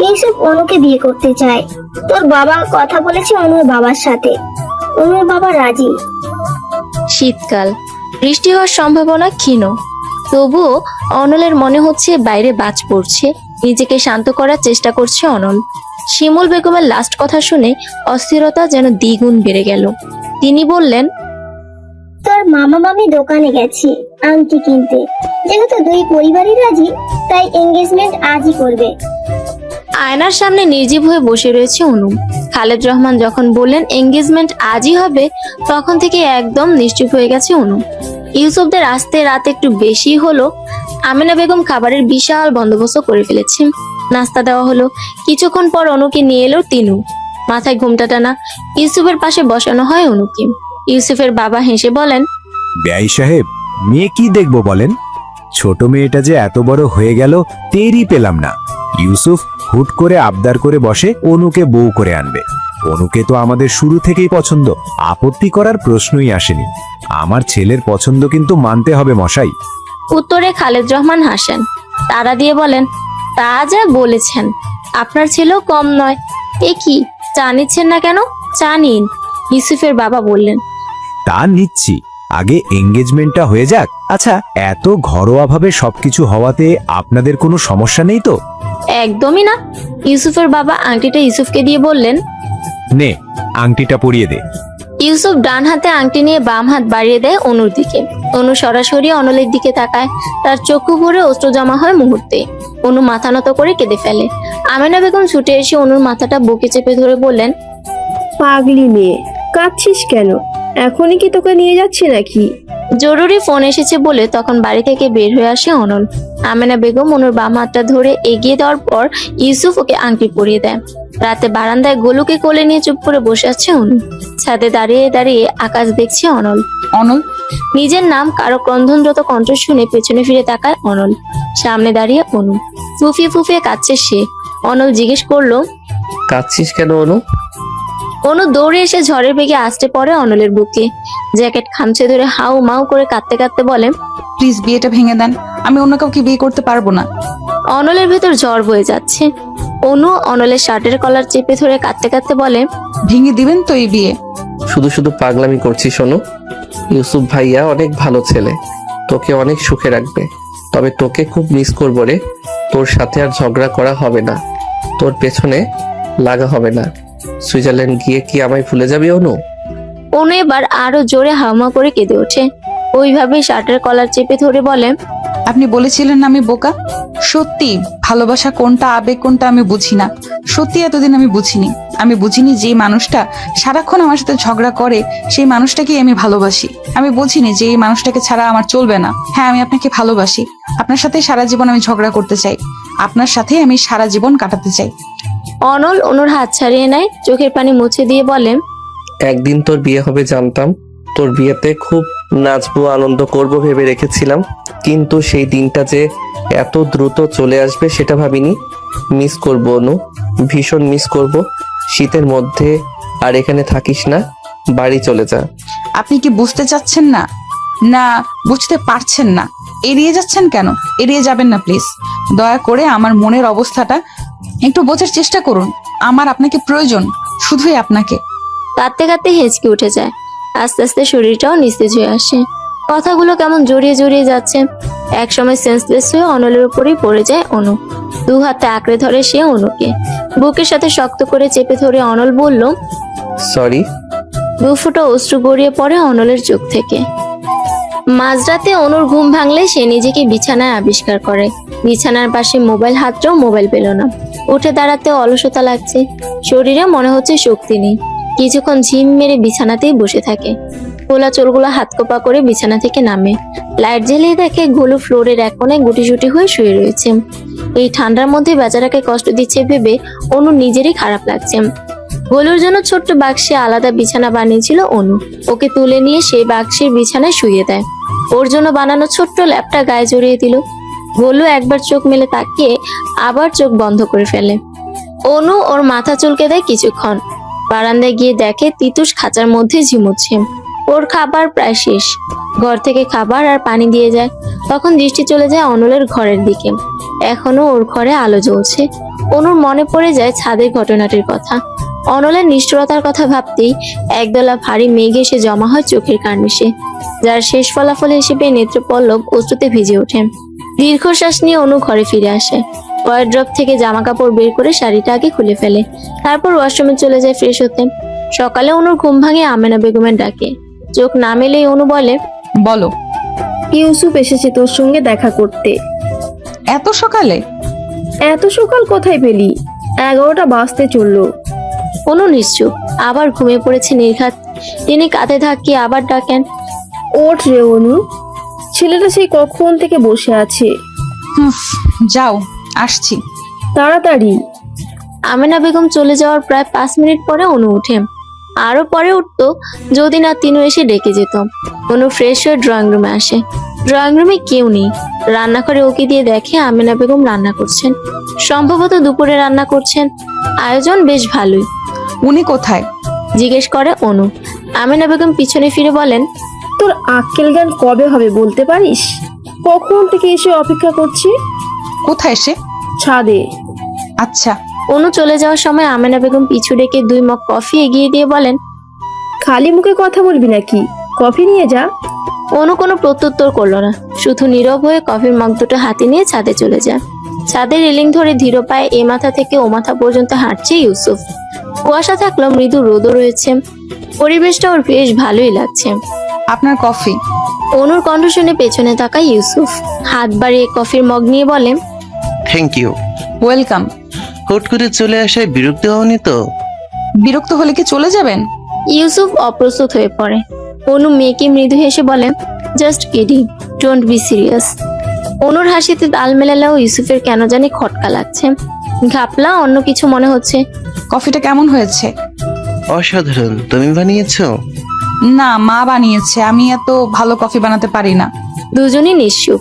ইউসুফ অনুকে বিয়ে করতে চায়। তোর বাবা কথা বলেছে অনুর বাবার সাথে। অনুর বাবা রাজি। শীতকাল, বৃষ্টি হওয়ার সম্ভাবনা ক্ষীণ। তবুও অনলের মনে হচ্ছে বাইরে বাজ পড়ছে। নিজেকে শান্ত করার চেষ্টা করছে অনল। শিমুল বেগমের লাস্ট কথা শুনে অস্থিরতা যেন দ্বিগুণ বেড়ে গেল। তিনি বললেন, তোর মামা মামি দোকানে গেছে আংটি কিনতে। যেহেতু দুই পরিবারই রাজি, তাই এঙ্গেজমেন্ট আজই করবে। আয়নার সামনে নির্জীব হয়ে বসে রয়েছে অনু। খালেদ রহমান যখন বললেন এঙ্গেজমেন্ট আজই হবে, তখন থেকে একদম নিশ্চুপ হয়ে গেছে অনু। ইউসুফদের আসতে রাত একটু বেশি হলো। আমিনা বেগম খাবারের বিশাল বন্দোবস্ত করে ফেলেছে। নাস্তা দেওয়া হলো। কিছুক্ষণ পর অনুকে নিয়ে এলো তিনু। মাথায় ঘুমটা টানা। ইউসুফের পাশে বসানো হয় অনুকে। ইউসুফের বাবা হেসে বলেন, বেয়াই সাহেব, মেয়ে কি দেখবো বলেন? ছোট মেয়েটা যে এত বড় হয়ে গেল টেরই পেলাম না। ইউসুফ হুট করে আবদার করে বসে অনুকে বউ করে আনবে। অনুকে তো আমাদের শুরু থেকেই পছন্দ, আপত্তি করার প্রশ্নই আসেনি। আমার ছেলের পছন্দ কিন্তু মানতে হবে মশাই। উত্তরে খালেদ রহমান হাসেন। তারা দিয়ে বলেন, তা যা বলেছেন, আপনার ছেলেও কম নয়। এ কি, চা নিচ্ছেন না কেন? চা নিন, ইউসুফের বাবা বললেন। তা নিচ্ছি, আগে এঙ্গেজমেন্টটা হয়ে যাক। আচ্ছা, এত ঘরোয়াভাবে সবকিছু হওয়াতে আপনাদের কোনো সমস্যা নেই তো? একদমই না। ইউসুফের বাবা আংটিটা ইউসুফকে দিয়ে বললেন, নে, আংটিটা পরিয়ে দে। ইউসুফ ডান হাতে আংটি নিয়ে বাম হাত বাড়িয়ে দেয় অনুর দিকে। অনু সরাসরি অনলের দিকে তাকায়। তার চক্ষু ভরে অশ্রু জমা হয় মুহূর্তে। অনু মাথা নত করে কেঁদে ফেলে। আমিনা বেগম ছুটে এসে অনুর মাথাটা বুকে চেপে ধরে বললেন, পাগলি মেয়ে, কাঁদছিস কেন? এখনই কি তোকে নিয়ে যাচ্ছে নাকি? জরুরি ফোন এসেছে বলে তখন বাড়ি থেকে বের হয়ে আসে অনল। আমিনা বেগম অনুর বাম হাতটা ধরে এগিয়ে দেওয়ার পর ইউসুফ ওকে আংটি পরিয়ে দেয়। রাতে বারান্দায় গোলুকে কোলে নিয়ে চুপ করে বসে আছে অনু। ছাদে দাঁড়িয়ে দাঁড়িয়ে আকাশ দেখছে অনল। অনল নিজের নাম কারো ক্রন্দনরত কণ্ঠ শুনে পেছনে ফিরে তাকায় অনল। সামনে দাঁড়িয়ে অনু। ফুফিয়ে ফুফিয়ে কাঁদছে সে। অনল জিজ্ঞেস করলো, কাঁদছিস কেন অনু? অনু দৌড়ে এসে ঝড়ের বেগে আছড়ে পড়ে অনলের বুকে। জ্যাকেট খামচে ধরে হাউ মাউ করে কাঁদতে কাঁদতে বলে, প্লিজ বিয়েটা ভেঙে দেন, আমি অন্য কাউকে বিয়ে করতে পারবো না। অনলের ভেতর ঝড় বয়ে যাচ্ছে। অনু অনলের শার্টের কলার চেপে ধরে কাঁদতে কাঁদতে বলে, ভেঙে দিবেন তো এই বিয়ে? শুধু শুধু পাগলামি করছি শোনো। ইউসুফ ভাইয়া অনেক ভালো ছেলে, তোকে অনেক সুখে রাখবে। তবে তোকে খুব মিস করবো রে। তোর সাথে আর ঝগড়া করা হবে না, তোর পেছনে লাগা হবে না। সুইজারল্যান্ড গিয়ে কি আমায় ভুলে যাবি অনু? অনু এবার আরো জোরে হাওমা করে কেঁদে ওঠে। ওইভাবে শার্টের কলার চেপে ধরে বলে, আপনি বলেছিলেন না আমি বোকা। সত্যি ভালোবাসা কোনটা, আবেগ কোনটা আমি বুঝি না। সত্যি এতদিন আমি বুঝিনি যে মানুষটা সারাক্ষণ আমার সাথে ঝগড়া করে সেই মানুষটাকেই আমি ভালোবাসি। আমি বুঝিনি যে এই মানুষটাকে ছাড়া আমার চলবে না। হ্যাঁ, আমি আপনাকে ভালোবাসি। আপনার সাথে সারা জীবন আমি ঝগড়া করতে চাই, আপনার সাথে আমি সারা জীবন কাটাতে চাই। অনল অনুর হাত ছাড়িয়ে নেয়, চোখের পানি মুছে দিয়ে বলে, একদিন তোর বিয়ে হবে জানতাম। তোর বিয়েতে খুব নাচবো, আনন্দ করব ভেবে রেখেছিলাম, কিন্তু সেই দিনটা যে এত দ্রুত চলে আসবে সেটা ভাবিনি। মিস করব অনু, ভীষণ মিস করব। শীতের মধ্যে আর এখানে থাকিস না, বাড়ি চলে যা। আপনি কি বুঝতে চাচ্ছেন না, না বুঝতে পারছেন না? এড়িয়ে যাচ্ছেন কেন? এড়িয়ে যাবেন না প্লিজ। দয়া করে আমার মনের অবস্থাটা একটু বোঝার চেষ্টা করুন। আমার আপনাকে প্রয়োজন, শুধুই আপনাকে। কাঁদতে কাঁদতে হেঁচকে উঠে যায়। আস্তে আস্তে শরীরটাও নিস্তেজ হয়ে আসে। কথাগুলো কেমন জড়িয়ে জড়িয়ে যাচ্ছে। একসময় সেন্সলেস হয়ে অনলের উপরেই পড়ে যায় অনু। দু হাতে আঁকড়ে ধরে সে অনুকে, বুকের সাথে শক্ত করে চেপে ধরে অনল বলল, সরি। 2 ফোঁটা অশ্রু গড়িয়ে পড়ে অনলের চোখ থেকে। মাঝরাতে অনুর ঘুম ভাঙলে সে নিজেকে বিছানায় আবিষ্কার করে। বিছানার পাশে মোবাইল হাতটাও মোবাইল পেল না। উঠে দাঁড়াতে অলসতা লাগছে, শরীরে মনে হচ্ছে শক্তি নেই। কিছুক্ষণ ঝিম মেরে বিছানাতেই বসে থাকে। খোলা চোরগুলো হাত কোপা করে বিছানা থেকে নামে। লাইট জ্বালিয়ে দেখে গোলু ফ্লোরের এক কোণে গুটিসুটি হয়ে শুয়ে রয়েছে। এই ঠান্ডার মধ্যে বেচারাকে কষ্ট দিচ্ছে ভেবে অনু নিজেরই খারাপ লাগছে। গোলুর জন্য ছোট্ট বাক্সে আলাদা বিছানা বানিয়েছিল অনু। ওকে তুলে নিয়ে সেই বাক্সের বিছানায় শুইয়ে দেয়। ওর জন্য বানানো ছোট্ট ল্যাপটা গায়ে জড়িয়ে দিল। গোলু একবার চোখ মেলে তাকিয়ে আবার চোখ বন্ধ করে ফেলে। অনু ওর মাথা চুলকে দেয় কিছুক্ষণ। বারান্দায় গিয়ে দেখে তিতুস খাঁচার মধ্যে ঝিমুচ্ছে। ওর খাবার প্রায় শেষ। ঘর থেকে খাবার আর পানি দিয়ে যায়। তখন দৃষ্টি চলে যায় অনলের ঘরের দিকে। এখনো ওর ঘরে আলো জ্বলছে। অনুর মনে পড়ে যায় ছাদের ঘটনাটির কথা। অনলের নিষ্ঠুরতার কথা ভাবতেই একদলা ভারী মেঘ এসে জমা হয় চোখের কার্নিশে, যার শেষ ফলাফল হিসেবে নেত্রপল্লব অশ্রুতে ভিজে ওঠে। দীর্ঘশ্বাস নিয়ে অনু ঘরে ফিরে আসে। ওয়ার্ড্রপ থেকে জামা কাপড় বের করে শাড়িটা আগে খুলে ফেলে। তারপর ওয়াশরুমে চলে যায় ফ্রেশ হতে। সকালে অনুর ঘুম ভাঙে আমেনা বেগমের ডাকে। চোখ না মেলেই অনু বলে, বলো। ইউসুফ এসেছে তোর সঙ্গে দেখা করতে। এত সকালে? এত সকাল কোথায় পেলি? 11টা বাজতে চললো। অনু নিশ্চুপ, আবার ঘুমিয়ে পড়েছে নির্ঘাত। তিনি কাঁধে ধাক্কিয়ে আবার ডাকেন, ওঠ রে অনু, ছেলেটা সেই কখন থেকে বসে আছে। যাও, আসছি। তাড়াতাড়ি। আমেনা বেগম চলে যাওয়ার প্রায় 5 মিনিট পরে অনু উঠে। আরো পরে উঠতো যদি না তিনু এসে ডেকে যেত। অনু ফ্রেশ হয়ে ড্রয়িং রুমে আসে। ড্রয়িং রুমে কেউ নেই। রান্নাঘরে ওকে দিয়ে দেখে আমেনা বেগম রান্না করছেন। সম্ভবত দুপুরে রান্না করছেন। আয়োজন বেশ ভালোই। উনি কোথায় জিজ্ঞেস করে অনু। আমেনা বেগম পিছনে ফিরে বলেন, তোর আক্কেল জ্ঞান কবে হবে বলতে পারিস? কখন থেকে এসে অপেক্ষা করছি। কোথায় সে? ছাদে। আচ্ছা। অনু চলে যাওয়ার সময় আমেনা বেগম পিছু ডেকে 2 মগ কফি এগিয়ে দিয়ে বলেন, খালি মুখে কথা বলবি নাকি? কফি নিয়ে যা। অনু কোনো প্রত্যুত্তর করলো না, শুধু নীরব হয়ে কফির মগ দুটো হাতে নিয়ে ছাদে চলে যায়। ছাদের রেলিং ধরে ধীর পায়ে এ মাথা থেকে ও মাথা পর্যন্ত হাঁটছে ইউসুফ। কুয়াশা থাকলেও মৃদু রোদও রয়েছে। পরিবেশটা ওর বেশ ভালোই লাগছে। আপনার কফি। অনুর কণ্ঠ শুনে পেছনে তাকায় ইউসুফ। হাত বাড়িয়ে কফির মগ নিয়ে বলে, থ্যাংক ইউ। ওয়েলকাম। হুট করে চলে আসায় বিরক্ত হওনি তো? বিরক্ত হলে কি চলে যাবেন? ইউসুফ অপ্রস্তুত হয়ে পড়ে। অনু মেয়েকে মৃদু হেসে বলে, just kidding, don't be serious. অনুর হাসিতে তাল মেলালেও ইউসুফের কেন জানি খটকা লাগছে। ঘাপলা অন্য কিছু মনে হচ্ছে। কফিটা কেমন হয়েছে? অসাধারণ। তুমি বানিয়েছো? না, মা বানিয়েছে। আমি এত ভালো কফি বানাতে পারি না। দুজনই নিশ্চুপ।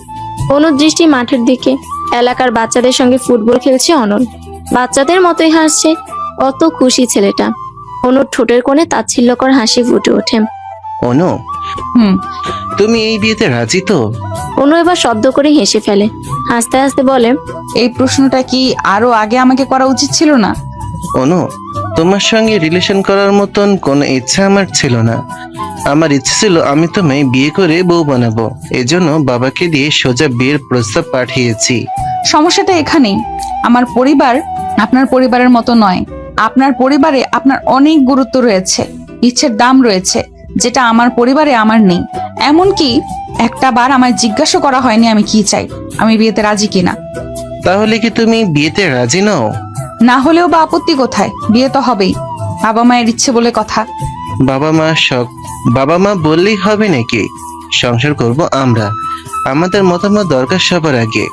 অনুর দৃষ্টি মাঠের দিকে। এলাকার বাচ্চাদের সঙ্গে ফুটবল খেলছে অনল। বাচ্চাদের মতোই হাসছে। কত খুশি ছেলেটা। অনুর ঠোঁটের কোণে তাচ্ছিল্যকর হাসি ফুটে ওঠে। অনু, তুমি এই বিয়েতে রাজি তো? অনু এবার শব্দ করে হেসে ফেলে। হাসতে হাসতে বলে, এই প্রশ্নটা কি আরো আগে আমাকে করা উচিত ছিল না? অনু, তোমার সঙ্গে রিলেশন করার মতন কোনো ইচ্ছা আমার ছিল না। আমার ইচ্ছে ছিল আমি তোমায় বিয়ে করে বউ বানাবো। এজন্য বাবাকে দিয়ে সোজা বিয়ের প্রস্তাব পাঠিয়েছি। সমস্যাটা এখানেই, আমার পরিবার আপনার পরিবারের মতো নয়। আপনার পরিবারে আপনার অনেক গুরুত্ব রয়েছে, ইচ্ছের দাম রয়েছে, যেটা আমার পরিবারে আমার নেই। এমনকি একটা বার আমায় জিজ্ঞাসা করা হয়নি আমি কি চাই, আমি বিয়েতে রাজি কিনা। তাহলে কি তুমি বিয়েতে রাজি নও? না হলেও বা আপত্তি কোথায়, বিয়ে তো হবেই, বাবা মায়ের ইচ্ছে বলে কথা। বাবা মা শখ, বাবা মা বললেই হবে নাকি? সংসার করব আমরা, আমাদের মতামত দরকার সবার আগে।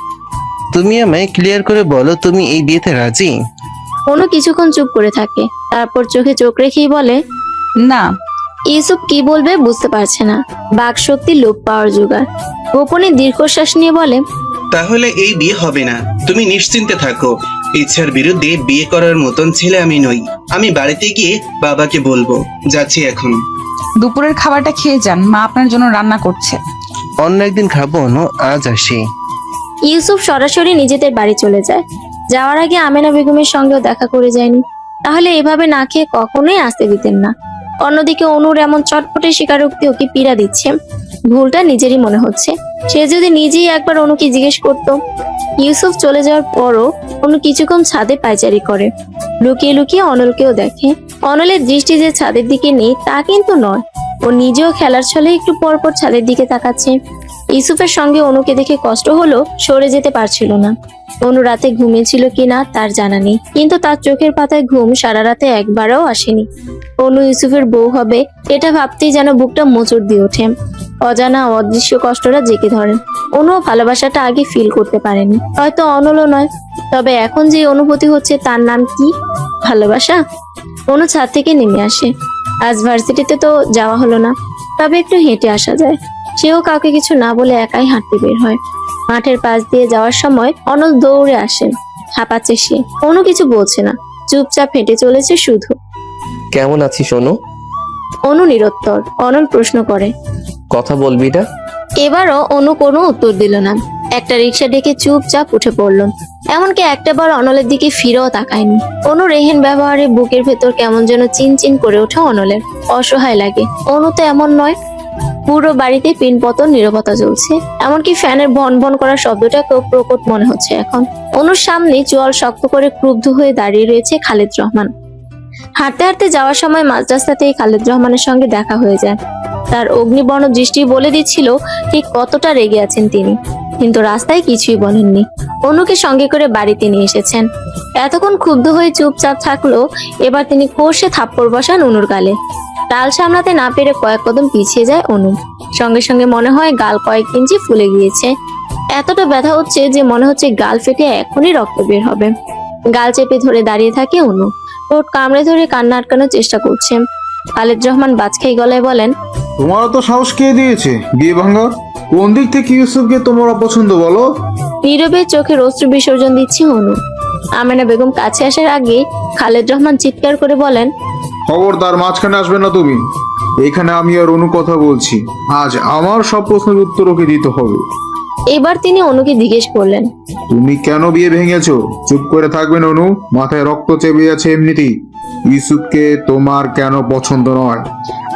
তুমি আমায় ক্লিয়ার করে বলো, তুমি এই বিয়েতে রাজি? অনু কিছুক্ষণ চুপ করে থাকে, তারপর চোখে চোখ রেখেই বলে, না। ইউসুফ কি বলবে বুঝতে পারছে না, বাক শক্তি লোপ পাওয়ার জোগাড়। গোপনে দীর্ঘশ্বাস নিয়ে বলে, তাহলে এই বিয়ে হবে না। তুমি নিশ্চিন্তে থাকো, ইচ্ছার বিরুদ্ধে বিয়ে করার মতন ছেলে আমি নই। আমি বাড়িতে গিয়ে বাবাকে বলবো। যাচ্ছি এখন। দুপুরের খাবারটা খেয়ে যান, মা আপনার জন্য রান্না করছে। অন্য একদিন খাবো অনু, আজ আসি। ইউসুফ সরাসরি নিজেদের বাড়ি চলে যায়। যাওয়ার আগে আমেনা বেগমের সঙ্গেও দেখা করে যায়নি, তাহলে এভাবে না খেয়ে কখনোই আসতে দিতেন না। অন্যদিকে অনুর এমন চটপটে স্বীকারোক্তি ওকে পীড়া দিচ্ছে। ভুলটা নিজেরই মনে হচ্ছে। সে যদি নিজেই একবার অনুকে জিজ্ঞেস করত। ইউসুফ চলে যাওয়ার পরও অনু কিছুক্ষণ ছাদে পায়চারি করে, লুকিয়ে লুকিয়ে অনলকেও দেখে। অনলের দৃষ্টি যে ছাদের দিকে নেই তা কিন্তু নয়, ও নিজেও খেলার ছলে একটু পরপর ছাদের দিকে তাকাচ্ছে। ইউসুফের সঙ্গে অনুকে দেখে কষ্ট হলো, সরে যেতে পারছিল না। অনু রাতে ঘুমিয়েছিল কিনা তার জানা নেই, কিন্তু তার চোখের পাতায় ঘুম সারা রাতে একবারও আসেনি। অনু ইউসুফের বউ হবে এটা ভাবতেই যেন বুকটা মোচড় দিয়ে ওঠে। অজানা অদৃশ্য কষ্টটা জেঁকে ধরে। অনু ভালোবাসাটা আগে ফিল করতে পারেনি, হয়তো অনলও নয়, তবে এখন যে অনুভূতি হচ্ছে তার নাম কি? ভালোবাসা। অনু ছাদ থেকে নেমে আসে। আজ ভার্সিটিতে তো যাওয়া হলো না, তবে একটু হেঁটে আসা যায়। সেও কাউকে কিছু না বলে একাই হাঁটতে বের হয়। মাঠের পাশ দিয়ে যাওয়ার সময় অনল দৌড়ে আসে। হাঁপাচ্ছে সে, অনু কিছু বলছে না, চুপচাপ হেঁটে চলেছে শুধু। কেমন আছিস অনু? অনু নিরুত্তর। অনল প্রশ্ন করে, কথা বলবি না? এবারও অনু কোনো উত্তর দিল না। একটা রিক্সা ডেকে চুপচাপ উঠে পড়ল, এমনকি একটাবার অনলের দিকে ফিরেও তাকায়নি। অনু রেহেন ব্যবহারে বুকের ভেতর কেমন যেন চিনচিন করে ওঠে অনলের। অসহায় লাগে। অনু তো এমন নয়। পুরো বাড়িতে পিনপতন নীরবতা চলছে, এমনকি ফ্যানের ভন ভন করার শব্দটাকেও প্রকট মনে হচ্ছে এখন। অনুর সামনে চোয়াল শক্ত করে ক্রুদ্ধ হয়ে দাঁড়িয়ে রয়েছে খালেদ রহমান। হাঁটতে হাঁটতে যাওয়ার সময় মাঝ রাস্তাতেই খালেদ রহমানের সঙ্গে দেখা হয়ে যায়। তার অগ্নিবর্ণ দৃষ্টি বলে দিচ্ছিল ঠিক কতটা রেগে আছেন তিনি, কিন্তু রাস্তায় কিছুই বলেননি। অনুকে সঙ্গে করে বাড়িতে নিয়ে এসেছেন। এতক্ষণ ক্ষুব্ধ হয়ে চুপচাপ থাকলো, এবার তিনি কষে থাপ্পড় বসান অনুর গালে। তাল সামলাতে না পেরে কয়েক কদম পিছিয়ে যায় অনু। সঙ্গে সঙ্গে মনে হয় গাল কয়েক ইঞ্চি ফুলে গিয়েছে। এতটা ব্যথা হচ্ছে যে মনে হচ্ছে গাল ফেটে এখনই রক্ত বের হবে। গাল চেপে ধরে দাঁড়িয়ে থাকে অনু, ঠোঁট কামড়ে ধরে কান্না আটকানোর চেষ্টা করছে। খালেদ রহমান বাজখাই গলায় বলেন, তোমার তো সাহস কে দিয়েছে বিয়ে ভাঙা? কোন দিক থেকে ইউসুফকে তোমার অপছন্দ বলো? নীরবে চোখের অশ্রু বিসর্জন দিচ্ছে অনু। আমেনা বেগম কাছে আসার আগে খালেদ রহমান চিৎকার করে বলেন, খবরদার মাঝখানে আসবে না তুমি। এখানে আমি আর অনু কথা বলছি, আজ আমার সব প্রশ্নের উত্তর ওকে দিতে হবে। এবার তিনি অনুকে জিজ্ঞেস করলেন, তুমি কেন বিয়ে ভেঙেছো? চুপ করে থাকবেন অনু, মাথায় রক্ত চেপে আছে এমনিতেই। ইউসুফকে তোমার কেন পছন্দ নয়?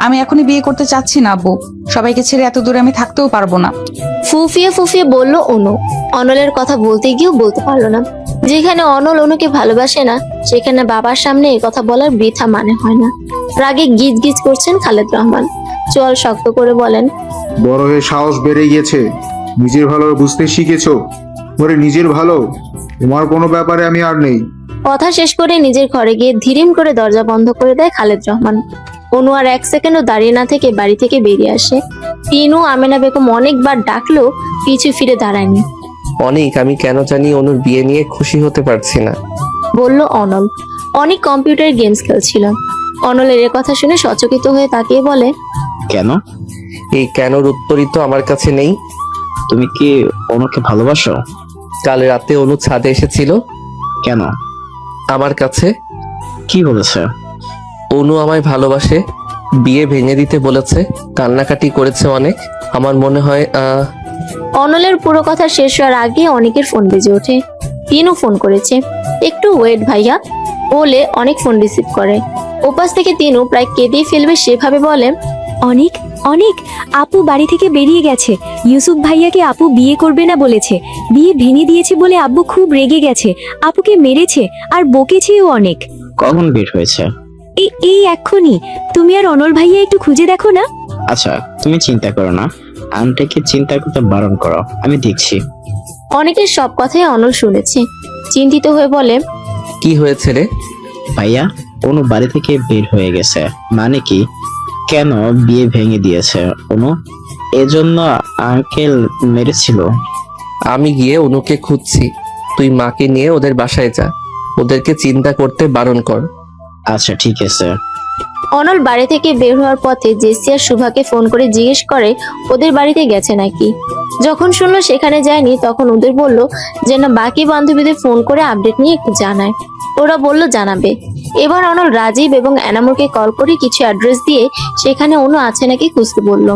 আমি এখনই বিয়ে করতে চাচ্ছি না আব্বু, সবাইকে ছেড়ে এত দূরে আমি থাকতেও পারবো না। ফুফিয়ে ফুফিয়ে বলল অনু। অনলের কথা বলতে গিয়েও বলতে পারলো না। যেখানে অনল অনুকে ভালোবাসে না, সেখানে বাবার সামনে এই কথা বলার বৃথা মানে হয় না। রাগে গিজ গিজ করছেন খালেদ রহমান। চোয়াল শক্ত করে বলেন, বড় হয়ে সাহস বেড়ে গিয়েছে, নিজের ভালো বুঝতে শিখেছো। ওরে নিজের ভালো, তোমার কোনো ব্যাপারে আমি আর নেই। কথা শেষ করে নিজের ঘরে গিয়ে ধীরিম করে দরজা বন্ধ করে দেয় খালেদ রহমান। অনু আর এক সেকেন্ডও দাঁড়িয়ে না থেকে বাড়ি থেকে বেরিয়ে আসে। তিনু আমেনা বেগম অনেকবার ডাকলেও পিছু ফিরে দাঁড়ায়নি। অনেক, আমি কেন জানি অনুর বিয়ে নিয়ে খুশি হতে পারছি না, বলল অনল। অনেক কম্পিউটার গেমস খেলছিল। অনলের এ কথা শুনে সচকিত হয়ে তাকিয়ে বলে, কেন? এই কেনর উত্তরই তো আমার কাছে নেই। তুমি কি অনুকে ভালোবাসো? কাল রাতে অনু ছাদে এসেছিল। কেন? আমার কাছে। কি বলেছে? অনু আমায় ভালোবাসে, বিয়ে ভেঙে দিতে বলেছে, কান্নাকাটি করেছে অনেক। আমার মনে হয় অনলের পুরো কথা শেষ হওয়ার আগে অনেকের ফোন বেজে ওঠে। তিনও ফোন করেছে। একটু ওয়েট ভাইয়া। বলে অনেক ফোন রিসিভ করে। ওপাশ থেকে তিনু প্রায় কেঁদেই ফেলবে সেভাবে বলে, অনেক অনেক আপু বাড়ি থেকে বেরিয়ে গেছে। ইউসুফ ভাইয়াকে আপু বিয়ে করবে না বলেছে, বিয়ে ভেঙে দিয়েছে বলে আব্বু খুব রেগে গেছে, আপুকে মেরেছে আর বকেছেও অনেক। কখন বের হয়েছে? এই এক্ষুনি। তুমি আর অনল ভাইয়া একটু খুঁজে দেখো না। আচ্ছা, তুমি চিন্তা করো না, আন্টিকে চিন্তা করতে বারণ করো, আমি দেখছি। অনেকের সব কথাই অনল শুনেছে। চিন্তিত হয়ে বলে, কি হয়েছে রে? ভাইয়া অনু বাড়ি থেকে বের হয়ে গেছে। মানে কি? কেন বিয়ে ভেঙে দিয়েছে অনু? এজন্য আঙ্কেল মেরেছিল? আমি গিয়ে অনুকে খুঁজছি, তুই মাকে নিয়ে ওদের বাসায় যা, ওদেরকে চিন্তা করতে বারণ কর। আচ্ছা ঠিক আছে। অনল বাড়ি থেকে বের হওয়ার পথে জেসি আর শুভাকে ফোন করে জিজ্ঞেস করে ওদের বাড়িতে গেছে নাকি। যখন শুনলো সেখানে যায়নি, তখন ওদের বলল যে না, বাকি বান্ধবীদের ফোন করে আপডেট নিয়ে একটু জানায়। ওরা বলল জানাবে। এবার অনল রাজীব এবং এনামুরকে কল করে কিছু অ্যাড্রেস দিয়ে সেখানে অনু আছে নাকি খুঁজতে বলল।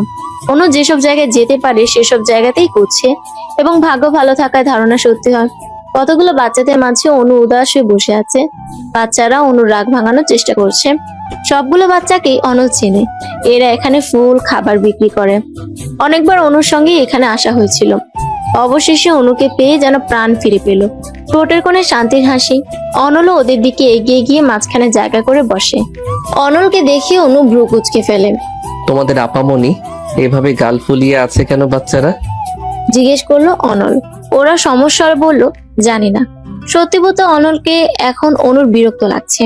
অনু যেসব জায়গায় যেতে পারে সেসব জায়গাতেই খুঁজছে এবং ভাগ্য ভালো থাকায় ধারণা সত্যি হয়। কতগুলো বাচ্চাদের মাঝে অনু উদাস হয়ে বসে আছে। বাচ্চারা অনুর রাগ ভাঙানোর চেষ্টা করছে। সবগুলো বাচ্চাকেই অনল চেনে। এরা এখানে ফুল খাবার বিক্রি করে। অনেকবার অনুর সঙ্গে এখানে আসা হয়েছিল। অবশেষে অনুকে পেয়ে যেন প্রাণ ফিরে পেল। ঠোঁটের কোণে শান্তির হাসি। অনলও ওদের দিকে এগিয়ে গিয়ে মাঝখানে জায়গা করে বসে। অনলকে দেখে অনু ভ্রু কুঁচকে ফেলে। তোমাদের আপামনি এভাবে গাল ফুলিয়ে আছে কেন বাচ্চারা? জিজ্ঞেস করলো অনল। ওরা সমস্যার বলল জানি না। সত্যি বলতে অনলকে এখন অনুর বিরক্ত লাগছে,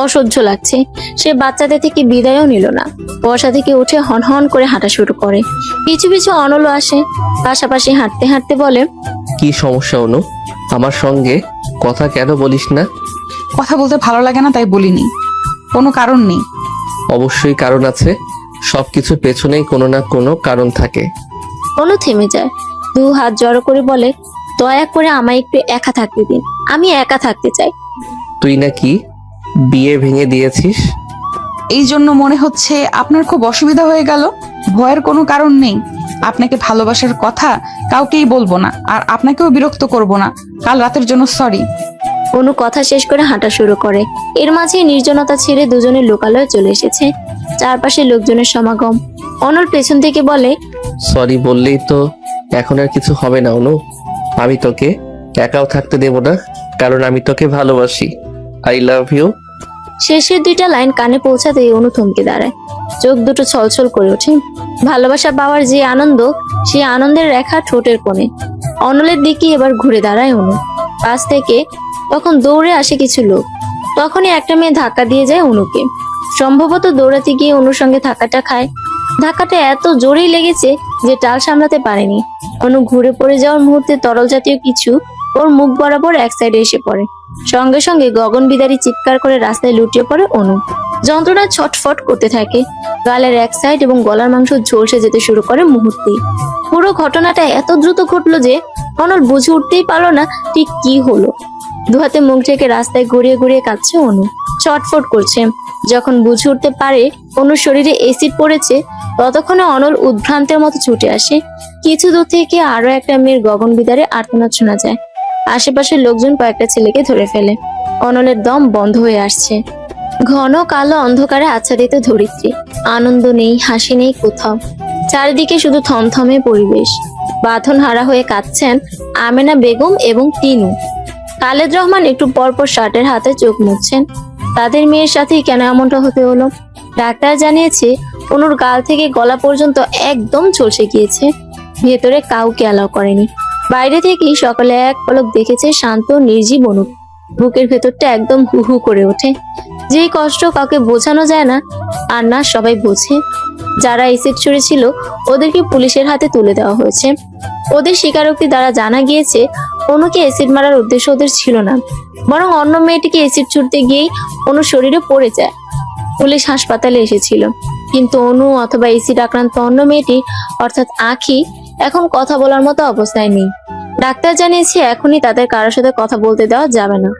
অসহ্য লাগছে। সে বাচ্চাদের থেকে বিদায়ও নিল না। বসা থেকে উঠে হনহন করে হাঁটা শুরু করে। পিছু পিছু অনলও আসে। পাশাপাশি হাঁটতে হাঁটতে বলে, কি সমস্যা অনু? আমার সঙ্গে কথা কেন বলিস না? কথা বলতে ভালো লাগে না তাই বলিনি, কোনো কারণ নেই। অবশ্যই কারণ আছে, সবকিছুর পেছনেই কোনো না কোনো কারণ থাকে। অনু থেমে যায়, দু হাত জড়ো করে বলে, দয়া করে আমায় একটু একা থাকতে দিন, আমি একা থাকতে চাই। তুই নাকি বিয়ে ভেঙে দিয়েছিস? এই জন্য মনে হচ্ছে আপনার খুব অসুবিধা হয়ে গেল। ভয়ের কোনো কারণ নেই। আপনাকে ভালোবাসার কথা কাউকেই বলবো না, আর আপনাকেও বিরক্ত করব না। কাল রাতের জন্য সরি। অনু কথা শেষ করে হাঁটা শুরু করে। এর মাঝে নির্জনতা ছেড়ে দুজনের লোকালয়ে চলে এসেছে। চারপাশে লোকজনের সমাগম। অনল পেছন থেকে বলে, সরি বললেই তো এখন আর কিছু হবে না অনু। আমি তোকে একাও থাকতে দেব না, কারণ আমি তোকে ভালোবাসি। I love you. শেষের দুইটা লাইন কানে পৌঁছাতেই অনু থমকে দাঁড়ায়। চোখ দুটো ছলছল করে ওঠে। ভালোবাসা পাওয়ার যে আনন্দ, সেই আনন্দের রেখা ঠোঁটের কোণে। অনলের দিকে এবার ঘুরে দাঁড়ায় অনু। পাশ থেকে তখন দৌড়ে আসে কিছু লোক। তখনই একটা মেয়ে ধাক্কা দিয়ে যায় অনুকে। সম্ভবত দৌড়াতে গিয়ে অনুর সঙ্গে ধাক্কাটা খায়। ধাক্কাটা এত জোরেই লেগেছে যে টাল সামলাতে পারেনি। অনু ঘুরে পড়ে যাওয়ার মুহূর্তে তরল জাতীয় কিছু ওর মুখ বরাবর এক সাইডে এসে পড়ে। সঙ্গে সঙ্গে গগন বিদারী চিৎকার করে রাস্তায় লুটিয়ে পড়ে অনু। যন্ত্রণায় ছটফট করতে থাকে। গালের এক সাইড এবং গলার মাংস ঝলসে যেতে শুরু করে মুহূর্তেই। পুরো ঘটনাটা এত দ্রুত ঘটলো যে অনল বুঝে উঠতেই পারলো না ঠিক কি হলো। দুহাতে মুখ ঢেকে রাস্তায় ঘুরিয়ে ঘুরিয়ে কাঁদছে অনু, ছটফট করছে। যখন বুঝে উঠতে পারে অনুর শরীরে এসিড পড়েছে, ততক্ষণে অনল উদ্ভ্রান্তের মতো ছুটে আসে। কিছু দূর থেকে আরো একটা মেয়ের গগন বিদারে আর্তনাদ শোনা যায়। আশেপাশের লোকজন কয়েকটা ছেলেকে ধরে ফেলে। অনলের দম বন্ধ হয়ে আসছে। ঘন কালো অন্ধকারে আচ্ছাদিত ধরিত্রী। আনন্দ নেই, হাসি নেই কোথাও। চারিদিকে শুধু থমথমে পরিবেশ। বাঁধন হারা হয়ে কাঁদছেন আমেনা বেগম এবং তিনু। খালেদ রহমান একটু পরপর শার্টের হাতে চোখ মুছছেন। তাদের মেয়ের সাথেই কেন এমনটা হতে হলো? ডাক্তার জানিয়েছে অনুর গাল থেকে গলা পর্যন্ত একদম চলসে গিয়েছে। ভেতরে কাউকে অ্যালাউ করেনি। বাইরে থেকেই সকালে এক পলক দেখেছে শান্ত নির্জীব অনু। বুকের ভেতরটা একদম হু হু করে ওঠে। যেই কষ্ট কাউকে বোঝানো যায় না, আর না সবাই বোঝে। যারা এসিড ছুঁড়েছিল ওদেরকে পুলিশের হাতে তুলে দেওয়া হয়েছে। ওদের স্বীকারোক্তি দ্বারা জানা গিয়েছে অনুকে এসিড মারার উদ্দেশ্য ওদের ছিল না, বরং অন্য মেয়েটিকে এসিড ছুঁড়তে গিয়েই অনু শরীরে পড়ে যায়। পুলিশ হাসপাতালে এসেছিল, কিন্তু অনু অথবা এসিড আক্রান্ত অন্য মেয়েটি অর্থাৎ আঁখি এখন কথা বলার মতো অবস্থায় নেই। ডাক্তার জানিয়েছে এখনই তাদের কারোর সাথে কথা বলতে দেওয়া যাবে না।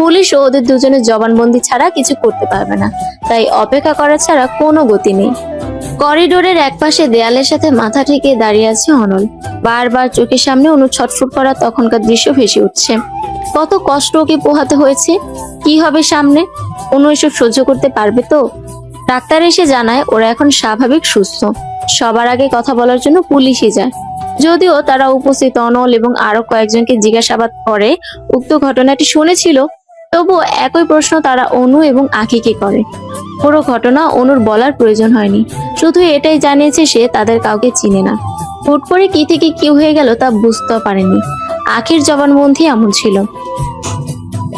পুলিশও ওদের দুজনের জবানবন্দি ছাড়া কিছু করতে পারবে না, তাই অপেক্ষা করা ছাড়া কোনো গতি নেই। করিডোরের একপাশে দেয়ালের সাথে মাথা ঠেকে দাঁড়িয়ে আছে অনল। বারবার চোখের সামনে অনু ছটফট করা তখনকার দৃশ্য ভেসে উঠছে। কত কষ্ট ওকে পোহাতে হয়েছে, কি হবে সামনে? অনু এসব সহ্য করতে পারবে তো? ডাক্তার এসে জানায় ওরা এখন স্বাভাবিক সুস্থ। সবার আগে কথা বলার জন্য পুলিশই যায়। যদিও তারা উপস্থিত অনল এবং আরো কয়েকজনকে জিজ্ঞাসাবাদ করে উক্ত ঘটনাটি শুনেছিল, তবুও একই প্রশ্ন তারা অনু এবং আখিকে করে। পুরো ঘটনা অনুর বলার প্রয়োজন হয়নি, শুধু এটাই জানিয়েছে সে তাদের কাউকে চিনে না। হুট করে কি থেকে কি হয়ে গেল তা বুঝতে পারেনি। আখির জবানবন্দি এমন ছিল।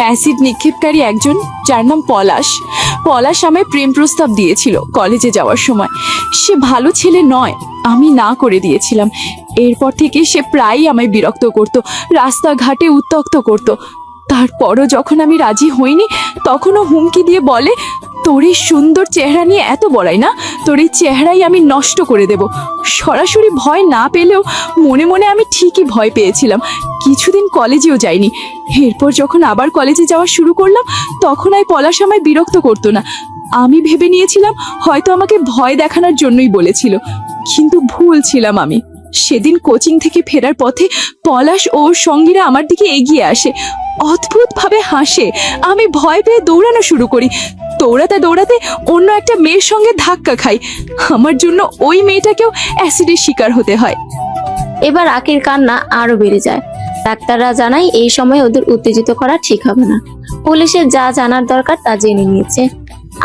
অ্যাসিড নিক্ষেপকারী একজন, যার নাম পলাশ। পলাশ আমায় প্রেম প্রস্তাব দিয়েছিল কলেজে যাওয়ার সময়। সে ভালো ছেলে নয়, আমি না করে দিয়েছিলাম। এরপর থেকে সে প্রায়ই আমায় বিরক্ত করত, রাস্তাঘাটে উত্ত্যক্ত করত। তারপরও যখন আমি রাজি হইনি, তখনও হুমকি দিয়ে বলে, তোর এই সুন্দর চেহারা নিয়ে এত বড়াই না, তোর এই চেহারাই আমি নষ্ট করে দেব। সরাসরি ভয় না পেলেও মনে মনে আমি ঠিকই ভয় পেয়েছিলাম। কিছুদিন কলেজেও যাইনি। এরপর যখন আবার কলেজে যাওয়া শুরু করলাম, তখন আর পলাশ আমায় বিরক্ত করতো না। আমি ভেবে নিয়েছিলাম হয়তো আমাকে ভয় দেখানোর জন্যই বলেছিল, কিন্তু ভুল ছিলাম আমি। সেদিন কোচিং থেকে ফেরার পথে পলাশ ও ওর সঙ্গীরা আমার দিকে এগিয়ে আসে, অদ্ভুতভাবে হাসে। আমি ভয় পেয়ে দৌড়ানো শুরু করি। দৌড়াতে দৌড়াতে অন্য একটা মেয়ের সঙ্গে ধাক্কা খাই। আমার জন্য ওই মেয়েটাকেও অ্যাসিডের শিকার হতে হয়। এবার আখির কান্না আরো বেড়ে যায়। ডাক্তাররা জানায় এই সময় ওদের উত্তেজিত করা ঠিক হবে না। পুলিশের যা জানার দরকার তা জেনে নিয়েছে,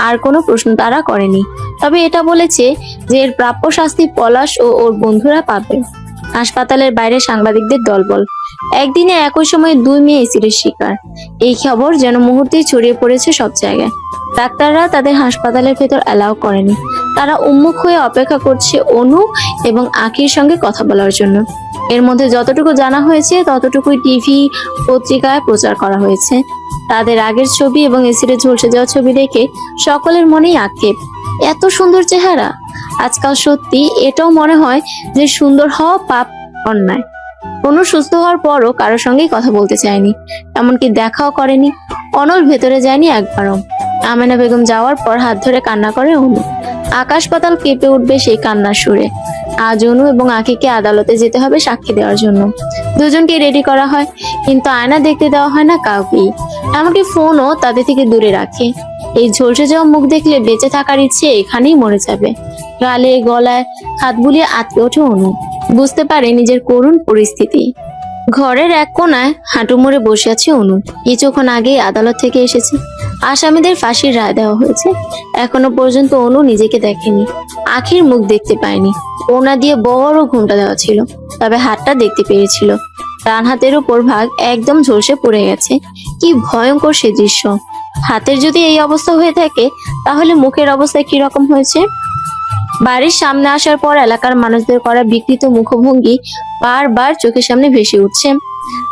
আর কোনো প্রশ্ন তারা করেনি। তবে এটা বলেছে যে এর প্রাপ্য শাস্তি পলাশ ও ওর বন্ধুরা পাবে। হাসপাতালের বাইরে সাংবাদিকদের দলবল। একদিনে একই সময়ে 2 মেয়ে এসিডের শিকার। এই খবর যেন মুহূর্তেই ছড়িয়ে পড়েছে সব জায়গায়। ডাক্তাররা তাদের হাসপাতালের ভেতর অ্যালাউ করেনি। তারা উন্মুখ হয়ে অপেক্ষা করছে অনু এবং আখির সঙ্গে কথা বলার জন্য। এর মধ্যে যতটুকু জানা হয়েছে ততটুকুই টিভি পত্রিকায় প্রচার করা হয়েছে। তাদের আগের ছবি এবং এসিডে ঝলসে যাওয়া ছবি দেখে সকলের মনেই আক্ষেপ। এত সুন্দর চেহারা! আজকাল সত্যি এটাও মনে হয় যে সুন্দর হওয়া পাপ, অন্যায়। অনু সুস্থ হওয়ার পরও কারোর সঙ্গেই কথা বলতে চায়নি, এমনকি দেখাও করেনি। অনল ভেতরে যায়নি একবারও। আমেনা বেগম যাওয়ার পর হাত ধরে কান্না করে অনু। আকাশ পাতাল কেঁপে উঠবে সেই কান্নার সুরে। আজ অনু এবং আখিকে আদালতে যেতে হবে সাক্ষী দেওয়ার জন্য। দুজনকে রেডি করা হয়, কিন্তু আয়না দেখতে দেওয়া হয় না কাউকেই। এমনকি ফোনও তাদের থেকে দূরে রাখে। এই ঝলসে যাওয়া মুখ দেখলে বেঁচে থাকার ইচ্ছে এখানেই মরে যাবে। গালে গলায় হাত বুলিয়ে আটকে ওঠে অনু। বুঝতে পারে নিজের করুণ পরিস্থিতি। ঘরের এক কোনায় হাঁটু মুড়ে বসে আছে অনু। কিছুক্ষণ আগেই আদালত থেকে এসেছে। আসামিদের ফাঁসির রায় দেওয়া হয়েছে। এখনো পর্যন্ত অনু নিজেকে দেখেনি, আখির মুখ দেখতে পায়নি। ওনা দিয়ে বড় ঘুমটা দেওয়া ছিল, তবে হাতটা দেখতে পেরেছিল। ডান হাতের উপর ভাগ একদম ঝলসে পড়ে গেছে। কি ভয়ঙ্কর সে দৃশ্য! হাতের যদি এই অবস্থা হয়ে থাকে, তাহলে মুখের অবস্থা কি রকম হয়েছে? বাড়ির সামনে আসার পর এলাকার মানুষদের করা বিকৃত মুখভঙ্গি বারবার চোখের সামনে ভেসে উঠছে।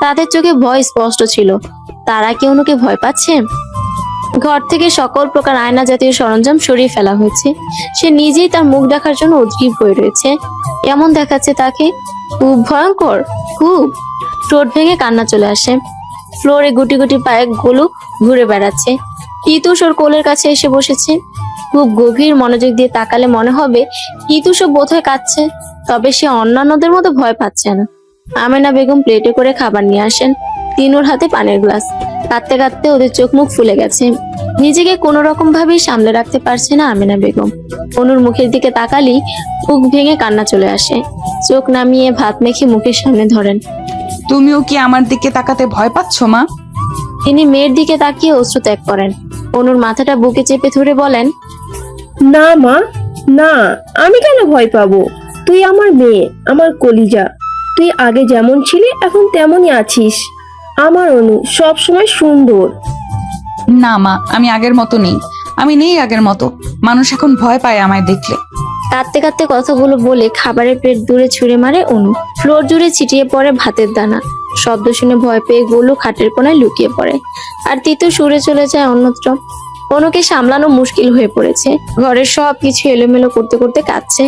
তাদের চোখে ভয় স্পষ্ট ছিল। তারা কি অনুকে ভয় পাচ্ছে? ঘর থেকে সকল প্রকার আয়না জাতীয় সরঞ্জাম সরিয়ে ফেলা হয়েছে। সে নিজেই তার মুখ দেখার জন্য উদ্গ্রীব হয়ে রয়েছে। এমন দেখাচ্ছে তাকে, খুব ভয়ঙ্কর, খুব। ঠোঁট ভেঙে কান্না চলে আসে। ফ্লোরে গুটি গুটি পায়ে গুলো ঘুরে বেড়াচ্ছে। ইতুষ ওর কোলের কাছে এসে বসেছে। খুব গভীর মনোযোগ দিয়ে তাকালে মনে হবে ইতুষও বোধহয় কাঁদছে, তবে সে অন্যান্যদের মতো ভয় পাচ্ছে না। আমেনা বেগম প্লেটে করে খাবার নিয়ে আসেন। তিনুর হাতে পানির গ্লাস। কাঁদতে কাঁদতে ওদের চোখ মুখ ফুলে গেছে। নিজেকে কোনো রকম ভাবেই সামলে রাখতে পারছে না আমেনা বেগম। অনুর মুখের দিকে তাকালেই বুক ভেঙে কান্না চলে আসে। চোখ নামিয়ে ভাত মেখে মুখের সামনে ধরেন। তুমিও কি আমার দিকে তাকাতে ভয় পাচ্ছ মা? তিনি মেয়ের দিকে তাকিয়ে অশ্রু ত্যাগ করেন। অনুর মাথাটা বুকে চেপে ধরে বলেন, না মা, না, আমি কেন ভয় পাবো? তুই আমার মেয়ে, আমার কলিজা। তুই আগে যেমন ছিলি এখন তেমনই আছিস। আমার অনু সব সময় সুন্দর। না মা, আমি আগের মতো নেই। আমি নেই আগের মতো। মানুষ এখন ভয় পায় আমায় দেখলে। কাঁদতে কাঁদতে কথাগুলো বলে খাবারের প্লেট দূরে ছুঁড়ে মারে অনু। ফ্লোর জুড়ে ছিটিয়ে পড়ে ভাতের দানা। শব্দ শুনে ভয় পেয়ে গোলু খাটের কোনায় লুকিয়ে পড়ে, আর তিতু সুরে চলে যায় অন্যত্র। অনুকে সামলানো মুশকিল হয়ে পড়েছে। ঘরের সব কিছু এলোমেলো করতে করতে কাঁদছে।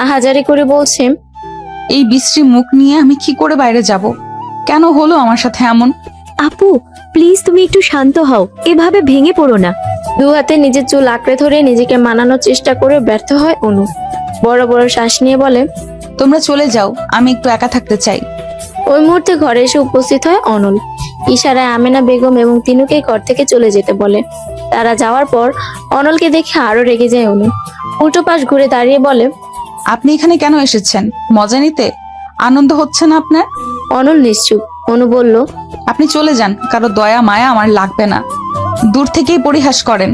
আহাজারি করে বলছে, এই বিশ্রী মুখ নিয়ে আমি কি করে বাইরে যাব? কেন হলো আমার সাথে এমন? আপু, প্লিজ তুমি একটু শান্ত হও, এভাবে ভেঙে পড়ো না। দু হাতে নিজের চুল আঁকড়ে ধরে নিজেকে মানানোর চেষ্টা করে ব্যর্থ হয় অনু। বড় বড় শ্বাস নিয়ে বলে, তোমরা চলে যাও, আমি একটু একা থাকতে চাই। ওই মুহূর্তে ঘরে এসে উপস্থিত হয় অনল। ইশারায় আমেনা বেগম এবং তিনুকে ঘর থেকে চলে যেতে বলে। তারা যাওয়ার পর অনলকে দেখে আরো রেগে যায় অনু। উল্টো পাশ ঘুরে দাঁড়িয়ে বলে, আপনি এখানে কেন এসেছেন? মজা নিতে? আনন্দ হচ্ছে না আপনার? অনল নিশ্চুপ। অনু বলল, আপনি চলে যান, কারো দয়া মায়া আমার লাগবে না। দূর থেকেই পরিহাস করেন।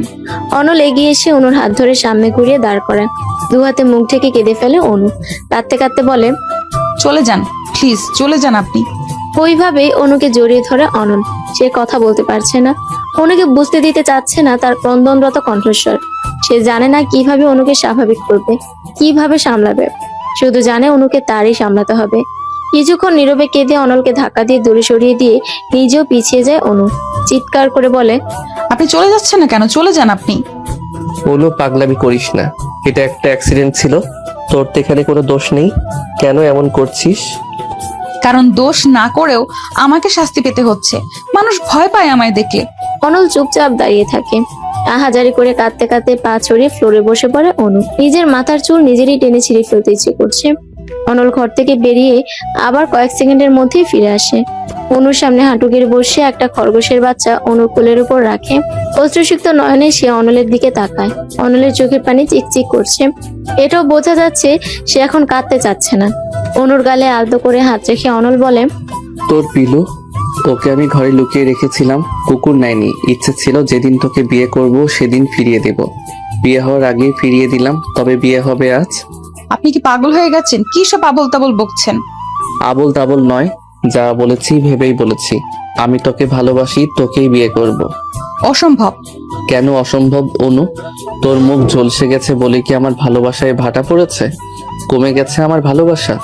অনল এগিয়ে এসে অনুর হাত ধরে সামনে ঘুরিয়ে দাঁড় করায়। দু হাতে মুখ ঢেকে কেঁদে ফেলে অনু। কাঁদতে কাঁদতে বলে, চলে যান প্লিজ, চলে যান আপনি। ওইভাবেই অনুকে জড়িয়ে ধরে অনল। সে কথা বলতে পারছে না, অনুকে বুঝতে দিতে চাচ্ছে না তার ক্রন্দনরত কণ্ঠস্বর। সে জানে না কিভাবে অনুকে স্বাভাবিক করবে, কিভাবে সামলাবে। শুধু জানে অনুকে তারই সামলাতে হবে। কিছুক্ষণ নীরবে কেঁদে অনলকে ধাক্কা দিয়ে দূরে সরিয়ে দিয়ে নিজেও পিছিয়ে যায় অনু। চিৎকার করে বলে, আপনি চলে যাচ্ছেন না কেন? চলে যান আপনি। অনু, পাগলামি করিস না, এটা একটা অ্যাক্সিডেন্ট ছিল, তোর তো এখানে কোনো দোষ নেই। কেন এমন করছিস? কারণ দোষ না করেও আমাকে শাস্তি পেতে হচ্ছে। মানুষ ভয় পায় আমায় দেখলে। অনল চুপচাপ দাঁড়িয়ে থাকে। আহাজারি করে কাঁদতে কাঁদতে পা ছড়িয়ে ফ্লোরে বসে পড়ে অনু। নিজের মাথার চুল নিজেরই টেনে ছিঁড়ে ফেলতে ইচ্ছে করছে। অনল ঘর থেকে বেরিয়ে আবার কয়েক সেকেন্ডের মধ্যেই ফিরে আসে। অনুর সামনে হাঁটু গেড়ে বসে একটা খরগোশের বাচ্চা অনুর কোলের উপর রাখে। অশ্রুসিক্ত নয়নে সে অনলের দিকে তাকায়। অনলের চোখের পানি চিকচিক করছে। এটাও বোঝা যাচ্ছে সে এখন কাঁদতে চাচ্ছে না। অনুর গালে আলতো করে হাত রেখে অনল বলে, তোর পিলু, ওকে আমি ঘরে লুকিয়ে রেখেছিলাম, কুকুর নেয়নি। ইচ্ছে ছিল যেদিন তোকে বিয়ে করব সেদিন ফিরিয়ে দেব। বিয়ে হওয়ার আগেই ফিরিয়ে দিলাম, তবে বিয়ে হবে আজ। আপনি কি পাগল হয়ে গেছেন? কি সব আবল তাবল বকছেন? আবল তাবল নয়, যা বলেছি ভেবেই বলেছি। আমি তোকে ভালোবাসি, তোকেই বিয়ে করব। অসম্ভব। কেন অসম্ভব অনু? তোর মুখ ঝলসে গেছে বলে কি আমার ভালোবাসায় ভাটা পড়েছে? কমে গেছে আমার ভালোবাসা?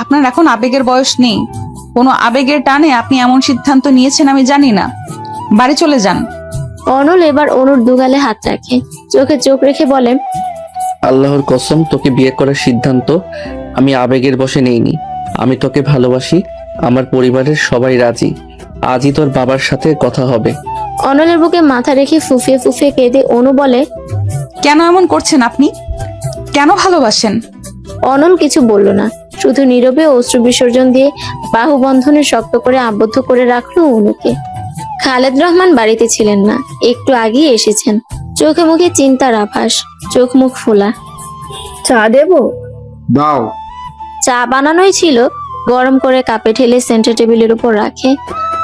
আপনার এখন আবেগের বয়স নেই। কোনো আবেগের টানে আপনি এমন সিদ্ধান্ত নিয়েছেন আমি জানি না। বাড়ি চলে যান। অনল এবার অনুর দুগালে হাত রাখে, চোখে চোখ রেখে বলে, আল্লাহর কসম, তোকে বিয়ে করার সিদ্ধান্ত আমি আবেগের বশে নেইনি। আমি তোকে ভালোবাসি, আমার পরিবারের সবাই রাজি। আজই তোর বাবার সাথে কথা হবে। অনলের বুকে মাথা রেখে ফুফিয়ে ফুফিয়ে কেঁদে অনু বলে, কেন এমন করছেন আপনি? কেন ভালোবাসেন? অনল কিছু বলল না, শুধু নীরবে অশ্রু বিসর্জন দিয়ে বাহু বন্ধনে শক্ত করে আবদ্ধ করে রাখলো অনুকে। খালেদ রহমান বাড়িতে ছিলেন না, একটু আগেই এসেছেন। চোখে মুখে চিন্তার আভাস, চোখ মুখ ফোলা। চা দেবো? দাও। চা বানানোই ছিল, গরম করে কাপে ঢেলে সেন্টার টেবিলের উপর রাখে।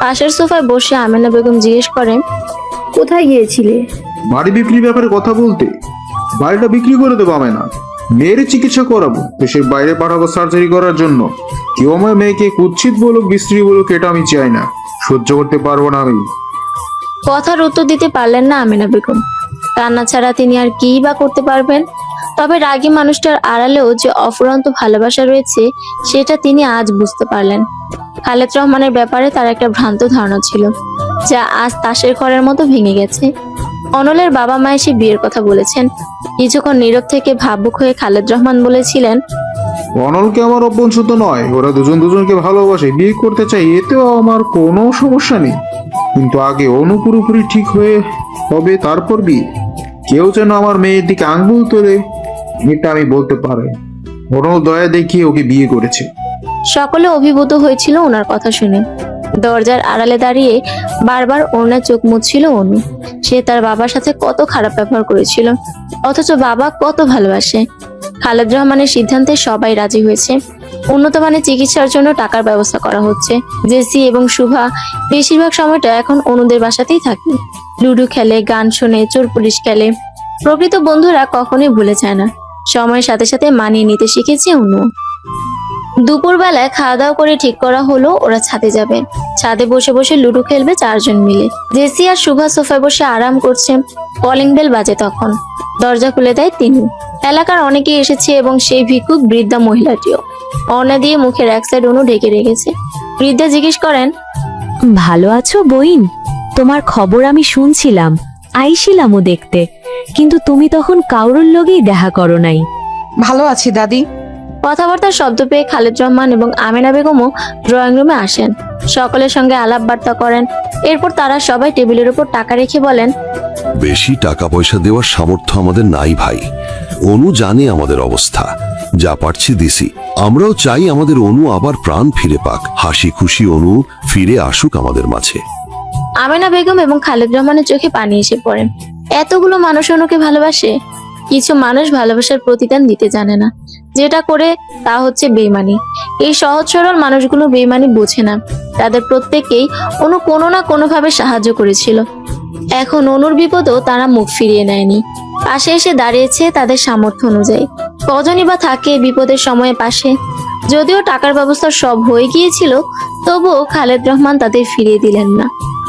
পাশের সোফায় বসে আমেনা বেগম জিজ্ঞেস করেন, কোথায় গিয়েছিলে? বাড়ি বিক্রির ব্যাপারে কথা বলতে। বাড়িটা বিক্রি করে দেবো আমি না, মেয়ের চিকিৎসা করাবো, দেশের বাইরে পাঠাবো সার্জারি করার জন্য। কেউ আমার মেয়েকে কুৎসিত বলুক, বিশ্রী বলুক, এটা আমি চাই না, সহ্য করতে পারবো না আমি। কথার উত্তর দিতে পারলেন না আমেনা বেগম। কান্না ছাড়া তিনি আর কি বা করতে পারবেন? তবে রাগী মানুষটার আড়ালেও যে অফুরন্ত ভালোবাসা রয়েছে সেটা তিনি আজ বুঝতে পারলেন। খালেদ রহমানের ব্যাপারে তার একটা ভ্রান্ত ধারণা ছিল, যা আজ তাসের ঘরের মতো ভেঙে গেছে। অনলের বাবা মা এসে বিয়ের কথা বলেছেন। কিছুক্ষণ নীরব থেকে ভাবুক হয়ে খালেদ রহমান বলেছিলেন, অনলকে আমার অভ্যন্তর নয়, ওরা দুজন দুজনকে ভালোবাসে, বিয়ে করতে চাই, এতেও আমার কোনো সমস্যা নেই। কিন্তু আগে অনু পুরোপুরি ঠিক হয়ে হবে, তারপর বিয়ে। কেউ যেন আমার মেয়ের দিকে আঙ্গুল তোলে, এটা আমি বলতে পারি। অনু দয়া দেখিয়ে ওকে বিয়ে করেছে। সকলে অভিভূত হয়েছিল ওনার কথা শুনে। দরজার আড়ালে দাঁড়িয়ে বারবার ওনার চোখ মুছছিল অনু। সে তার বাবার সাথে কত খারাপ ব্যবহার করেছিল, অথচ বাবা কত ভালোবাসে। খালেদ রহমানের সিদ্ধান্তে সবাই রাজি হয়েছে। উন্নত মানের চিকিৎসার জন্য টাকার ব্যবস্থা করা হচ্ছে। জেসি এবং শুভা বেশিরভাগ সময়টা এখন অনুদের বাসাতেই থাকে। লুডো খেলে, গান শোনে, চোর পুলিশ খেলে। প্রকৃত বন্ধুরা কখনোই ভুলে যায় না। সময়ের সাথে সাথে মানিয়ে নিতে শিখেছে অনু। দুপুরবেলায় খাওয়া দাওয়া করে ঠিক করা হলো ওরা ছাদে যাবে। ছাদে বসে বসে লুডো খেলবে চারজন মিলে। জেসি আর শুভা সোফায় বসে আরাম করছে। কলিং বেল বাজে তখন। দরজা খুলে দেয় তিনি। এলাকার অনেকেই এসেছে এবং সেই ভিক্ষুক বৃদ্ধা মহিলাটিও। অর্ণা দিয়ে মুখের এক সাইড অনু ঢেকে রেখেছে। বৃদ্ধা জিজ্ঞেস করেন, ভালো আছো বইন? তোমার খবর আমি শুনছিলাম, আইছিলামও দেখতে, কিন্তু তুমি তখন কাউরুর লগেই দেখা করো নাই। ভালো আছি দাদি। কথাবার্তার শব্দ পেয়ে খালেদ রহমান এবং আমেনা বেগমও ড্রয়িং রুমে আসেন। সকলের সঙ্গে আলাপ বার্তা করেন। এরপর তারা সবাই টেবিলের উপর টাকা রেখে বলেন, বেশি টাকা পয়সা দেওয়ার সামর্থ্য আমাদের নাই ভাই। অনু জানে আমাদের অবস্থা, যা পারছি দিছি। আমরাও চাই আমাদের অনু আবার প্রাণ ফিরে পাক, হাসি খুশি অনু ফিরে আসুক আমাদের মাঝে। আমেনা বেগম এবং খালেদ রহমানের চোখে পানি এসে পড়ে। এতগুলো মানুষ অনুকে ভালোবাসে। কিছু মানুষ ভালোবাসার প্রতিদান দিতে জানে না, যেটা করে তা হচ্ছে বেইমানি। এই সহজ সরল মানুষগুলো বেইমানি বোঝে না। তাদের প্রত্যেককেই অনু কোনো না কোনোভাবে সাহায্য করেছিল। এখন অনুর বিপদও তারা মুখ ফিরিয়ে নেয়নি, পাশে এসে দাঁড়িয়েছে তাদের সামর্থ্য অনুযায়ী। কজনই বা থাকে বিপদের সময়ে পাশে। যদিও টাকার ব্যবস্থা সব হয়ে গিয়েছিল, তবুও খালেদ রহমান তাদের ফিরিয়ে দিলেন না।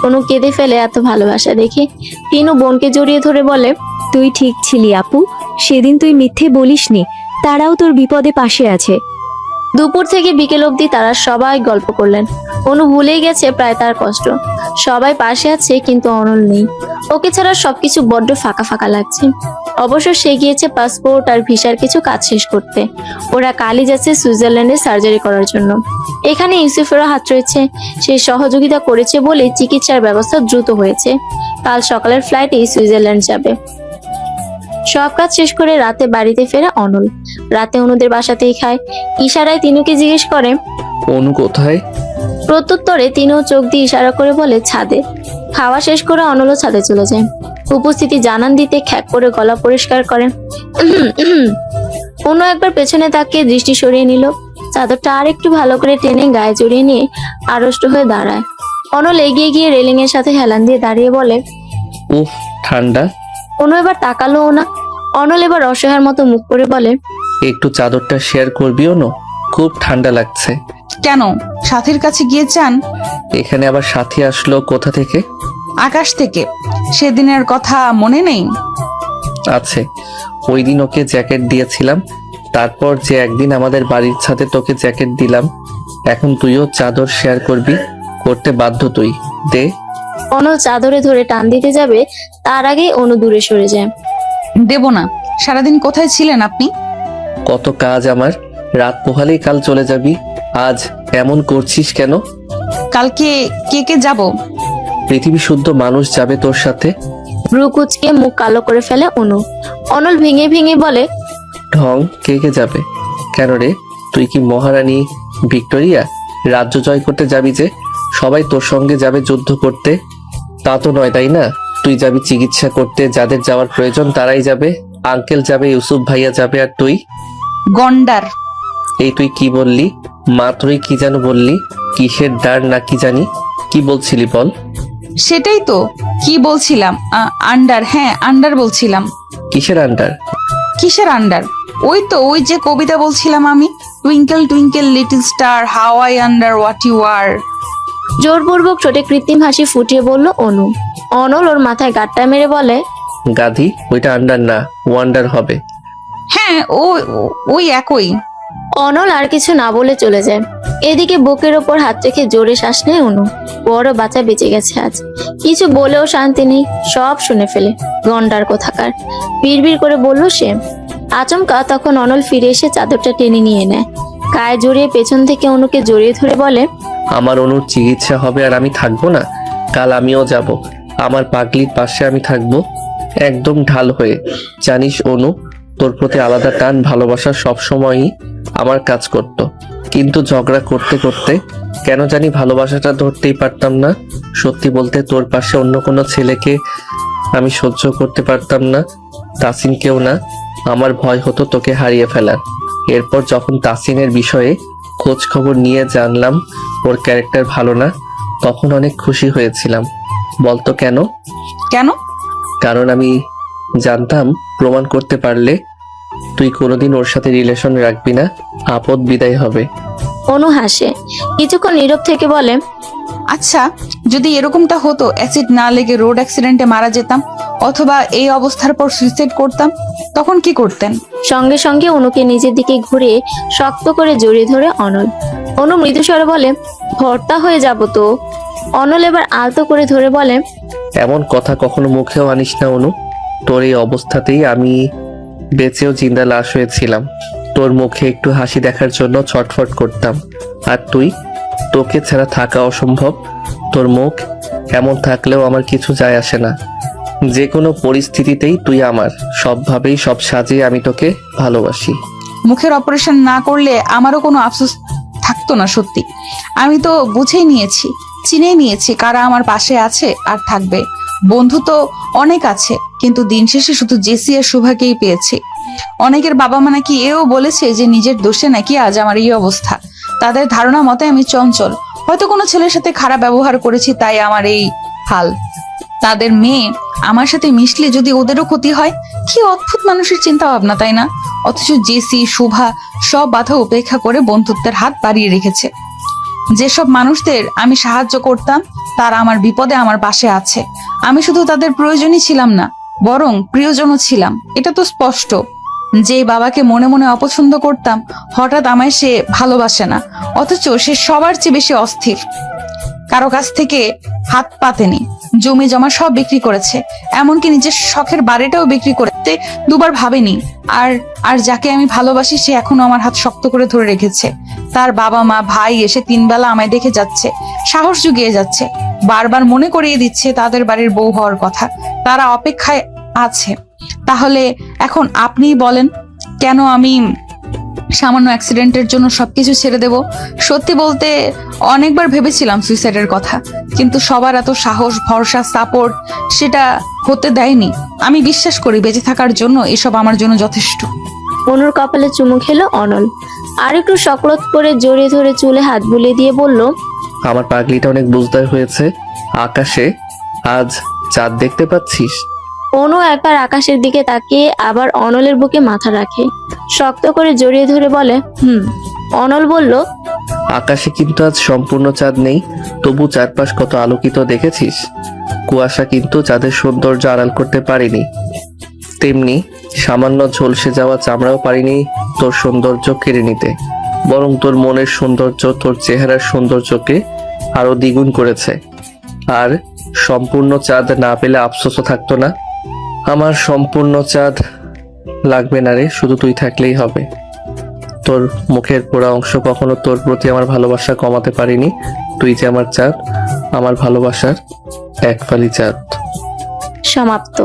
অনু কেঁদে ফেলে এত ভালোবাসা দেখে। তিনু বোনকে জড়িয়ে ধরে বলে, তুই ঠিক ছিলি আপু, সেদিন তুই মিথ্যে বলিসনি, তারাও তোর বিপদে পাশে আছে। দুপুর থেকে বিকেল অবধি তারা সবাই গল্প করলেন। অনু ভুলেই গেছে প্রায় তার কষ্ট। সবাই পাশে আছে, কিন্তু অনল নেই। ওকে ছাড়া সবকিছু বড্ড ফাঁকা ফাঁকা লাগছে। অবশ্য সে গিয়েছে পাসপোর্ট আর ভিসার কিছু কাজ শেষ করতে। ওরা কালই যাচ্ছে সুইজারল্যান্ডে সার্জারি করার জন্য। এখানে ইউসুফেরও হাত রয়েছে। সে সহযোগিতা করেছে বলে চিকিৎসার ব্যবস্থা দ্রুত হয়েছে। কাল সকালের ফ্লাইটে সুইজারল্যান্ড যাবে। সব কাজ শেষ করে রাতে বাড়িতে ফেরে অনল। রাতে অনুদের বাসাতেই খায়। ইশারায় তিনুকে জিজ্ঞেস করে, অনু কোথায়? প্রত্যুত্তরে তিনু চোখ দিয়ে ইশারা করে বলে, ছাদে। খাওয়া শেষ করে অনলও ছাদে চলে যায়। উপস্থিতি জানান দিতে খ্যাক করে গলা পরিষ্কার করে। অনু একবার পেছনে তাকিয়ে দৃষ্টি সরিয়ে নিল। চাদরটা আর একটু ভালো করে টেনে গায়ে জড়িয়ে নিয়ে আড়ষ্ট হয়ে দাঁড়ায়। অনল এগিয়ে গিয়ে রেলিং এর সাথে হেলান দিয়ে দাঁড়িয়ে বলে, উফ ঠান্ডা। অনু এবার তাকালো না। অনল এবার অসহায়ের মতো মুখ করে বলে, একটু চাদরটা শেয়ার করবি অনু? খুব ঠান্ডা লাগছে। কেন, সাথীর কাছে গিয়ে চান? এখানে আবার সাথী আসলো কোথা থেকে? আকাশ থেকে। সেদিনের কথা মনে নেই? আছে, ওই দিন ওকে জ্যাকেট দিয়েছিলাম। তারপর যে একদিন আমাদের বাড়ির ছাদে তোকে জ্যাকেট দিলাম। এখন তুইও চাদর শেয়ার করবি, করতে বাধ্য তুই। দে। অনল চাদরে ধরে টান দিতে যাবে, তার আগেই অনু দূরে সরে যায়। দেব না। সারাদিন কোথায় ছিলেন আপনি? কত কাজ আমার, রাত পোহালেই কাল চলে যাবি। আজ এমন করছিস কেন? কালকে কে কে যাব? পৃথিবী শুদ্ধ মানুষ যাবে তোর সাথে। ভ্রু কুচকে মুখ কালো করে ফেলে অনু। অনল ভেঙে ভেঙে বলে, ঢং, কে কে যাবে? কেন রে, তুই কি মহারানী ভিক্টোরিয়া? রাজ্য জয় করতে যাবি যে? সবাই তোর সঙ্গে যাবে যুদ্ধ করতে? তা তো নয়, তাই না? তুই যাবি চিকিৎসা করতে, যাদের যাওয়ার প্রয়োজন তারাই যাবে। আঙ্কেল যাবে, ইউসুফ ভাইয়া যাবে, আর তুই? গন্ডার। এই তুই কি বললি? মাত্রই কি যেন বললি? কিসের ডার না কি জানি কি বলছিলি বল? সেটাই তো, কি বলছিলাম? আন্ডার। হ্যাঁ, আন্ডার বলছিলাম। কিসের আন্ডার? কিসের আন্ডার? ওই তো, ওই যে কবিতা বলছিলাম আমি, twinkle twinkle little star how I wonder what you are. জোরপূর্বক ঠোঁটে কৃত্রিম হাসি ফুটিয়ে বলল অনু। অনল ওর মাথায় গাঁটটা মেরে বলে, গাধি, ওইটা আন্ডার না, ওয়ান্ডার হবে। হ্যাঁ, ওই একই। অনল আর কিছু না বলে চলে যায়। এদিকে বুকের ওপর হাত রেখে জোরে শ্বাস নেয় অনু। বড় বাচ্চা বেঁচে গেছে আজ। কিছু বলেও শান্তি নেই, সব শুনে ফেলে। গন্ডার কোথাকার, বিড়বিড় করে বলল সে। আচমকা তখন অনল ফিরে এসে চাদরটা টেনে নিয়ে নেয়। গায়ে জড়িয়ে পেছন থেকে অনুকে জড়িয়ে ধরে বলে, আমার অনুর চিকিৎসা হবে আর আমি থাকবো না? কাল আমিও যাব, আমার পাগলির পাশে আমি থাকবো একদম ঢাল হয়ে। জানিস অনু, তোর প্রতি আলাদা টান ভালোবাসা সবসময়ই আমার কাজ করত, কিন্তু ঝগড়া করতে করতে কেন জানি ভালোবাসাটা ধরতেই পারতাম না। সত্যি বলতে তোর পাশে অন্য কোনো ছেলেকে আমি সহ্য করতে পারতাম না, তাসিনকেও না। আমার ভয় হতো তোকে হারিয়ে ফেলার। এরপর যখন তাসিনের বিষয়ে খোঁজ খবর নিয়ে জানলাম ওর ক্যারেক্টার ভালো না, তখন অনেক খুশি হয়েছিলাম। বলতো কেন? কেন? কারণ আমি জানতাম প্রমাণ করতে পারলে তুই কোনোদিন ওর সাথে রিলেশন রাখবি না, আপদ বিদায় হবে। অনু হাসে, কিছুক্ষণ নীরব থেকে বলে, আচ্ছা, যদি এরকমটা হতো, অ্যাসিড না লেগে রোড অ্যাক্সিডেন্টে মারা যেতাম, অথবা এই অবস্থার পর সুইসাইড করতাম, তখন কি করতেন? সঙ্গে সঙ্গে অনুকে নিজের দিকে ঘুরে শক্ত করে জড়িয়ে ধরে অনল। অনু মৃদুস্বরে বলে, ভর্তা হয়ে যাব তো। অনল এবার আলতো করে ধরে বলে, এমন কথা কখনো মুখেও আনিস না অনু। তোর এই অবস্থাতেই আমি বেঁচেও জিন্দা লাশ হয়েছিলাম। তোর মুখে একটু হাসি দেখার জন্য ছটফট করতাম। আর তোকে ছাড়া থাকা অসম্ভব। তোর মুখ এমন থাকলেও আমার কিছু যায় আসে না। যে কোনো পরিস্থিতিতেই তুই আমার, সবভাবেই সব সাজিয়ে আমি তোকে ভালোবাসি। মুখের অপারেশন না করলে আমারও কোনো আফসোস থাকতো না। সত্যি আমি তো বুঝেই নিয়েছি, চিনেই নিয়েছি কারা আমার পাশে আছে আর থাকবে। বন্ধু তো অনেক আছে, কিন্তু দিন শেষে শুধু জেসি আর শুভাকেই পেয়েছি। অনেকের বাবা মা নাকি এও বলেছে যে নিজের দোষে নাকি আজ আমার এই অবস্থা। তাদের ধারণা মতে আমি চঞ্চল, হয়তো কোনো ছেলের সাথে খারাপ ব্যবহার করেছি, তাই আমার এই হাল। তাদের মেয়ে আমার সাথে মিশলে যদি ওদেরও ক্ষতি হয়, কি অদ্ভুত মানুষের চিন্তা ভাবনা, তাই না? অথচ জেসি, শুভা সব বাধা উপেক্ষা করে বন্ধুত্বের হাত বাড়িয়ে রেখেছে। যেসব মানুষদের আমি সাহায্য করতাম তারা আমার বিপদে আমার পাশে আছে। আমি শুধু তাদের প্রয়োজনই ছিলাম না, বরং প্রিয়জনও ছিলাম। এটা তো স্পষ্ট। যে বাবাকে মনে মনে অপছন্দ করতাম, হঠাৎ আমায় সে ভালোবাসে না, অথচ সে সবার চেয়ে বেশি অস্থির। কারো কাছ থেকে হাত পাতেনি, জমি জমা সব বিক্রি করেছে, এমনকি নিজের শখের বাড়িটাও বিক্রি করতে দুবার ভাবেনি। আর যাকে আমি ভালোবাসি সে এখনো আমার হাত শক্ত করে ধরে রেখেছে। তার বাবা মা ভাই এসে 3 বেলা আমায় দেখে যাচ্ছে, সাহস জুগিয়ে যাচ্ছে, বারবার মনে করিয়ে দিচ্ছে তাদের বাড়ির বউ হওয়ার কথা। তারা অপেক্ষায় আছে। তাহলে এখন আপনিই বলেন, কেন আমি সামান্য অ্যাক্সিডেন্টের জন্য সবকিছু ছেড়ে দেব? সত্যি বলতে অনেকবার ভেবেছিলাম সুইসাইডের কথা, কিন্তু সবার এত সাহস, ভরসা, সাপোর্ট সেটা হতে দেয়নি। আমি বিশ্বাস করি বেঁচে থাকার জন্য এসব আমার জন্য যথেষ্ট। অনুর কপালে চুমু খেলো অনল, আর একটু সকলত করে জড়িয়ে ধরে চুলে হাত বুলিয়ে দিয়ে বলল, আমার পাগলিটা অনেক বুঝদার হয়েছে। আকাশে আজ চাঁদ দেখতে পাচ্ছিস? অনু একবার আকাশের দিকে তাকিয়ে আবার অনলের বুকে মাথা রাখে, শক্ত করে জড়িয়ে ধরে বলে, অনল বলল, আকাশে কিন্তু আজ সম্পূর্ণ চাঁদ নেই, তবু চারপাশ কত আলোকিত দেখেছিস? কুয়াশা কিন্তু চাঁদের সৌন্দর্য আড়াল করতে পারেনি, তেমনি সামান্য ঝলসে যাওয়া চামড়াও পারিনি তোর সৌন্দর্য কেড়ে নিতে। বরং তোর মনের সৌন্দর্য তোর চেহারার সৌন্দর্যকে আরো দ্বিগুণ করেছে। আর সম্পূর্ণ চাঁদ না পেলে আফসোসও থাকতো না। আমার সম্পূর্ণ চাঁদ লাগবে না রে, শুধু তুই থাকলেই হবে। তোর মুখের পোড়া অংশ কখনো তোর প্রতি আমার ভালোবাসা কমাতে পারিনি। তুই যে আমার চাঁদ, আমার ভালোবাসার এক ফালি চাঁদ। সমাপ্ত।